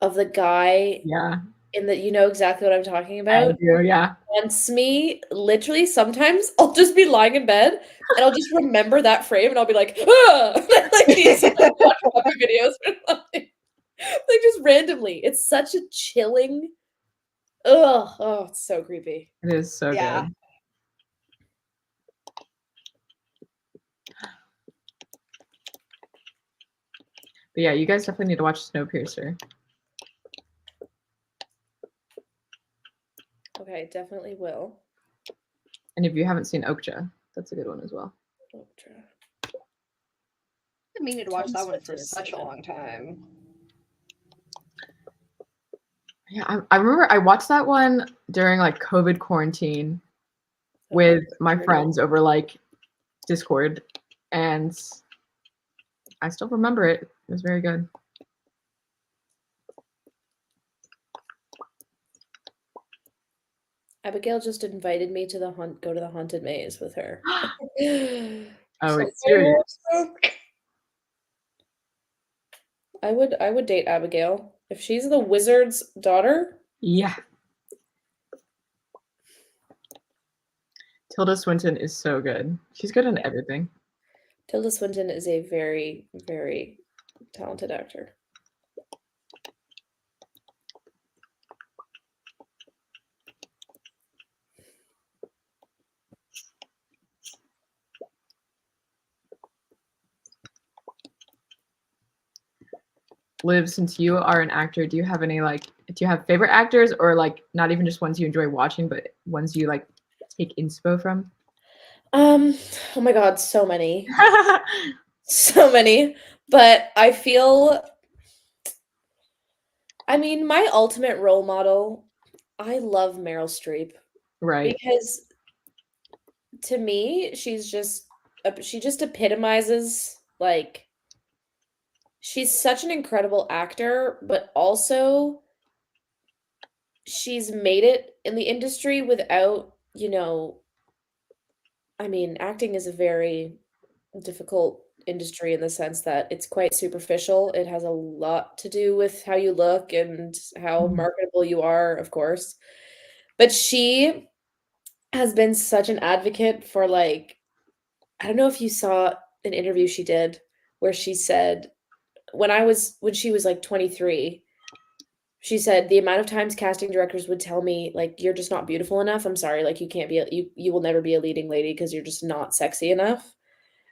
of the guy Yeah, in the, you know exactly what I'm talking I about, do. Yeah, haunts me. Literally, sometimes I'll just be lying in bed and I'll just remember that frame and I'll be like, ah! Like these watch puppy videos or something. Like just randomly. It's such a chilling. Ugh, oh, it's so creepy. it is so Yeah. good. But yeah, you guys definitely need to watch Snowpiercer. Okay, definitely will. And if you haven't seen Okja, that's a good one as well. Ultra. I've been meaning to watch that one for Tilted is such a so good. long time. Yeah, I remember I watched that one during like COVID quarantine with my friends over like Discord, and I still remember it. It was very good. Abigail just invited me to go to the haunted maze with her. Oh, it's serious. I would date Abigail if she's the wizard's daughter. Yeah. Tilda Swinton is so good. She's good in everything. Tilda Swinton is a very, very talented actor. Liv, since you are an actor, do you have any like do you have favorite actors or like not even just ones you enjoy watching, but ones you like take inspo from? Oh my God, so many. So many. But I feel, I mean, my ultimate role model, I love Meryl Streep Right. because to me, she just epitomizes like she's such an incredible actor, but also she's made it in the industry without, I mean, acting is a very difficult industry in the sense that it's quite superficial. It has a lot to do with how you look and how marketable you are, of course. But she has been such an advocate for like, I don't know if you saw an interview she did where she said when she was like 23, she said the amount of times casting directors would tell me like you're just not beautiful enough. I'm sorry, like you can't be you will never be a leading lady because you're just not sexy enough.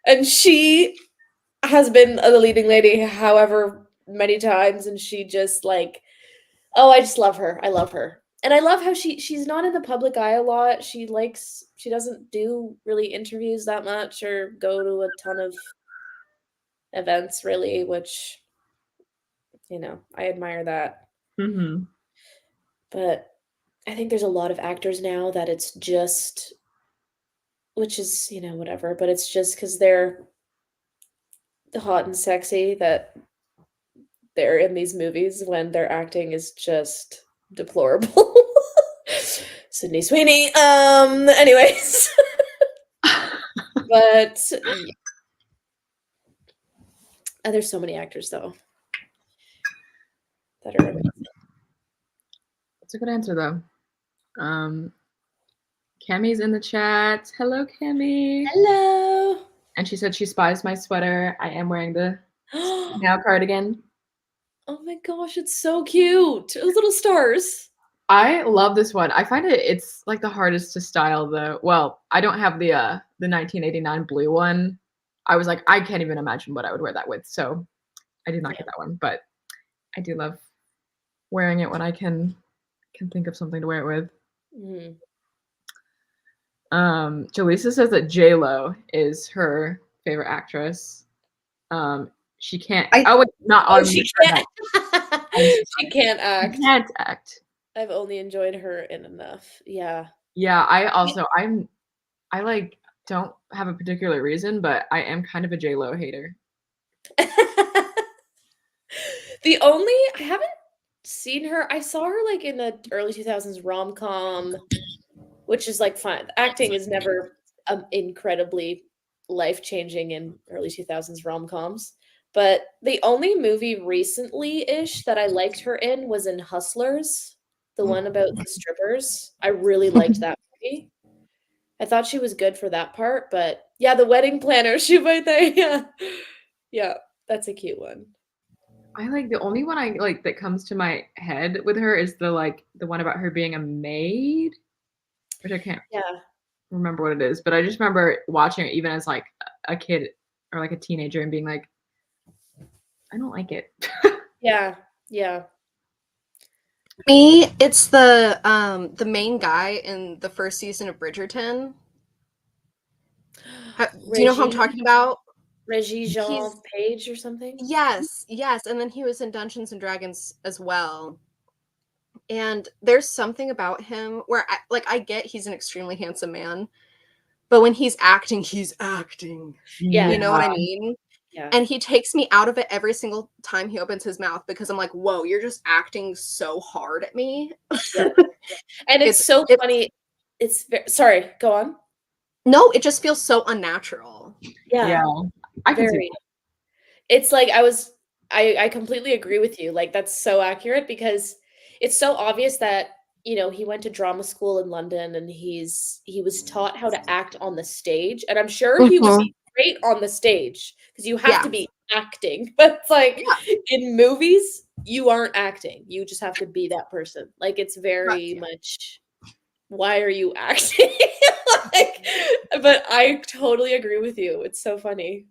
And she has been a leading lady however many times, and she just like, oh, I just love her. I love her. And I love how she's not in the public eye a lot. She doesn't do really interviews that much or go to a ton of events really, which I admire that. Mm-hmm. But I think there's a lot of actors now that it's just, which is, whatever, but it's just because they're hot and sexy that they're in these movies when their acting is just deplorable. Sydney Sweeney. Anyways. But yeah. There's so many actors though that are amazing. That's a good answer though. Cammy's in the chat. Hello, Cammy. Hello. And she said she spies my sweater. I am wearing the now cardigan. Oh my gosh, it's so cute. Those little stars. I love this one. I find it's like the hardest to style though. Well, I don't have the 1989 blue one. I was like, I can't even imagine what I would wear that with. So I did not get that one, but I do love wearing it when I can think of something to wear it with. Mm-hmm. Jaleesa says that J-Lo is her favorite actress. She can't. She can't. She can't act. She can't act. I've only enjoyed her in enough. Yeah. Yeah. I like don't have a particular reason, but I am kind of a J-Lo hater. I haven't seen her. I saw her like in the early 2000s rom-com, which is like fun. Acting is never incredibly life-changing in early 2000s rom-coms. But the only movie recently-ish that I liked her in was in Hustlers, the one about the strippers. I really liked that movie. I thought she was good for that part, but yeah, the wedding planner, she right there. Yeah. Yeah, that's a cute one. I like the only one I like that comes to my head with her is the one about her being a maid, which I can't remember what it is, but I just remember watching it even as like a kid or like a teenager and being like, I don't like it. Yeah. Me, it's the main guy in the first season of Bridgerton. Do you know who I'm talking about? Reggie Jean Page or something? Yes, and then he was in Dungeons and Dragons as well. And there's something about him where I get he's an extremely handsome man, but when he's acting, he's acting. Yeah. You know what I mean? Yeah. And he takes me out of it every single time he opens his mouth because I'm like, whoa, you're just acting so hard at me. Yeah. And it's so funny. Sorry, go on. No, it just feels so unnatural. Yeah. I can see that. It's like I completely agree with you. Like that's so accurate because it's so obvious that he went to drama school in London and he was taught how to act on the stage, and I'm sure he would be great on the stage because you have to be acting, but it's like in movies you aren't acting, you just have to be that person. Like it's very much, why are you acting? But I totally agree with you. It's so funny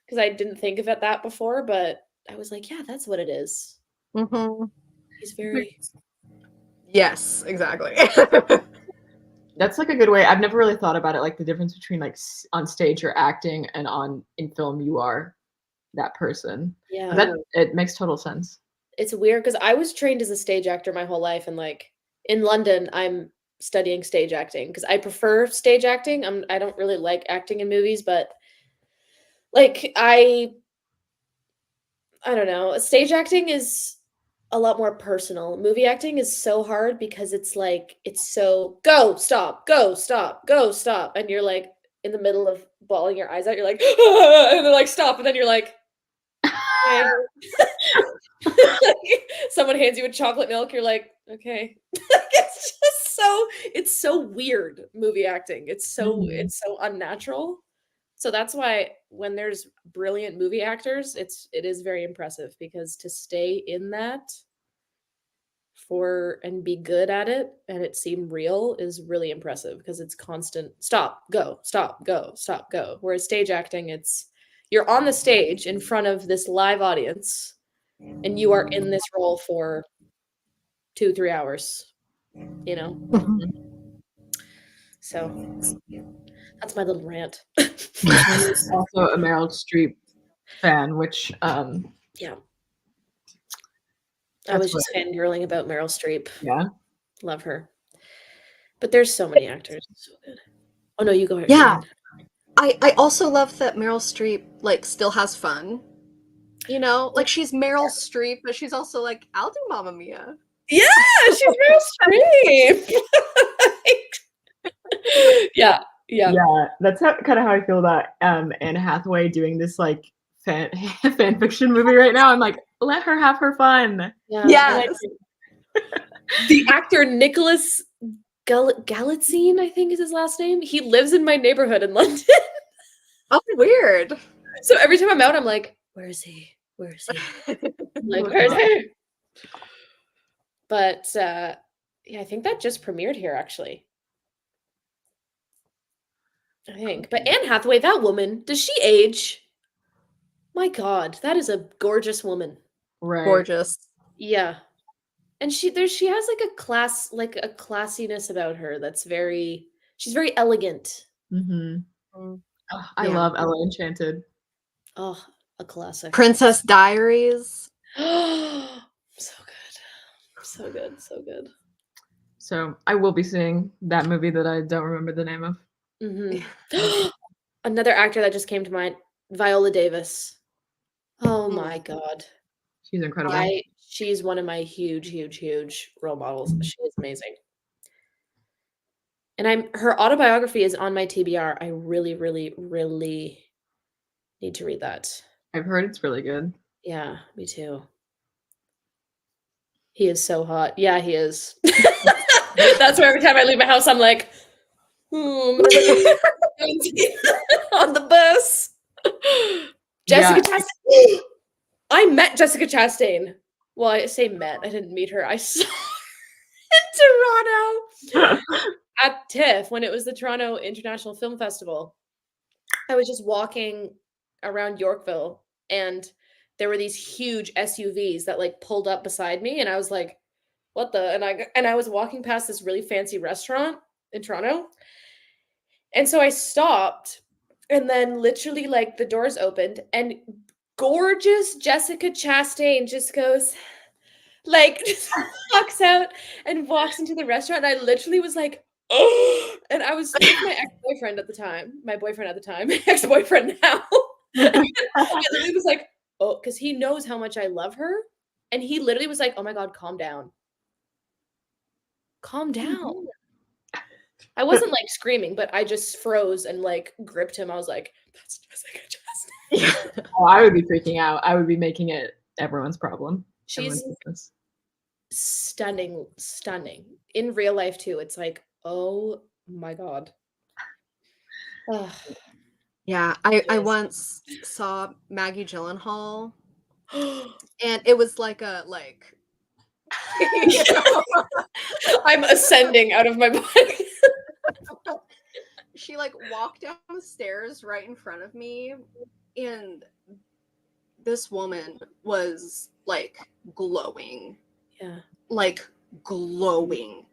because I didn't think of it that before, but I was like, yeah, that's what it is. He's very Yes, exactly. That's like a good way. I've never really thought about it, like the difference between like on stage you're acting and in film you are that person. Yeah, it makes total sense. It's weird because I was trained as a stage actor my whole life, and like in London I'm studying stage acting because I prefer stage acting. I don't really like acting in movies, but like I don't know. Stage acting is a lot more personal. Movie acting is so hard because it's so go, stop, and you're like in the middle of bawling your eyes out. You're like, and they're like, stop, and then you're like, okay. Someone hands you a chocolate milk. You're like, okay. It's so weird. Movie acting. It's so unnatural. So that's why when there's brilliant movie actors, it is very impressive, because to stay in that and be good at it and it seem real is really impressive, because it's constant stop, go, stop, go, stop, go. Whereas stage acting, you're on the stage in front of this live audience and you are in this role for 2-3 hours, you know? So that's my little rant. I'm also a Meryl Streep fan, which Yeah. I That's was just fangirling about Meryl Streep. yeah. Love her. But there's so many actors. So good. Oh no, you go ahead. Yeah. I also love that Meryl Streep like still has fun. You know, like she's Meryl Streep, but she's also like, I'll do Mamma Mia. Yeah, she's Meryl Streep. Yeah. Yeah, that's kind of how I feel about Anne Hathaway doing this like fan fiction movie right now. I'm like, let her have her fun. Yeah. Yes. The actor Nicholas Galitzine, I think is his last name. He lives in my neighborhood in London. Oh, weird. So every time I'm out, I'm like, where is he? Where is he? Like, where is he? But yeah, I think that just premiered here, actually. I think. But Anne Hathaway, that woman, does she age? My God, that is a gorgeous woman. Right. Gorgeous. Yeah. And she has like a classiness about her that's she's very elegant. Mm-hmm. Mm. Oh, I love Ella Enchanted. Oh, a classic. Princess Diaries. So good. So good. So good. So I will be seeing that movie that I don't remember the name of. Mm-hmm. Another actor that just came to mind, Viola Davis. Oh my God. She's incredible. She's one of my huge role models. She is amazing. And her autobiography is on my TBR. I really need to read that. I've heard it's really good. Yeah, me too. He is so hot. Yeah, he is. That's why every time I leave my house, I'm like, I'm gonna on the bus. Jessica Chastain. I met Jessica Chastain. Well, I say met. I didn't meet her. I saw her in Toronto at TIFF when it was the Toronto International Film Festival. I was just walking around Yorkville and there were these huge SUVs that like pulled up beside me and I was like, what the? And I was walking past this really fancy restaurant in Toronto. And so I stopped and then literally like the doors opened and gorgeous Jessica Chastain just goes like just walks out and walks into the restaurant. And I literally was like, oh, and I was with my ex-boyfriend at the time, ex-boyfriend now. And I literally was like, oh, because he knows how much I love her. And he literally was like, oh my God, calm down. Calm down. I wasn't like screaming, but I just froze and like gripped him. I was like, that's Jessica Chastain. Oh, I would be freaking out. I would be making it everyone's problem. She's stunning. In real life too. It's like, oh my God. Ugh. Yeah, I once saw Maggie Gyllenhaal, and it was like you know, I'm ascending out of my body. she like walked down the stairs right in front of me, and this woman was like glowing. Yeah. Like glowing.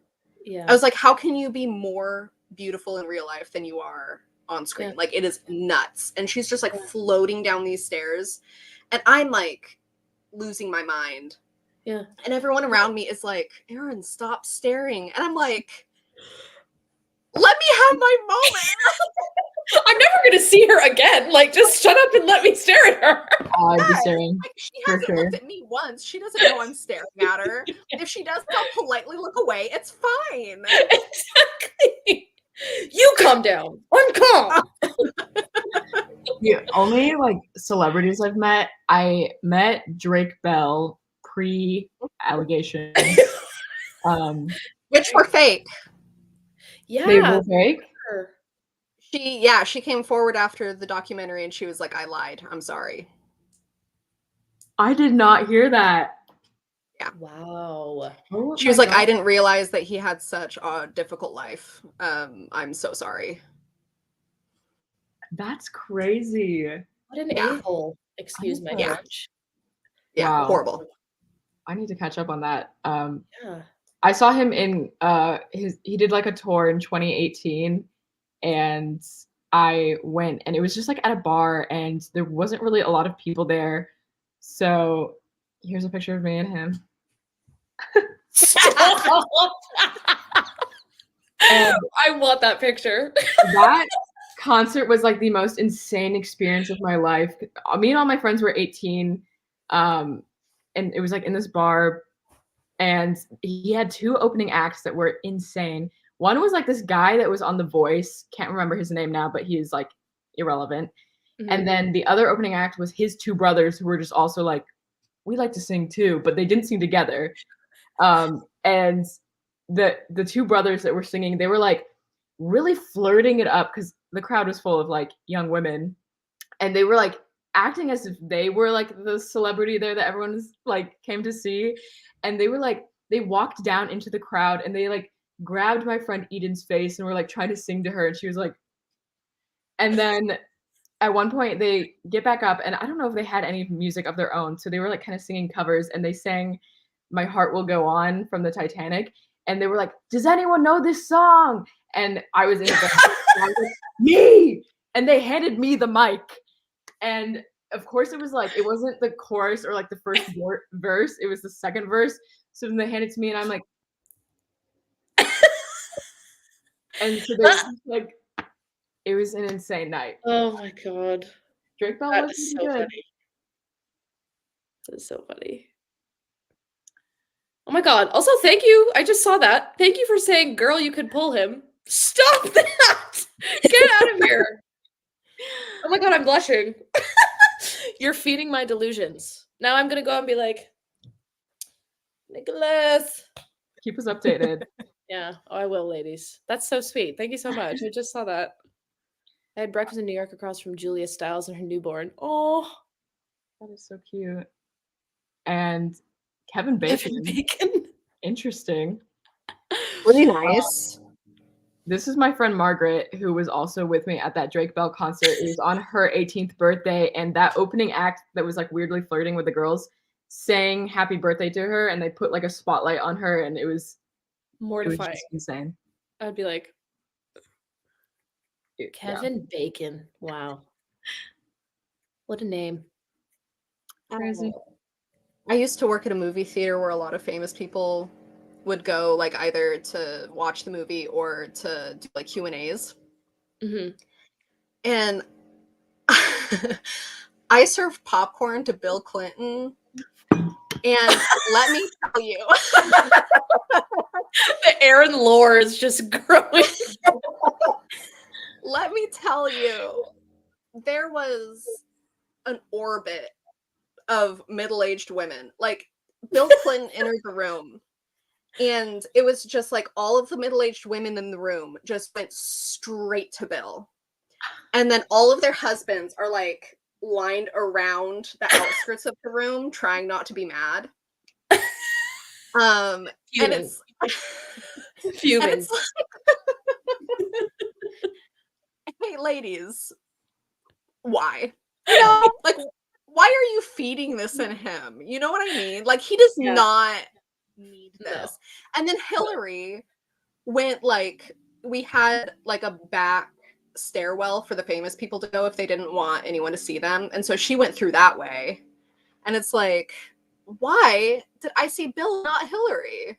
Yeah. I was like, how can you be more beautiful in real life than you are on screen? Yeah. Like it is nuts. And she's just like floating down these stairs. And I'm like losing my mind. Yeah. And everyone around me is like, Erin, stop staring. And I'm like, let me have my moment. I'm never going to see her again. Like, just shut up and let me stare at her. I'd be staring. Like, she hasn't looked at me once. She doesn't know I'm staring at her. If she does, I'll politely look away. It's fine. Exactly. You calm down. I'm calm. The only like celebrities I met Drake Bell pre-allegation. Which were fake. Yeah. They were fake. She came forward after the documentary and she was like, I lied. I'm sorry. I did not hear that. Wow. Oh She was my like, I God. didn't realize that he had such a difficult life. I'm so sorry. That's crazy. What an Yeah. a-hole. Excuse my Yeah. French. Yeah, Wow. horrible. I need to catch up on that. Yeah. I saw him in he did like a tour in 2018, and I went, and it was just like at a bar, and there wasn't really a lot of people there. So here's a picture of me and him. And I want that picture. that concert was like the most insane experience of my life. Me and all my friends were 18, and it was like in this bar, and he had two opening acts that were insane. One was like this guy that was on The Voice, can't remember his name now, but he's like irrelevant. And then the other opening act was his two brothers who were just also like, we like to sing too, but they didn't sing together. And the two brothers that were singing, they were like really flirting it up because the crowd was full of like young women, and they were like acting as if they were like the celebrity there that everyone was like came to see. And they were like, they walked down into the crowd and they like grabbed my friend Eden's face and were like trying to sing to her, and she was like, and then at one point they get back up, and I don't know if they had any music of their own, so they were like kind of singing covers, and they sang My Heart Will Go On from the Titanic, and they were like, does anyone know this song? And I was in the I was like, me, and they handed me the mic, and of course it was like, it wasn't the chorus or like the first verse, it was the second verse. So then they handed it to me and I'm like, and so they like, it was an insane night. Oh my God. Drake Bell That was is pretty so good. funny. That is so funny. Oh my God. Also, thank you. I just saw that. Thank you for saying, girl, you could pull him. Stop that. Get out of here. Oh my God, I'm blushing. You're feeding my delusions. Now I'm going to go and be like, Nicholas. Keep us updated. Yeah. Oh, I will, ladies. That's so sweet. Thank you so much. I just saw that. I had breakfast in New York across from Julia Stiles and her newborn. Oh, That is so cute. And Kevin Bacon. Bacon. Interesting. Really nice. This is my friend Margaret, who was also with me at that Drake Bell concert. It was on her 18th birthday, and that opening act that was like weirdly flirting with the girls sang happy birthday to her, and they put like a spotlight on her, and it was Mortifying. just insane. I'd be like, Yeah. Kevin Bacon. Wow. What a name. Crazy. I used to work at a movie theater where a lot of famous people would go, like either to watch the movie or to do like Q&As. Mm-hmm. And I served popcorn to Bill Clinton. And let me tell you, The Aaron lore is just growing. let me tell you, there was an orbit of middle-aged women. Like, Bill Clinton entered the room, and it was just like all of the middle-aged women in the room just went straight to Bill. And then all of their husbands are like lined around the outskirts of the room, trying not to be mad. And it's Fuming. and it's like, hey, ladies, why? You know, like, why are you feeding this in him? You know what I mean? Like, he does Yeah. not need No. this. And then Hillary went, like, we had like a back stairwell for the famous people to go if they didn't want anyone to see them. And so she went through that way. And it's like, why did I see Bill, not Hillary?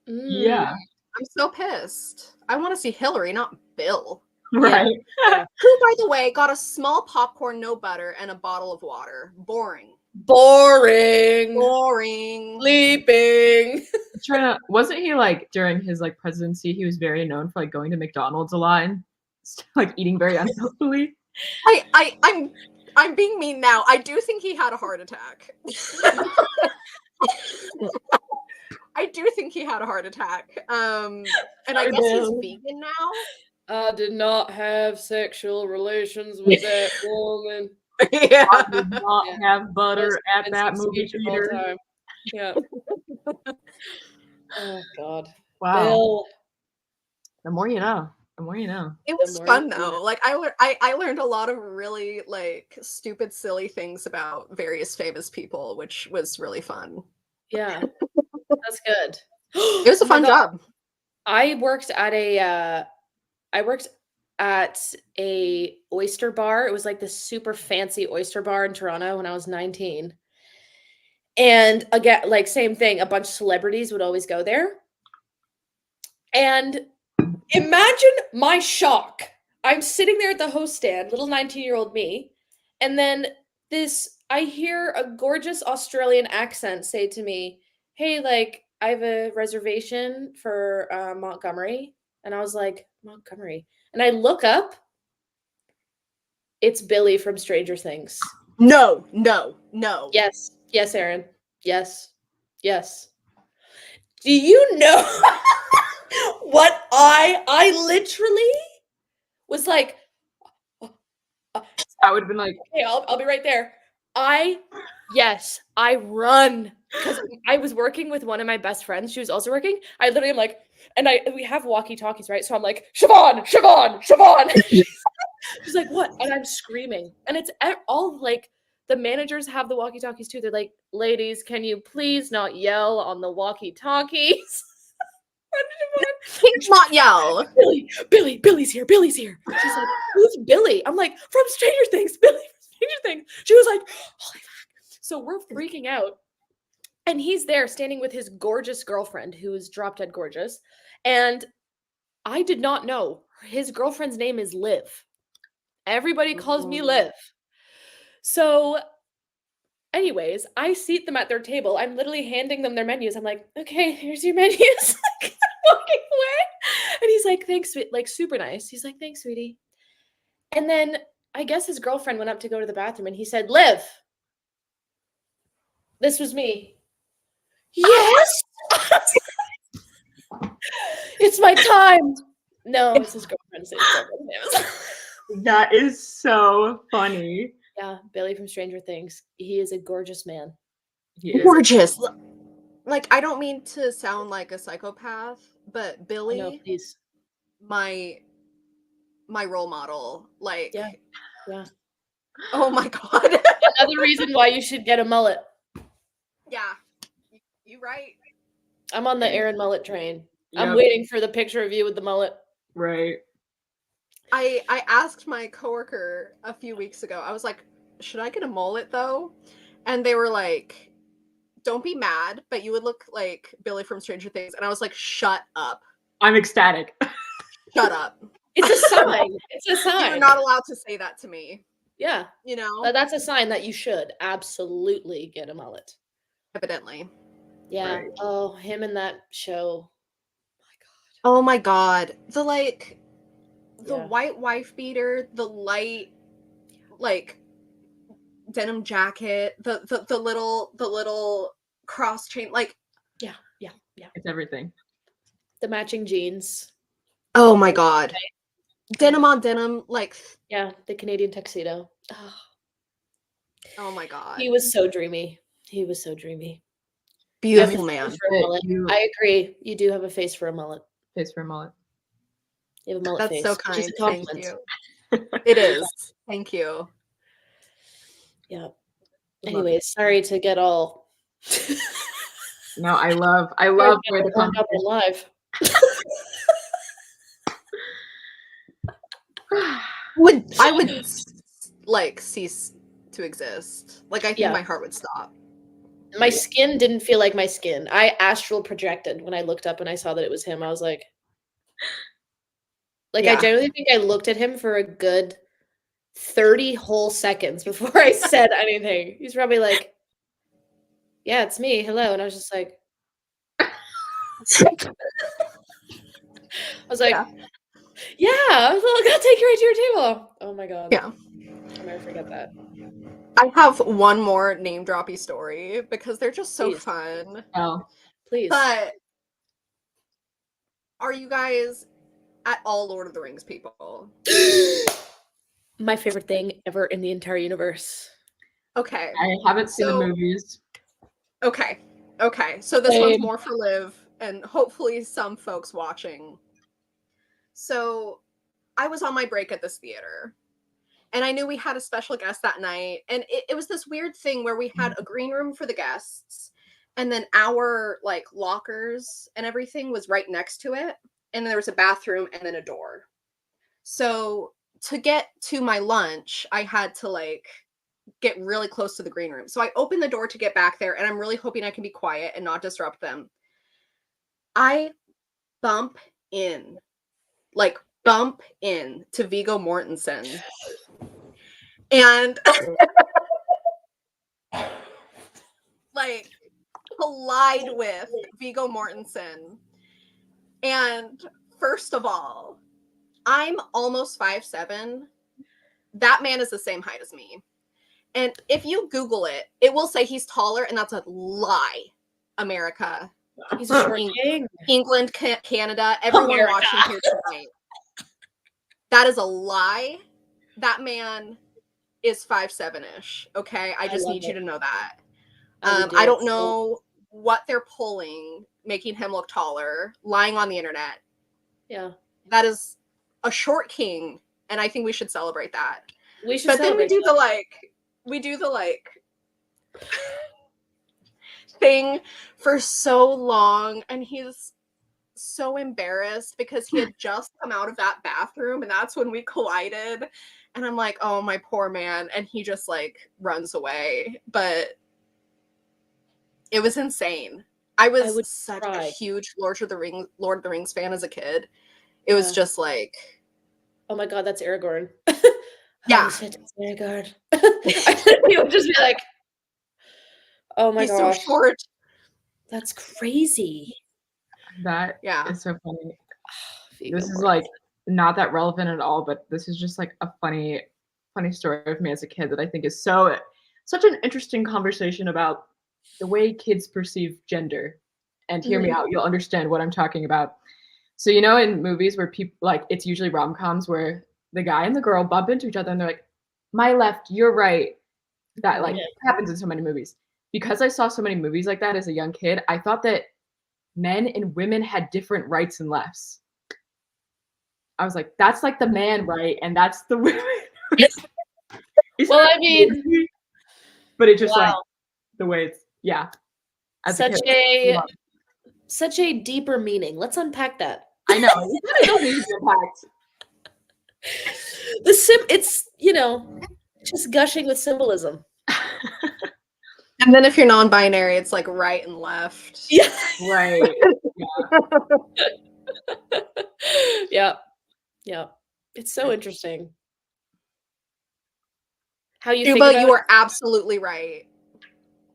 Yeah. I'm so pissed. I want to see Hillary, not Bill. Right. Who, by the way, got a small popcorn, no butter, and a bottle of water. Boring. Boring. Boring. Sleeping. Wasn't he like during his like presidency, he was very known for like going to McDonald's a lot and like eating very unhealthily? I'm being mean now. I do think he had a heart attack. I do think he had a heart attack. And I guess he's vegan now. I did not have sexual relations with that woman. Yeah. I did not Yeah. have butter Most at that offensive movie speech of all theater. time. Yeah. Oh God. Wow. Bill. The more you know. The more you know. It The was more fun you know. though. Like I learned a lot of really like stupid, silly things about various famous people, which was really fun. Yeah. That's good. It was a Oh my fun God. job. I worked at a oyster bar. It was like this super fancy oyster bar in Toronto when I was 19. And again, like same thing, a bunch of celebrities would always go there. And imagine my shock. I'm sitting there at the host stand, little 19-year-old me, and then I hear a gorgeous Australian accent say to me, "Hey, like, I have a reservation for Montgomery." And I was like, "Montgomery." And I look up, it's Billy from Stranger Things. No. Yes. Yes, Aaron. Yes. Yes. Do you know what I literally was like, I would have been like, okay, I'll be right there. I run because I was working with one of my best friends. She was also working. I literally am like, and we have walkie talkies, right? So I'm like, Siobhan, Siobhan, Siobhan. She's like, what? And I'm screaming, and it's all like the managers have the walkie talkies too. They're like, ladies, can you please not yell on the walkie talkies? Please not yell. Billy's here. Billy's here. She's like, who's Billy? I'm like, from Stranger Things. Billy from Stranger Things. She was like, holy fuck. So we're freaking out. And he's there standing with his gorgeous girlfriend, who is drop dead gorgeous. And I did not know his girlfriend's name is Liv. Everybody calls me Liv. So, anyways, I seat them at their table. I'm literally handing them their menus. I'm like, okay, here's your menus. Like, walking away. And he's like, thanks, like super nice. He's like, thanks, sweetie. And then I guess his girlfriend went up to go to the bathroom and he said, Liv, this was me. Yes. It's my time. No, it's his girlfriend's name. that is so funny. Yeah, Billy from Stranger Things. He is a gorgeous man. He is. Gorgeous. Like, I don't mean to sound like a psychopath, but Oh, Billy, no, please. my role model. Like, Yeah. Yeah. oh my God. Another reason why you should get a mullet. Yeah. You right. I'm on the Aaron mullet train. I'm Yep. waiting for the picture of you with the mullet. Right. I asked my coworker a few weeks ago. I was like, should I get a mullet though? And they were like, don't be mad, but you would look like Billy from Stranger Things. And I was like, shut up. I'm ecstatic. Shut up. It's a sign. It's a sign. You're not allowed to say that to me. Yeah. You know? That's a sign that you should absolutely get a mullet. Evidently. Yeah. Right. Oh, him in that show. Oh my God. The Yeah. white wife beater, the light like denim jacket, the little cross chain, like Yeah. It's everything. The matching jeans. oh my God. Denim on denim, like Yeah, the Canadian tuxedo. oh my God. He was so dreamy. He was so dreamy. Beautiful You have a man. face for a mullet. You- I agree. You do have a face for a mullet. Face for a mullet. You have a mullet That's face. so which is kind. a Thank compliment. you. It is. Thank you. Yeah. Love Anyways, sorry to get all No, I love where the wound up conversation. on live. I would like cease to exist. Like I think Yeah. my heart would stop. My skin didn't feel like my skin. I astral projected when I looked up and I saw that it was him. I was like, I Yeah. genuinely think I looked at him for a good 30 whole seconds before I said anything. He's probably like, yeah, it's me. Hello. And I was just like, I was like, yeah, I was like, I'll take you right to your table. Oh my God. Yeah. I'll never forget that. I have one more name droppy story because they're just so Please. fun. Oh, Please. But are you guys at all Lord of the Rings people. My favorite thing ever in the entire universe. Okay. I haven't seen the So- movies. Okay. So this one's Same. more for Liv and hopefully some folks watching. So I was on my break at this theater and I knew we had a special guest that night. And it was this weird thing where we had a green room for the guests and then our like lockers and everything was right next to it. And there was a bathroom and then a door. So to get to my lunch, I had to like get really close to the green room. So I opened the door to get back there and I'm really hoping I can be quiet and not disrupt them. I bump in to Viggo Mortensen. And like collide with Viggo Mortensen. And first of all, I'm almost 5'7". That man is the same height as me. And if you Google it, it will say he's taller, and that's a lie. America. He's a short king. England, Canada, everyone America. watching here tonight. That is a lie. That man is 5'7"-ish. Okay, I just love need you it. to know that. I would do I it. don't know what they're pulling, making him look taller, lying on the internet. Yeah. That is a short king, and I think we should celebrate that. We should But then we celebrate do that. the thing for so long, and he's so embarrassed because he had just come out of that bathroom and that's when we collided, and I'm like, oh, my poor man, and he just like runs away. But it was insane. I was would such cry. a huge Lord of the Rings fan as a kid. It was just like, oh my god, that's Aragorn. Yeah. Holy shit, it's Aragorn. He would just be like, oh my he's gosh, so short. that's crazy. That Yeah. is so funny. Viggo This is Mortensen. like not that relevant at all, but this is just like a funny story of me as a kid that I think is such an interesting conversation about the way kids perceive gender. And hear me out, you'll understand what I'm talking about. So you know, in movies where people like, it's usually rom-coms where the guy and the girl bump into each other and they're like, my left, your right. That like happens in so many movies. Because I saw so many movies like that as a young kid, I thought that men and women had different rights and lefts. I was like, that's like the man right, and that's the women. Well, I mean, but it's just wow. like the way it's As such kid, such a deeper meaning. Let's unpack that. I know it does need to be unpacked. It's just gushing with symbolism. And then if you're non-binary, it's like right and left. Yeah. Right. Yeah. Yeah. It's so interesting. How you think Shuba, about you are absolutely right.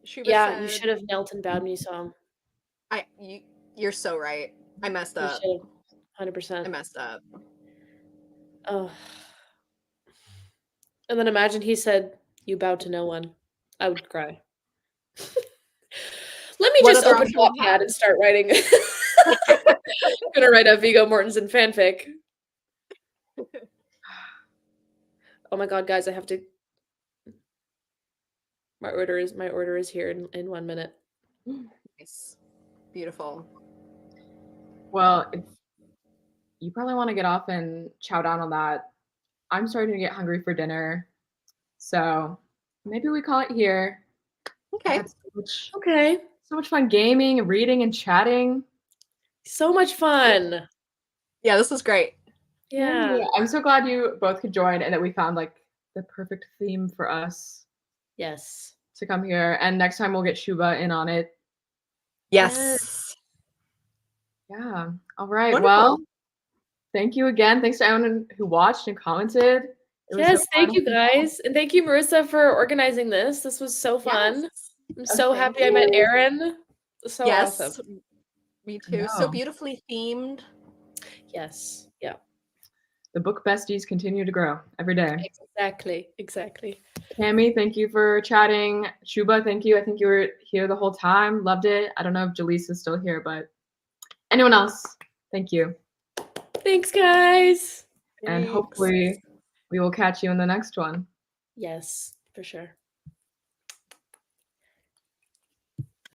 Shuba Yeah, you said- should have knelt and bowed when you saw him. You're so right. I messed up. You should have. I 100%. messed up. Oh. And then imagine he said, you bowed to no one. I would cry. Let me What just other open option do you Wattpad have? and start writing. I'm gonna write a Viggo Mortensen fanfic. Oh my god, guys, I have to. My order is here in 1 minute. Nice. Beautiful. Well, if you probably want to get off and chow down on that. I'm starting to get hungry for dinner, so maybe we call it here. Okay. Okay. So much fun gaming and reading and chatting. So much fun. Yeah, this is great. Yeah. I'm so glad you both could join and that we found like the perfect theme for us Yes. to come here. And next time we'll get Shuba in on it. Yes. Yeah. All right. Wonderful. Well, thank you again. Thanks to everyone who watched and commented. It was Yes, so thank fun. you guys. And thank you, Marissa, for organizing this. This was so fun. Yes. I'm so thank happy I met you. Erin. So Yes. awesome. Me too. So know. beautifully themed. Yes. Yeah. The book besties continue to grow every day. Exactly. Exactly. Tammy, thank you for chatting. Shuba, thank you. I think you were here the whole time. Loved it. I don't know if Jaleesa is still here, but anyone else, thank you. Thanks, guys. And Thanks. hopefully we will catch you in the next one. Yes, for sure.